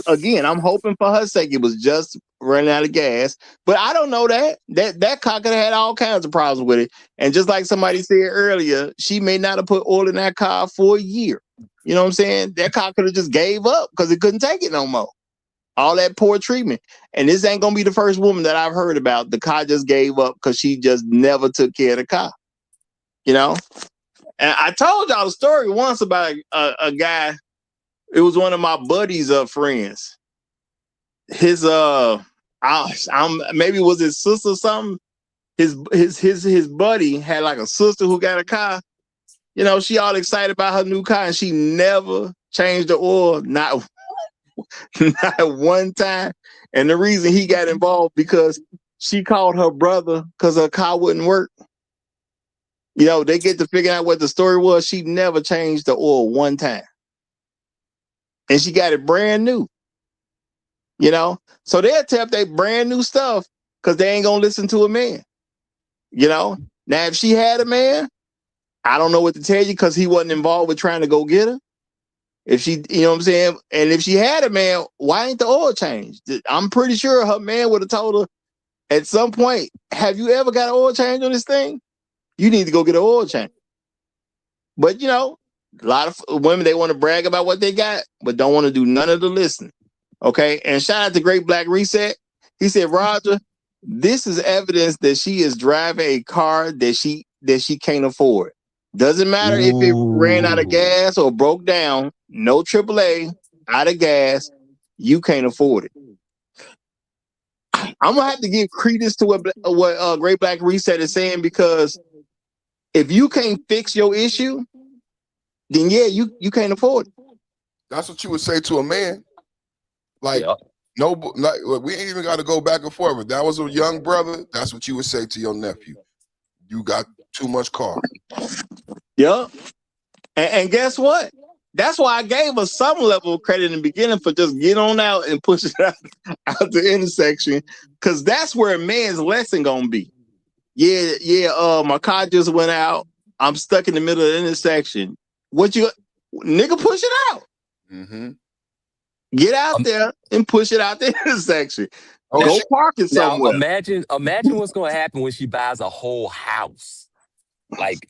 S6: Again, I'm hoping for her sake it was just running out of gas, but I don't know that. That car could have had all kinds of problems with it. And just like somebody said earlier, she may not have put oil in that car for a year. You know what I'm saying? That car could have just gave up because it couldn't take it no more. All that poor treatment. And this ain't gonna be the first woman that I've heard about. The car just gave up because she just never took care of the car. And I told y'all the story once about a guy. It was one of my buddies' friends. His maybe it was his sister or something. His buddy had like a sister who got a car. She all excited about her new car, and she never changed the oil, not one time. And the reason he got involved because she called her brother because her car wouldn't work. They get to figure out what the story was. She never changed the oil one time. And she got it brand new. So they'll tell they brand new stuff because they ain't gonna listen to a man. Now, if she had a man, I don't know what to tell you because he wasn't involved with trying to go get her. If she, you know what I'm saying? And if she had a man, why ain't the oil changed? I'm pretty sure her man would have told her at some point, have you ever got an oil change on this thing? You need to go get an oil change. But, a lot of women, they want to brag about what they got, but don't want to do none of the listening. Okay? And shout out to Great Black Reset. He said, Roger, this is evidence that she is driving a car that she can't afford. Doesn't matter if it ran out of gas or broke down. No AAA, out of gas. You can't afford it. I'm gonna have to give credence to what Great Black Reset is saying, because if you can't fix your issue, then yeah, you can't afford it.
S13: That's what you would say to a man. Like, no, like, we ain't even got to go back and forth. If that was a young brother, that's what you would say to your nephew. You got too much car.
S6: Yep. And guess what? That's why I gave her some level of credit in the beginning for just get on out and push it out the intersection, because that's where a man's lesson gonna be. My car just went out. I'm stuck in the middle of the intersection. Nigga, push it out.
S13: Mm-hmm.
S6: Get out there and push it out the intersection. Go park it somewhere.
S12: Now, imagine what's going to happen when she buys a whole house. Like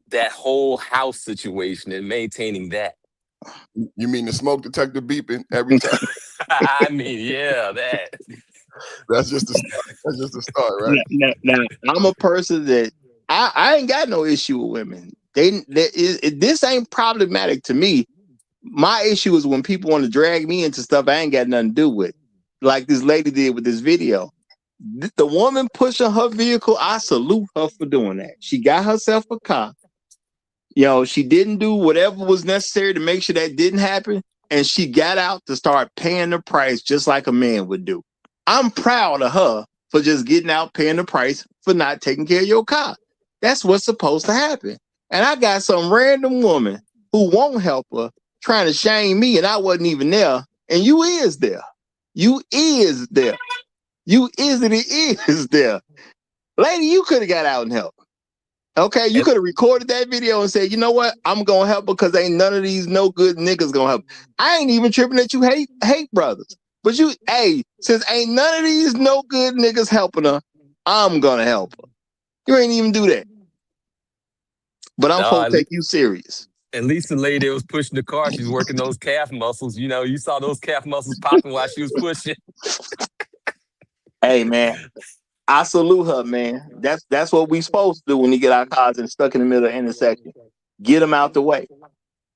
S12: that whole house situation and maintaining that.
S13: You mean the smoke detector beeping every time?
S12: I mean, yeah, that.
S13: That's just the start. That's just the start, right?
S6: Now, I'm a person that I ain't got no issue with women. This ain't problematic to me. My issue is when people want to drag me into stuff I ain't got nothing to do with, like this lady did with this video. The woman pushing her vehicle, I salute her for doing that. She got herself a car. She didn't do whatever was necessary to make sure that didn't happen, and she got out to start paying the price just like a man would do. I'm proud of her for just getting out, paying the price for not taking care of your car. That's what's supposed to happen. And I got some random woman who won't help her trying to shame me, and I wasn't even there, and you is there. You is there. You is there. Lady, you could have got out and helped. Okay, you could have recorded that video and said, you know what? I'm gonna help because ain't none of these no good niggas gonna help. I ain't even tripping that you hate brothers. But since ain't none of these no good niggas helping her, I'm gonna help her. You ain't even do that. But I'm supposed to take you serious.
S12: At least the lady that was pushing the car, she's working those calf muscles. You saw those calf muscles popping while she was pushing.
S6: Hey, man. I salute her, man. That's what we supposed to do when you get our cars and stuck in the middle of the intersection. Get them out the way.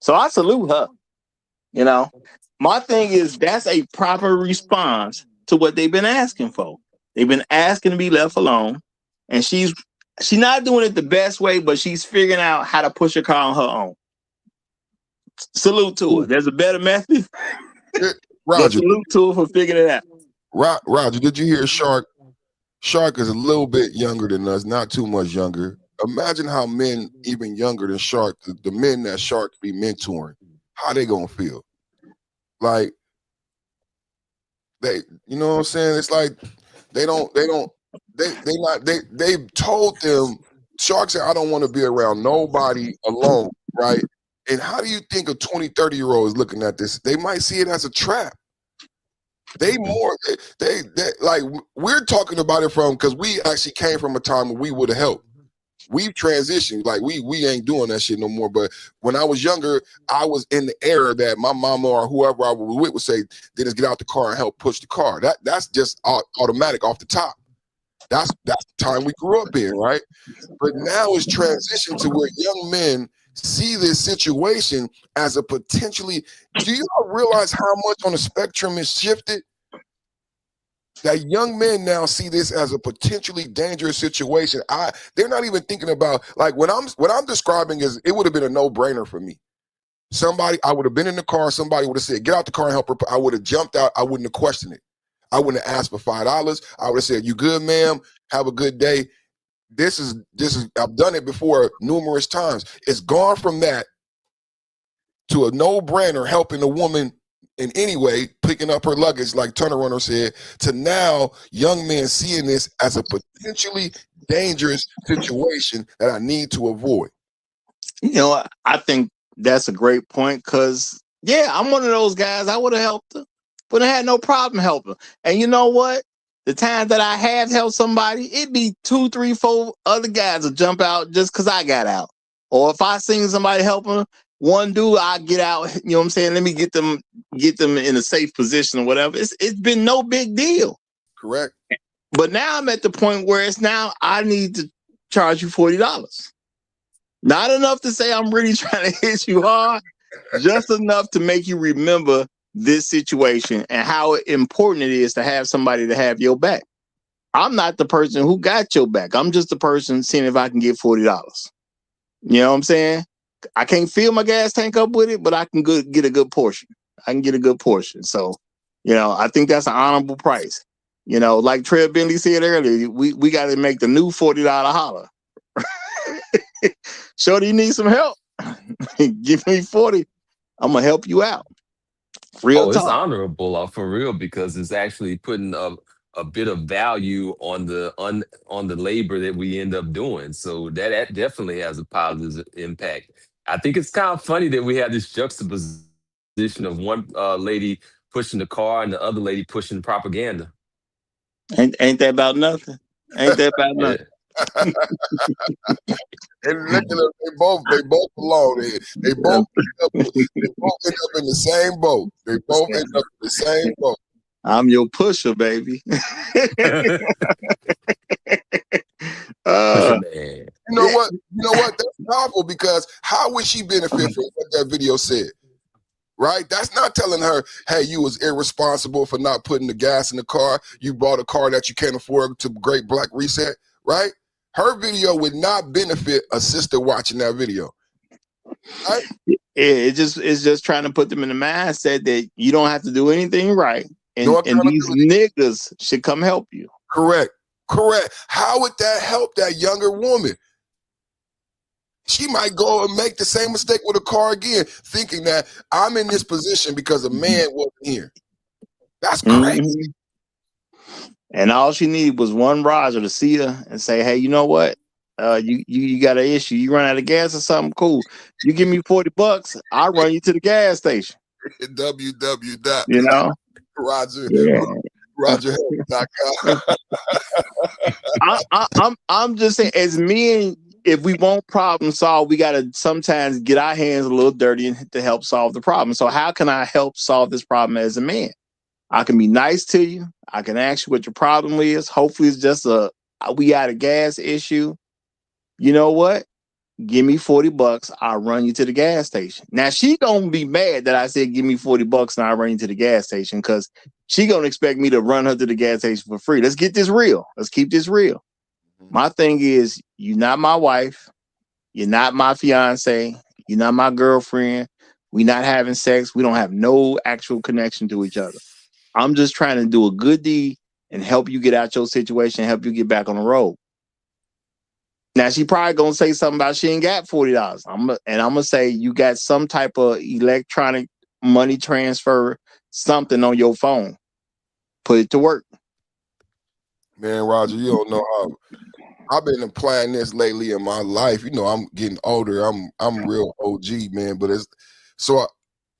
S6: So I salute her. My thing is that's a proper response to what they've been asking for. They've been asking to be left alone, and she's not doing it the best way, but she's figuring out how to push her car on her own. Salute to her. There's a better method.
S13: Roger,
S6: salute to her for figuring it out.
S13: Roger, did you hear Shark? Shark is a little bit younger than us, not too much younger. Imagine how men even younger than Shark, the men that Shark be mentoring, how they gonna feel? Like you know what I'm saying? It's like They not they've told them, Shark said, I don't want to be around nobody alone, right? And how do you think a 20, 30-year-old is looking at this? They might see it as a trap. They like, we're talking about it from, because we actually came from a time where we would have helped. We've transitioned, like we ain't doing that shit no more. But when I was younger, I was in the era that my mama or whoever I was with would say, Dennis, get out the car and help push the car. That's just automatic off the top. That's the time we grew up in, right? But now it's transitioned to where young men see this situation as a potentially, do you realize how much on the spectrum is shifted? That young men now see this as a potentially dangerous situation. They're not even thinking about, like, what I'm describing is, it would have been a no-brainer for me. I would have been in the car, somebody would have said, get out the car and help her. I would have jumped out, I wouldn't have questioned it. I wouldn't have asked for $5. I would have said, you good, ma'am? Have a good day. This is I've done it before numerous times. It's gone from that to a no-brainer, helping a woman in any way, picking up her luggage, like Turner Runner said, to now young men seeing this as a potentially dangerous situation that I need to avoid.
S6: You know, I think that's a great point, because, yeah, I'm one of those guys. I would have helped her, but I had no problem helping. And you know what? The time that I have helped somebody, it'd be 2, 3, 4 other guys will jump out just because I got out. Or if I seen somebody helping one dude, I get out. You know what I'm saying? Let me get them in a safe position or whatever. It's been no big deal.
S13: Correct.
S6: But now I'm at the point where it's now I need to charge you $40. Not enough to say I'm really trying to hit you hard, just enough to make you remember this situation and how important it is to have somebody to have your back. I'm not the person who got your back. I'm just the person seeing if I can get $40. You know what I'm saying? I can't fill my gas tank up with it, but I can get a good portion. I can get a good portion. So, you know, I think that's an honorable price. You know, like Trev Bentley said earlier, we got to make the new $40 holler. Shorty, you need some help? Give me 40. I'm gonna help you out. Real
S12: It's
S6: talk.
S12: honorable for real, because it's actually putting a bit of value on the labor that we end up doing. So that definitely has a positive impact. I think it's kind of funny that we have this juxtaposition of one lady pushing the car and the other lady pushing propaganda.
S6: Ain't that about nothing? Ain't that about nothing?
S13: And look at them, they both belong. They both end up in the same boat. They both end up in the same boat.
S6: I'm your pusher, baby.
S13: You know what? That's powerful, because how would she benefit from what that video said? Right? That's not telling her, hey, you was irresponsible for not putting the gas in the car. You bought a car that you can't afford to Great Black Reset, right? Her video would not benefit a sister watching that video. Right?
S6: It's just trying to put them in the mindset that you don't have to do anything right. And these niggas should come help you.
S13: Correct. How would that help that younger woman? She might go and make the same mistake with a car again, thinking that I'm in this position because a man wasn't here. That's crazy.
S6: Mm-hmm. And all she needed was one Roger to see her and say, hey, you know what? You got an issue. You run out of gas or something? Cool. You give me $40, I'll run you to the gas station.
S13: www.
S6: You know?
S13: Roger.com.
S6: I'm just saying, as men, if we want problem solved, we got to sometimes get our hands a little dirty to help solve the problem. So how can I help solve this problem as a man? I can be nice to you. I can ask you what your problem is. Hopefully it's just we got a gas issue. You know what? Give me $40. I'll run you to the gas station. Now she gonna be mad that I said give me $40 and I'll run you to the gas station, because she gonna expect me to run her to the gas station for free. Let's get this real. Let's keep this real. My thing is, you're not my wife. You're not my fiance. You're not my girlfriend. We're not having sex. We don't have no actual connection to each other. I'm just trying to do a good deed and help you get out your situation, help you get back on the road. Now she probably gonna say something about she ain't got $40. I'm gonna say you got some type of electronic money transfer, something on your phone. Put it to work.
S13: Man, Roger, you don't know how I've been applying this lately in my life. You know, I'm getting older. I'm real OG, man. But it's so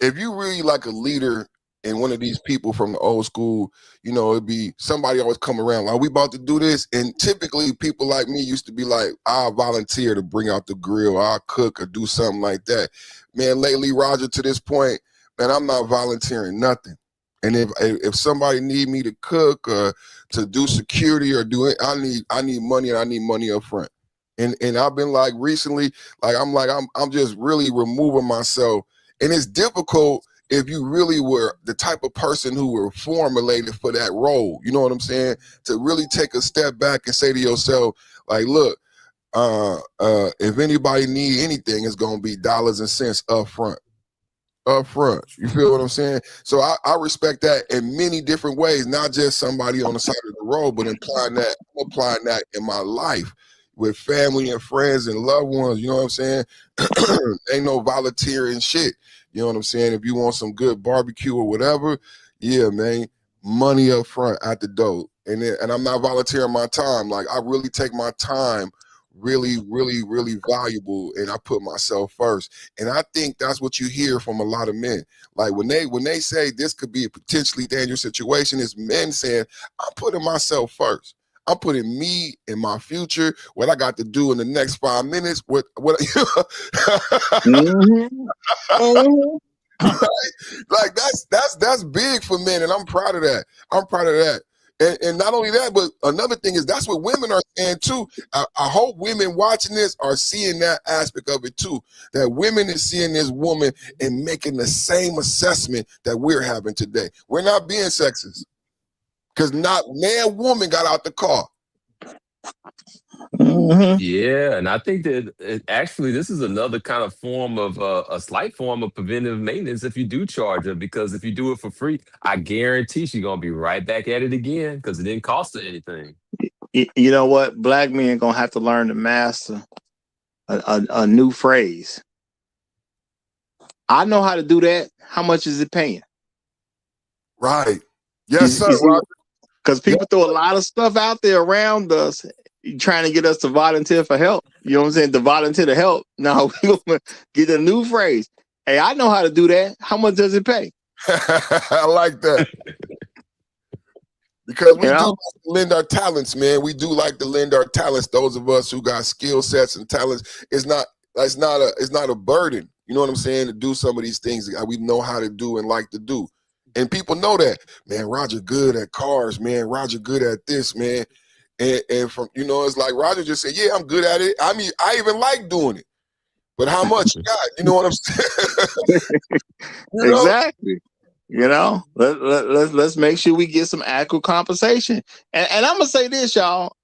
S13: if you really like a leader and one of these people from the old school, you know, it'd be somebody always come around like, we about to do this. And typically people like me used to be like, I'll volunteer to bring out the grill, I'll cook or do something like that. Man, lately, Roger, to this point, man, I'm not volunteering nothing. And if somebody need me to cook or to do security or do it, I need money, and I need money up front. And I've been like recently, like I'm just really removing myself. And it's difficult if you really were the type of person who were formulated for that role. You know what I'm saying? To really take a step back and say to yourself, like, look, if anybody need anything, it's gonna be dollars and cents up front. Up front. You feel what I'm saying? So I respect that in many different ways, not just somebody on the side of the road, but applying that in my life with family and friends and loved ones. You know what I'm saying? Ain't no volunteering shit. You know what I'm saying? If you want some good barbecue or whatever, yeah, man, money up front at the door. And I'm not volunteering my time. Like, I really take my time really, really, really valuable, and I put myself first. And I think that's what you hear from a lot of men. Like when they say this could be a potentially dangerous situation, it's men saying, I'm putting myself first. I'm putting me in my future, what I got to do in the next 5 minutes, what like that's big for men, and I'm proud of that. I'm proud of that. And not only that, but another thing is that's what women are saying too. I hope women watching this are seeing that aspect of it too. That women is seeing this woman and making the same assessment that we're having today. We're not being sexist because not man, woman got out the car.
S12: Yeah, and I think that actually this is another kind of form of a slight form of preventive maintenance if you do charge her, because if you do it for free, I guarantee she's gonna be right back at it again because it didn't cost her anything.
S6: You know what? Black men gonna have to learn to master a new phrase. I know how to do that. How much is it paying?
S13: Right. Yes, sir.
S6: Because people throw a lot of stuff out there around us trying to get us to volunteer for help. You know what I'm saying? To volunteer to help. Now we're gonna get a new phrase. Hey, I know how to do that. How much does it pay?
S13: I like that. Because we do like to lend our talents, man. We do like to lend our talents. Those of us who got skill sets and talents, it's not a burden. You know what I'm saying? To do some of these things that we know how to do and like to do. And people know that, man, Roger good at cars, man. Roger good at this, man. And from, you know, it's like Roger just said, yeah, I'm good at it. I mean, I even like doing it. But how much you got? You know what I'm saying?
S6: You know? Exactly. You know, let's make sure we get some adequate compensation. And I'm gonna say this, y'all.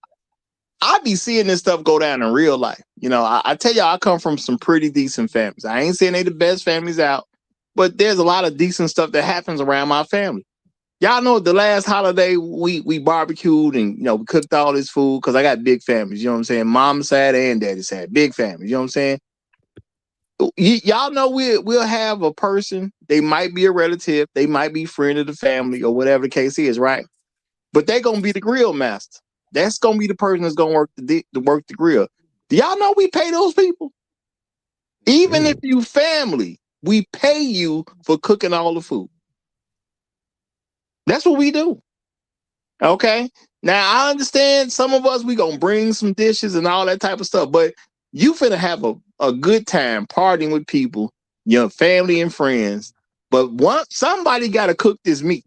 S6: I be seeing this stuff go down in real life. You know, I tell y'all, I come from some pretty decent families. I ain't saying they the best families out, but there's a lot of decent stuff that happens around my family. Y'all know the last holiday we barbecued and, you know, we cooked all this food because I got big families. You know what I'm saying? Mom's side and daddy's side, big families. You know what I'm saying? Y'all know we'll have a person. They might be a relative. They might be friend of the family or whatever the case is, right? But they gonna be the grill master. That's gonna be the person that's gonna work the grill. Do y'all know we pay those people? Even if you family, we pay you for cooking all the food. That's what we do. Okay. Now I understand some of us we gonna bring some dishes and all that type of stuff, but you finna have a good time partying with people, your family and friends. But somebody gotta cook this meat.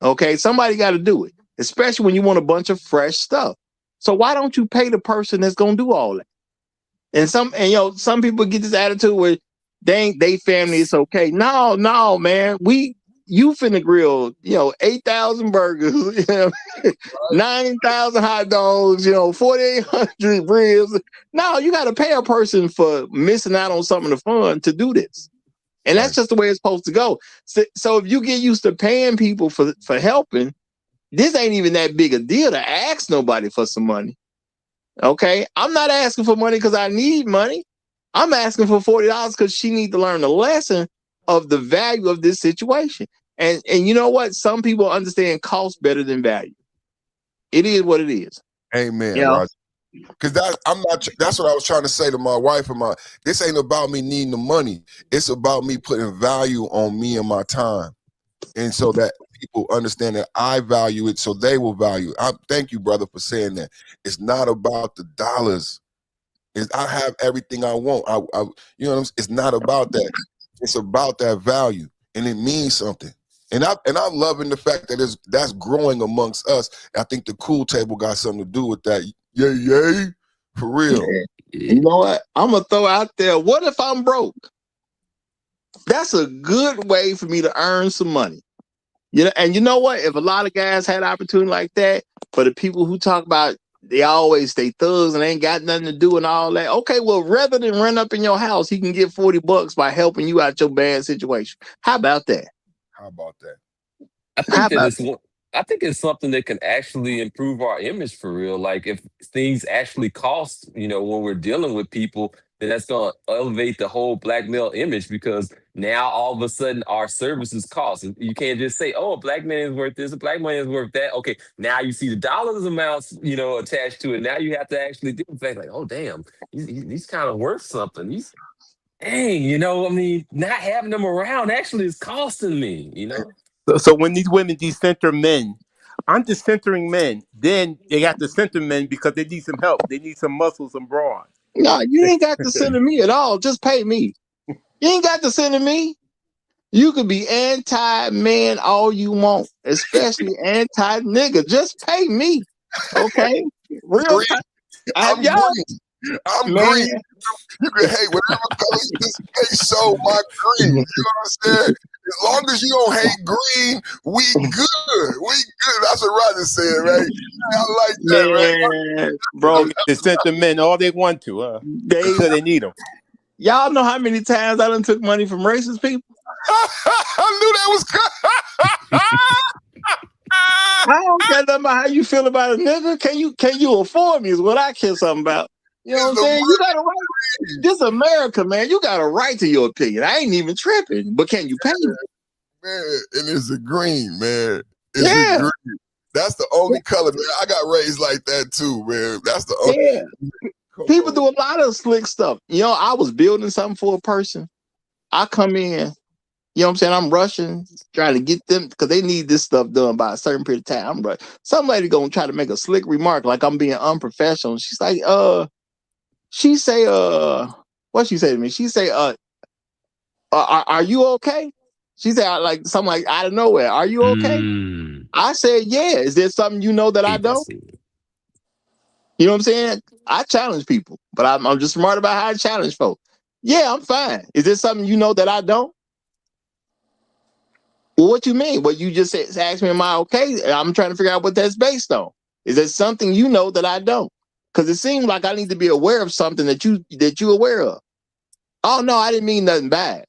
S6: Okay, somebody gotta do it, especially when you want a bunch of fresh stuff. So why don't you pay the person that's gonna do all that? And you know, some people get this attitude where they family, it's okay. No, man. You finna grill, you know, 8,000 burgers, you know, 9,000 hot dogs, you know, 4,800 ribs. No, you got to pay a person for missing out on some of the fun to do this. And that's just the way it's supposed to go. So if you get used to paying people for helping, this ain't even that big a deal to ask nobody for some money. Okay? I'm not asking for money because I need money. I'm asking for $40 because she needs to learn the lesson of the value of this situation. And you know what? Some people understand cost better than value.
S8: It is what it is.
S13: Amen,
S8: You know?
S13: Roger. Because that's what I was trying to say to my wife and this ain't about me needing the money. It's about me putting value on me and my time. And so that people understand that I value it, so they will value it. Thank you, brother, for saying that. It's not about the dollars. I have everything I want. You know, it's not about that. It's about that value, and it means something. And I'm loving the fact that that's growing amongst us. I think the cool table got something to do with that. Yay, for real.
S8: You know what? I'm gonna throw out there. What if I'm broke? That's a good way for me to earn some money. You know, and you know what? If a lot of guys had opportunity like that, for the people who talk about they always stay thugs and ain't got nothing to do and all that. Okay, well, rather than rent up in your house, he can get $40 by helping you out your bad situation. How about that?
S13: How about that?
S12: I think it's something that can actually improve our image for real. Like if things actually cost, you know, when we're dealing with people, then that's gonna elevate the whole black male image because now all of a sudden our services cost. You can't just say, "Oh, a black man is worth this, a black man is worth that." Okay, now you see the dollars amounts, you know, attached to it. Now you have to actually do the fact like, "Oh, damn, he's kind of worth something." Dang, you know, I mean, not having them around actually is costing me, you know.
S9: So when these women decenter men, I'm decentering men. Then they got to center men because they need some help. They need some muscles, some brawn.
S8: No, you ain't got to send to me at all. Just pay me. You ain't got to send to me. You could be anti-man all you want, especially anti-nigga. Just pay me. Okay? Real time.
S13: I'm green. I'm green. You can hate whatever color you just hate, so my green. You know what I'm saying? As long as you don't hate green, we good. We good. That's what Roger said, right? I like that,
S8: man, bro.
S9: They sent the men all they want to, until they need them.
S8: Y'all know how many times I done took money from racist people?
S13: I knew that was good.
S8: I don't care nothing about how you feel about a nigga. Can you afford me is what I care something about. You know what I'm saying? You got a right. This America, man. You got a right to your opinion. I ain't even tripping, but can you pay me?
S13: Man, and it's a green, man. It's a green. That's the only color, man. I got raised like that too, man. That's the only.
S8: People do a lot of slick stuff. You know, I was building something for a person. I come in, you know what I'm saying? I'm rushing, trying to get them because they need this stuff done by a certain period of time. I'm rushing. Some lady gonna try to make a slick remark like I'm being unprofessional. She's like, she say, what she say to me? She say, are you okay? She said, like something like out of nowhere, are you okay? I said, yeah. Is there something you know that I don't? You know what I'm saying? I challenge people, but I'm just smart about how I challenge folks. Yeah, I'm fine. Is there something you know that I don't? Well, what you mean? Well, you just asked me, am I okay? I'm trying to figure out what that's based on. Is there something you know that I don't? Because it seems like I need to be aware of something that you're aware of. Oh no, I didn't mean nothing bad.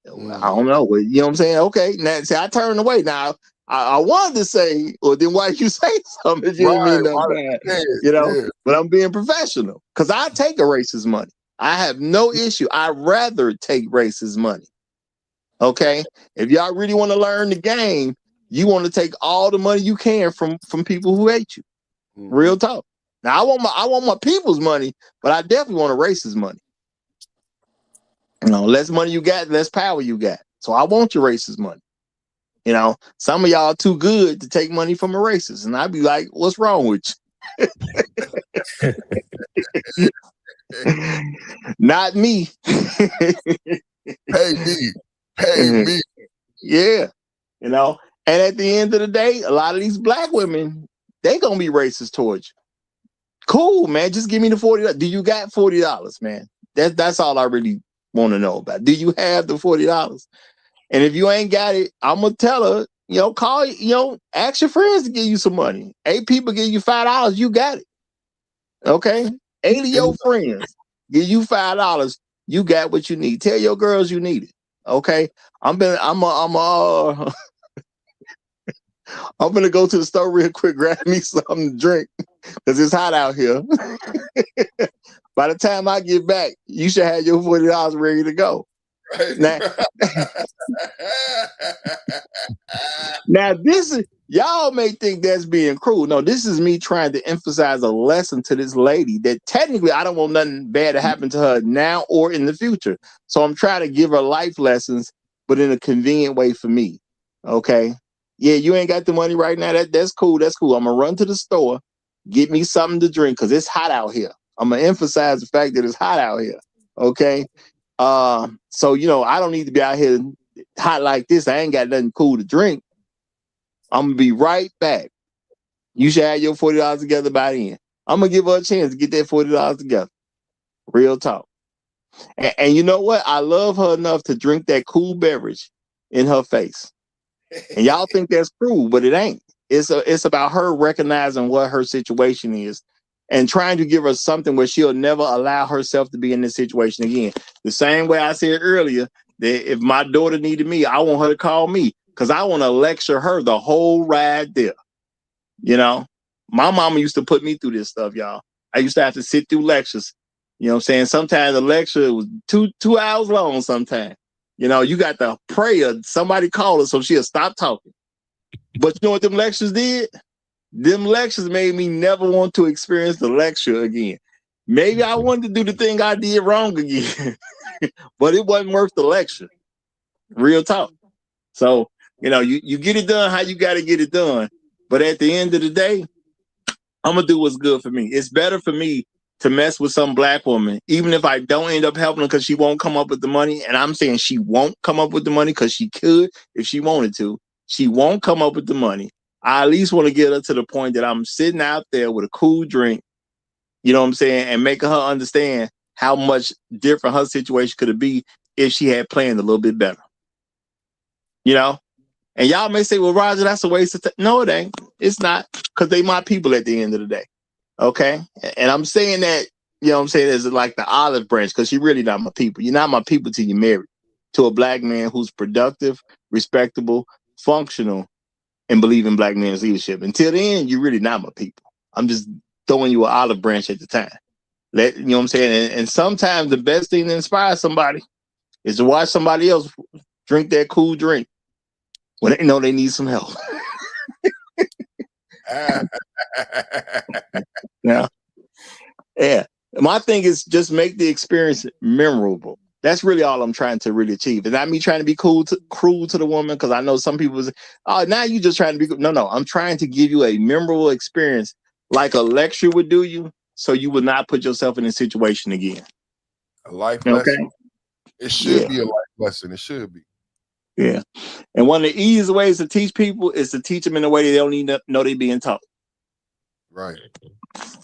S8: I don't know. Well, you know what I'm saying? Okay. Now, see, I turned away. Now, I wanted to say, well, then why you say something if you didn't mean nothing bad? You know, but I'm being professional because I take a racist money. I have no issue. I'd rather take racist money. Okay. If y'all really want to learn the game, you want to take all the money you can from people who hate you. Real talk. Now, I want my people's money, but I definitely want a racist money. You know, less money you got, less power you got. So I want your racist money. You know, some of y'all too good to take money from a racist. And I'd be like, what's wrong with you? Not me.
S13: Pay me. Pay me.
S8: Yeah. You know, and at the end of the day, a lot of these black women, they gonna be racist towards you. Cool, man. Just give me the $40. Do you got $40, man? That's all I really want to know about. Do you have the $40? And if you ain't got it, I'm gonna tell her, you know, call, you know, ask your friends to give you some money. 8 people give you $5, you got it. Okay? 8 of your friends give you $5, you got what you need. Tell your girls you need it. Okay? I'm gonna go to the store real quick, grab me something to drink, because it's hot out here. By the time I get back, you should have your $40 ready to go. Now, now this
S6: Y'all may think that's being cruel. No, this is me trying to emphasize a lesson to this lady that technically I don't want nothing bad to happen to her now or in the future. So I'm trying to give her life lessons, but in a convenient way for me. Okay. Yeah, you ain't got the money right now. That's cool. That's cool. I'm gonna run to the store, get me something to drink because it's hot out here. I'm gonna emphasize the fact that it's hot out here. Okay. So I don't need to be out here hot like this. I ain't got nothing cool to drink. I'm gonna be right back. You should have your $40 together by then. I'm gonna give her a chance to get that $40 together. Real talk. And you know what? I love her enough to drink that cool beverage in her face. And y'all think that's cruel, but it ain't. It's about her recognizing what her situation is and trying to give her something where she'll never allow herself to be in this situation again. The same way I said earlier that if my daughter needed me, I want her to call me because I want to lecture her the whole ride there. My mama used to put me through this stuff, y'all. I used to have to sit through lectures. You know what I'm saying? Sometimes the lecture was two hours long sometimes. You got to pray or somebody call her so she'll stop talking. But you know what them lectures did? Them lectures made me never want to experience the lecture again. Maybe I wanted to do the thing I did wrong again, but it wasn't worth the lecture. Real talk. So, you get it done how you got to get it done. But at the end of the day, I'm going to do what's good for me. It's better for me to mess with some black woman, even if I don't end up helping her because she won't come up with the money. And I'm saying she won't come up with the money because she could if she wanted to. She won't come up with the money. I at least want to get her to the point that I'm sitting out there with a cool drink, you know what I'm saying, and making her understand how much different her situation could be if she had planned a little bit better. And y'all may say, well, Roger, that's a waste of time. No, it ain't. It's not, because they my people at the end of the day. Okay? And I'm saying that, I'm saying as like the olive branch, because you're really not my people. You're not my people till you're married to a black man who's productive, respectable, functional, and believe in black men's leadership. Until then, you're really not my people. I'm just throwing you an olive branch at the time. You know what I'm saying? And sometimes the best thing to inspire somebody is to watch somebody else drink that cool drink when they know they need some help. Yeah. My thing is just make the experience memorable. That's really all I'm trying to really achieve. It's not me trying to be cruel to the woman, because I know some people say, oh, now you just trying to be. No, I'm trying to give you a memorable experience like a lecture would do you, so you would not put yourself in a situation again.
S13: A life lesson. It should be a life lesson. It should be.
S6: Yeah. And one of the easiest ways to teach people is to teach them in a way they don't need to know they're being taught.
S13: Right.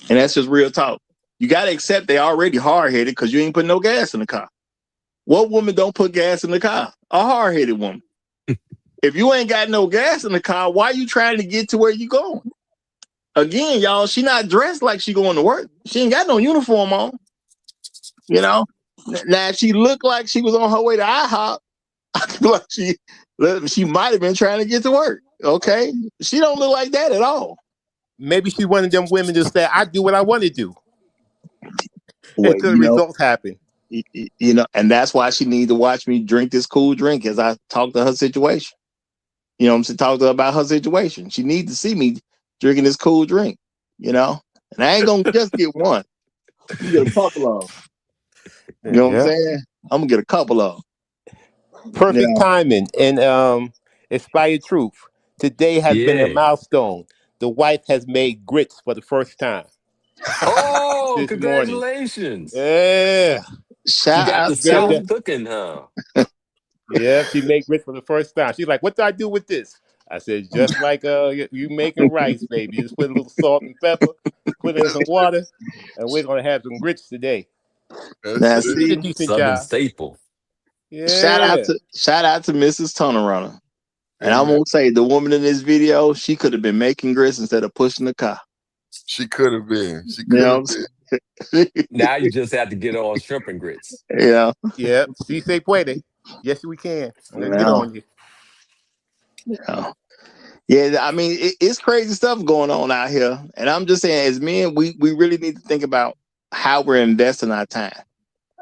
S6: And that's just real talk. You got to accept they're already hard-headed because you ain't putting no gas in the car. What woman don't put gas in the car? A hard-headed woman. If you ain't got no gas in the car, why are you trying to get to where you going? Again, y'all, she not dressed like she going to work. She ain't got no uniform on. Now, if she looked like she was on her way to IHOP, like she might have been trying to get to work. Okay, she don't look like that at all.
S9: Maybe she's one of them women that say, "I do what I want to do," until the results happen.
S6: And that's why she needs to watch me drink this cool drink as I talk to her situation. I'm saying, talk to her about her situation. She needs to see me drinking this cool drink. And I ain't gonna just get one. I'm gonna get a couple of them. You know what I'm saying? I'm gonna get a couple of them.
S9: Perfect timing and inspired truth. Today has been a milestone. The wife has made grits for the first time.
S12: Oh,
S9: this
S12: congratulations.
S9: Morning. Yeah.
S12: She got the self-cooking, huh?
S9: Yeah, she made grits for the first time. She's like, what do I do with this? I said, just like you making rice, baby. You just put a little salt and pepper, put it in some water, and we're going to have some grits today.
S6: That's
S9: a decent
S12: Southern
S9: job.
S12: staple.
S9: Yeah.
S6: Shout out to Mrs. Tunnel Runner. And I'm gonna say the woman in this video, she could have been making grits instead of pushing the car.
S13: She could have been. She could have been.
S12: Now you just have to get on shrimp and grits.
S6: Yeah.
S9: Yeah. Si se puede. Yes, we can. I'm gonna get on you.
S6: Yeah, I mean, it's crazy stuff going on out here. And I'm just saying, as men, we really need to think about how we're investing our time.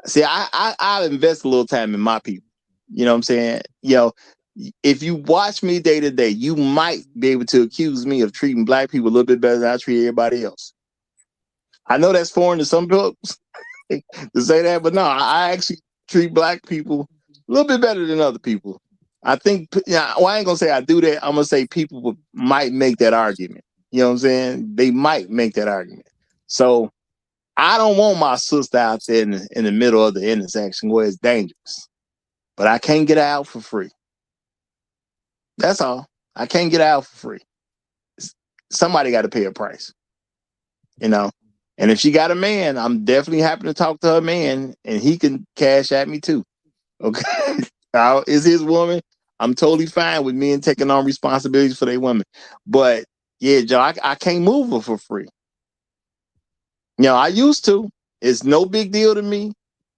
S6: See, I invest a little time in my people. You know what I'm saying? if you watch me day to day, you might be able to accuse me of treating black people a little bit better than I treat everybody else. I know that's foreign to some folks to say that, but no, I actually treat black people a little bit better than other people. I think, well, I ain't gonna say I do that. I'm gonna say people might make that argument. You know what I'm saying? They might make that argument. So I don't want my sister out there in the middle of the intersection where it's dangerous. But I can't get her out for free. That's all. I can't get her out for free. Somebody got to pay a price, you know. And if she got a man, I'm definitely happy to talk to her man, and he can cash at me too. Okay, is his woman. I'm totally fine with men taking on responsibilities for their women. But yeah, Joe, I can't move her for free. You know, I used to. It's no big deal to me.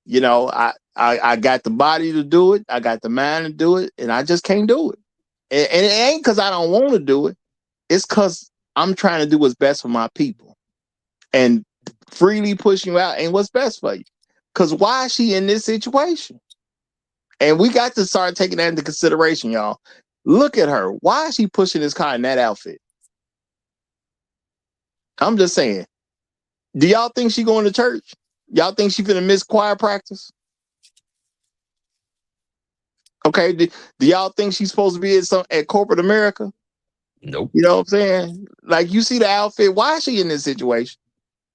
S6: You know, I got the body to do it. I got the mind to do it, and I just can't do it. And it ain't because I don't want to do it. It's because I'm trying to do what's best for my people. And freely pushing you out ain't what's best for you. Because why is she in this situation? And we got to start taking that into consideration, y'all. Look at her. Why is she pushing this car in that outfit? I'm just saying. Do y'all think she going to church? Y'all think she finna miss choir practice? Okay. Do y'all think she's supposed to be at corporate America?
S12: Nope.
S6: You know what I'm saying? Like, you see the outfit. Why is she in this situation?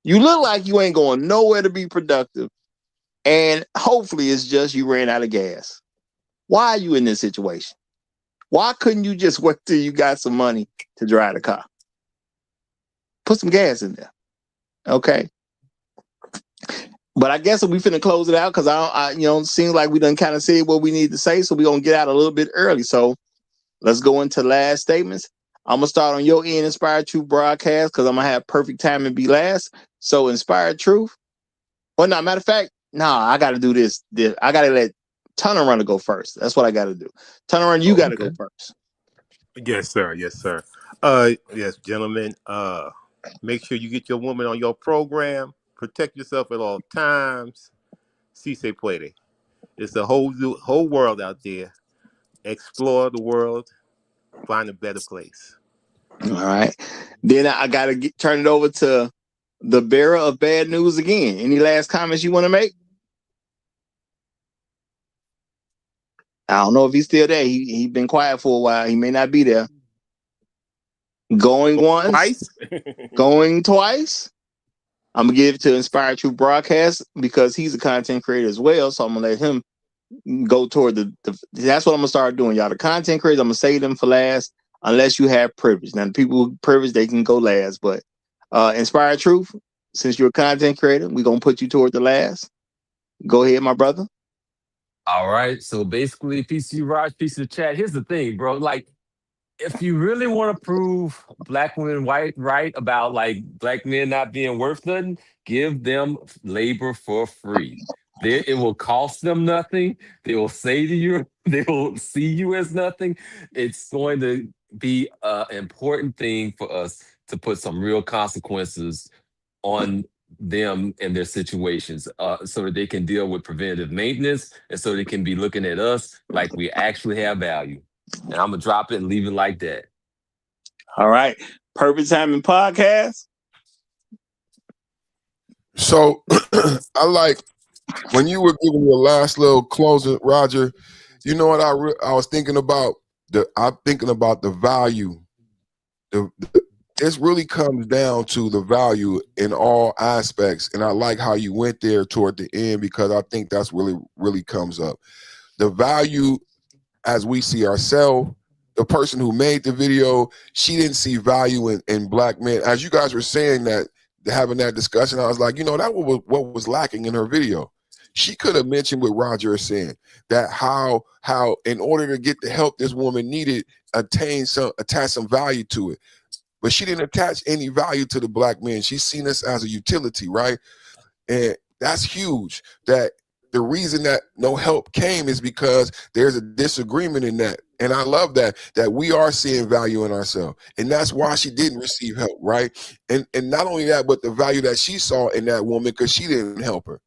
S6: You look like you ain't going nowhere to be productive. And hopefully it's just you ran out of gas. Why are you in this situation? Why couldn't you just wait till you got some money to drive the car? Put some gas in there. Okay. But I guess we finna close it out because it seems like we done kind of said what we need to say. So we're going to get out a little bit early. So let's go into last statements. I'm going to start on your end, Inspired Truth broadcast, because I'm going to have perfect time and be last. So Inspired Truth. Well, no, matter of fact, I got to do this. I got to let Tunnel Runner go first. That's what I got to do. Tunnel Runner, you got to go first.
S9: Yes, sir. Yes, sir. Yes, gentlemen. Make sure you get your woman on your program. Protect yourself at all times. Si se puede. It's a whole world out there. Explore the world. Find a better place.
S6: All right. Then I got to turn it over to the bearer of bad news again. Any last comments you want to make? I don't know if he's still there. He been quiet for a while. He may not be there. Going once,
S9: twice,
S6: going twice. I'm gonna give it to Inspired Truth Broadcast because he's a content creator as well. So I'm gonna let him go toward that's what I'm gonna start doing, y'all. The content creators, I'm gonna save them for last, unless you have privilege. Now, the people with privilege, they can go last. But Inspired Truth, since you're a content creator, we're gonna put you toward the last. Go ahead, my brother.
S12: All right. So basically, PC Raj, piece of chat. Here's the thing, bro. Like, if you really want to prove black women right about like black men not being worth nothing, give them labor for free. It will cost them nothing. They will say to you, they will see you as nothing. It's going to be an important thing for us to put some real consequences on them and their situations so that they can deal with preventative maintenance and so they can be looking at us like we actually have value. And I'm gonna drop it and leave it like that.
S6: All right. Perfect Timing Podcast.
S13: So I like when you were giving your last little closing, Roger. You know what I was thinking about? I'm thinking about the value. This really comes down to the value in all aspects, and I like how you went there toward the end because I think that's really comes up. The value as we see ourselves. The person who made the video, she didn't see value in black men. As you guys were saying that, having that discussion, I was like, that was what was lacking in her video. She could have mentioned what Roger is saying, that how in order to get the help this woman needed, attach some value to it. But she didn't attach any value to the black man. She's seen us as a utility, right? And that's huge. That the reason that no help came is because there's a disagreement in that. And I love that we are seeing value in ourselves. And that's why she didn't receive help, right? And not only that, but the value that she saw in that woman because she didn't help her,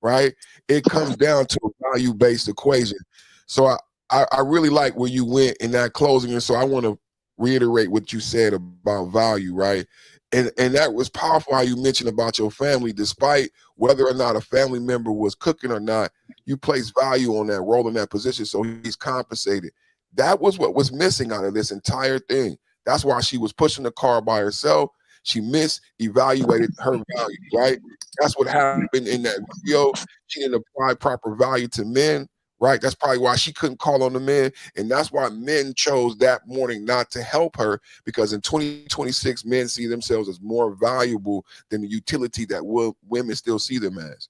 S13: right? It comes down to a value-based equation. So I really like where you went in that closing, and so I want to reiterate what you said about value, right? And that was powerful how you mentioned about your family, despite whether or not a family member was cooking or not, you place value on that role in that position, so he's compensated. That was what was missing out of this entire thing. That's why she was pushing the car by herself. She misevaluated her value, right? That's what happened in that video. She didn't apply proper value to men, right? That's probably why she couldn't call on the men. And that's why men chose that morning not to help her, because in 2026, men see themselves as more valuable than the utility that women still see them as.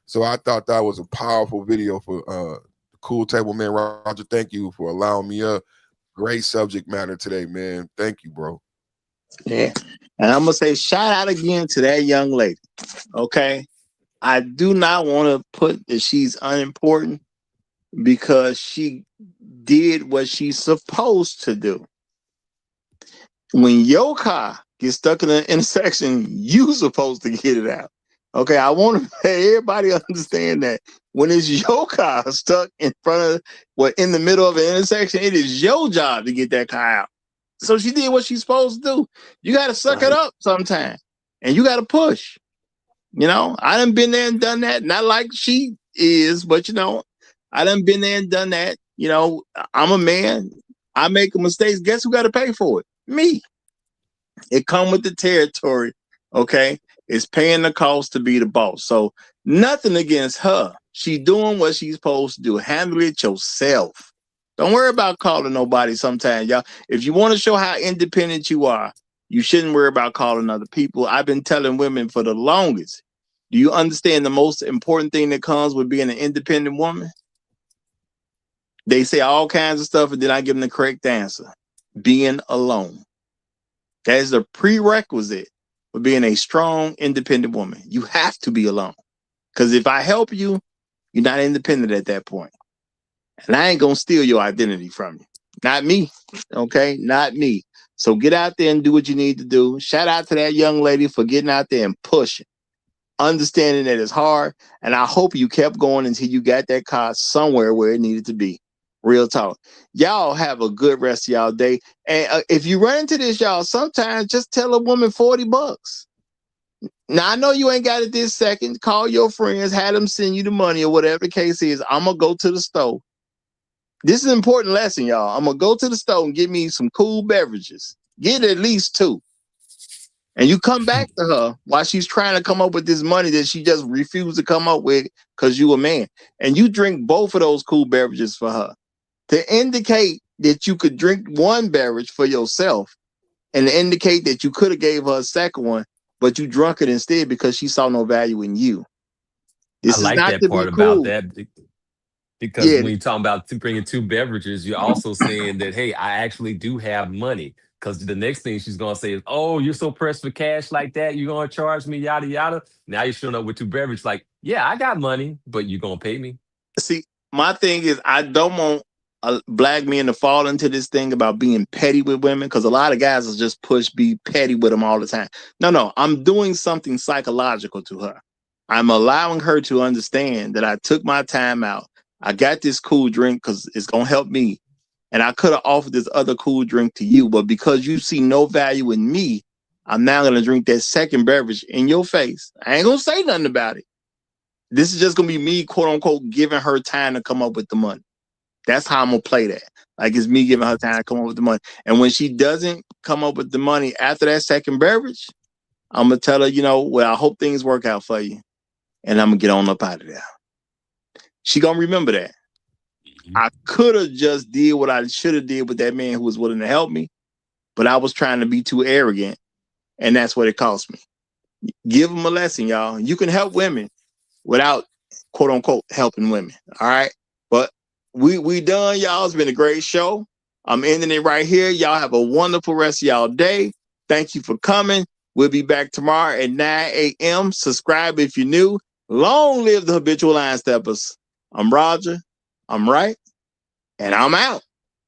S13: So I thought that was a powerful video for the Cool Table, man. Roger, thank you for allowing me up. Great subject matter today, man. Thank you, bro.
S6: Yeah. And I'm going to say shout out again to that young lady. Okay. I do not want to put that she's unimportant, because she did what she's supposed to do. When your car gets stuck in an intersection, you supposed to get it out. Okay, I want to make everybody understand that when it's your car stuck in front of, in the middle of an intersection, it is your job to get that car out. So she did what she's supposed to do. You got to suck it up sometime, and you got to push. You know, I done been there and done that. Not like she is, but you know, I done been there and done that. You know, I'm a man. I make mistakes. Guess who got to pay for it? Me. It come with the territory. Okay. It's paying the cost to be the boss. So nothing against her. She doing what she's supposed to do. Handle it yourself. Don't worry about calling nobody sometimes, y'all. If you want to show how independent you are, you shouldn't worry about calling other people. I've been telling women for the longest. Do you understand the most important thing that comes with being an independent woman? They say all kinds of stuff, and then I give them the correct answer. Being alone. That is a prerequisite for being a strong, independent woman. You have to be alone. Because if I help you, you're not independent at that point. And I ain't going to steal your identity from you. Not me. Okay? Not me. So get out there and do what you need to do. Shout out to that young lady for getting out there and pushing. Understanding that it's hard. And I hope you kept going until you got that car somewhere where it needed to be. Real talk. Y'all have a good rest of y'all day. And if you run into this, y'all, sometimes just tell a woman $40. Now, I know you ain't got it this second. Call your friends, have them send you the money or whatever the case is. I'm going to go to the store. This is an important lesson, y'all. I'm going to go to the store and get me some cool beverages. Get at least 2. And you come back to her while she's trying to come up with this money that she just refused to come up with because you a man. And you drink both of those cool beverages for her to indicate that you could drink one beverage for yourself and to indicate that you could have gave her a second one, but you drunk it instead because she saw no value in you. This
S12: I
S6: is
S12: like
S6: not
S12: that
S6: to
S12: part
S6: be
S12: about
S6: cool.
S12: that, because when you're talking about bringing 2 beverages, you're also saying that, hey, I actually do have money. Because the next thing she's going to say is, oh, you're so pressed for cash like that? You're going to charge me, yada, yada. Now you're showing up with 2 beverages like, yeah, I got money, but you're going to pay me.
S6: See, my thing is I don't want black men to fall into this thing about being petty with women, because a lot of guys will just be petty with them all the time. No, I'm doing something psychological to her. I'm allowing her to understand that I took my time out. I got this cool drink because it's going to help me. And I could have offered this other cool drink to you, but because you see no value in me, I'm now going to drink that second beverage in your face. I ain't going to say nothing about it. This is just going to be me, quote unquote, giving her time to come up with the money. That's how I'm going to play that. Like, it's me giving her time to come up with the money. And when she doesn't come up with the money after that second beverage, I'm going to tell her, you know, well, I hope things work out for you. And I'm going to get on up out of there. She going to remember that. I could have just did what I should have did with that man who was willing to help me, but I was trying to be too arrogant, and that's what it cost me. Give them a lesson, y'all. You can help women without, quote unquote, helping women. All right, but we done, y'all. It's been a great show. I'm ending it right here. Y'all have a wonderful rest of y'all day. Thank you for coming. We'll be back tomorrow at 9 a.m. Subscribe if you're new. Long live the habitual line steppers. I'm Roger. I'm right. And I'm out.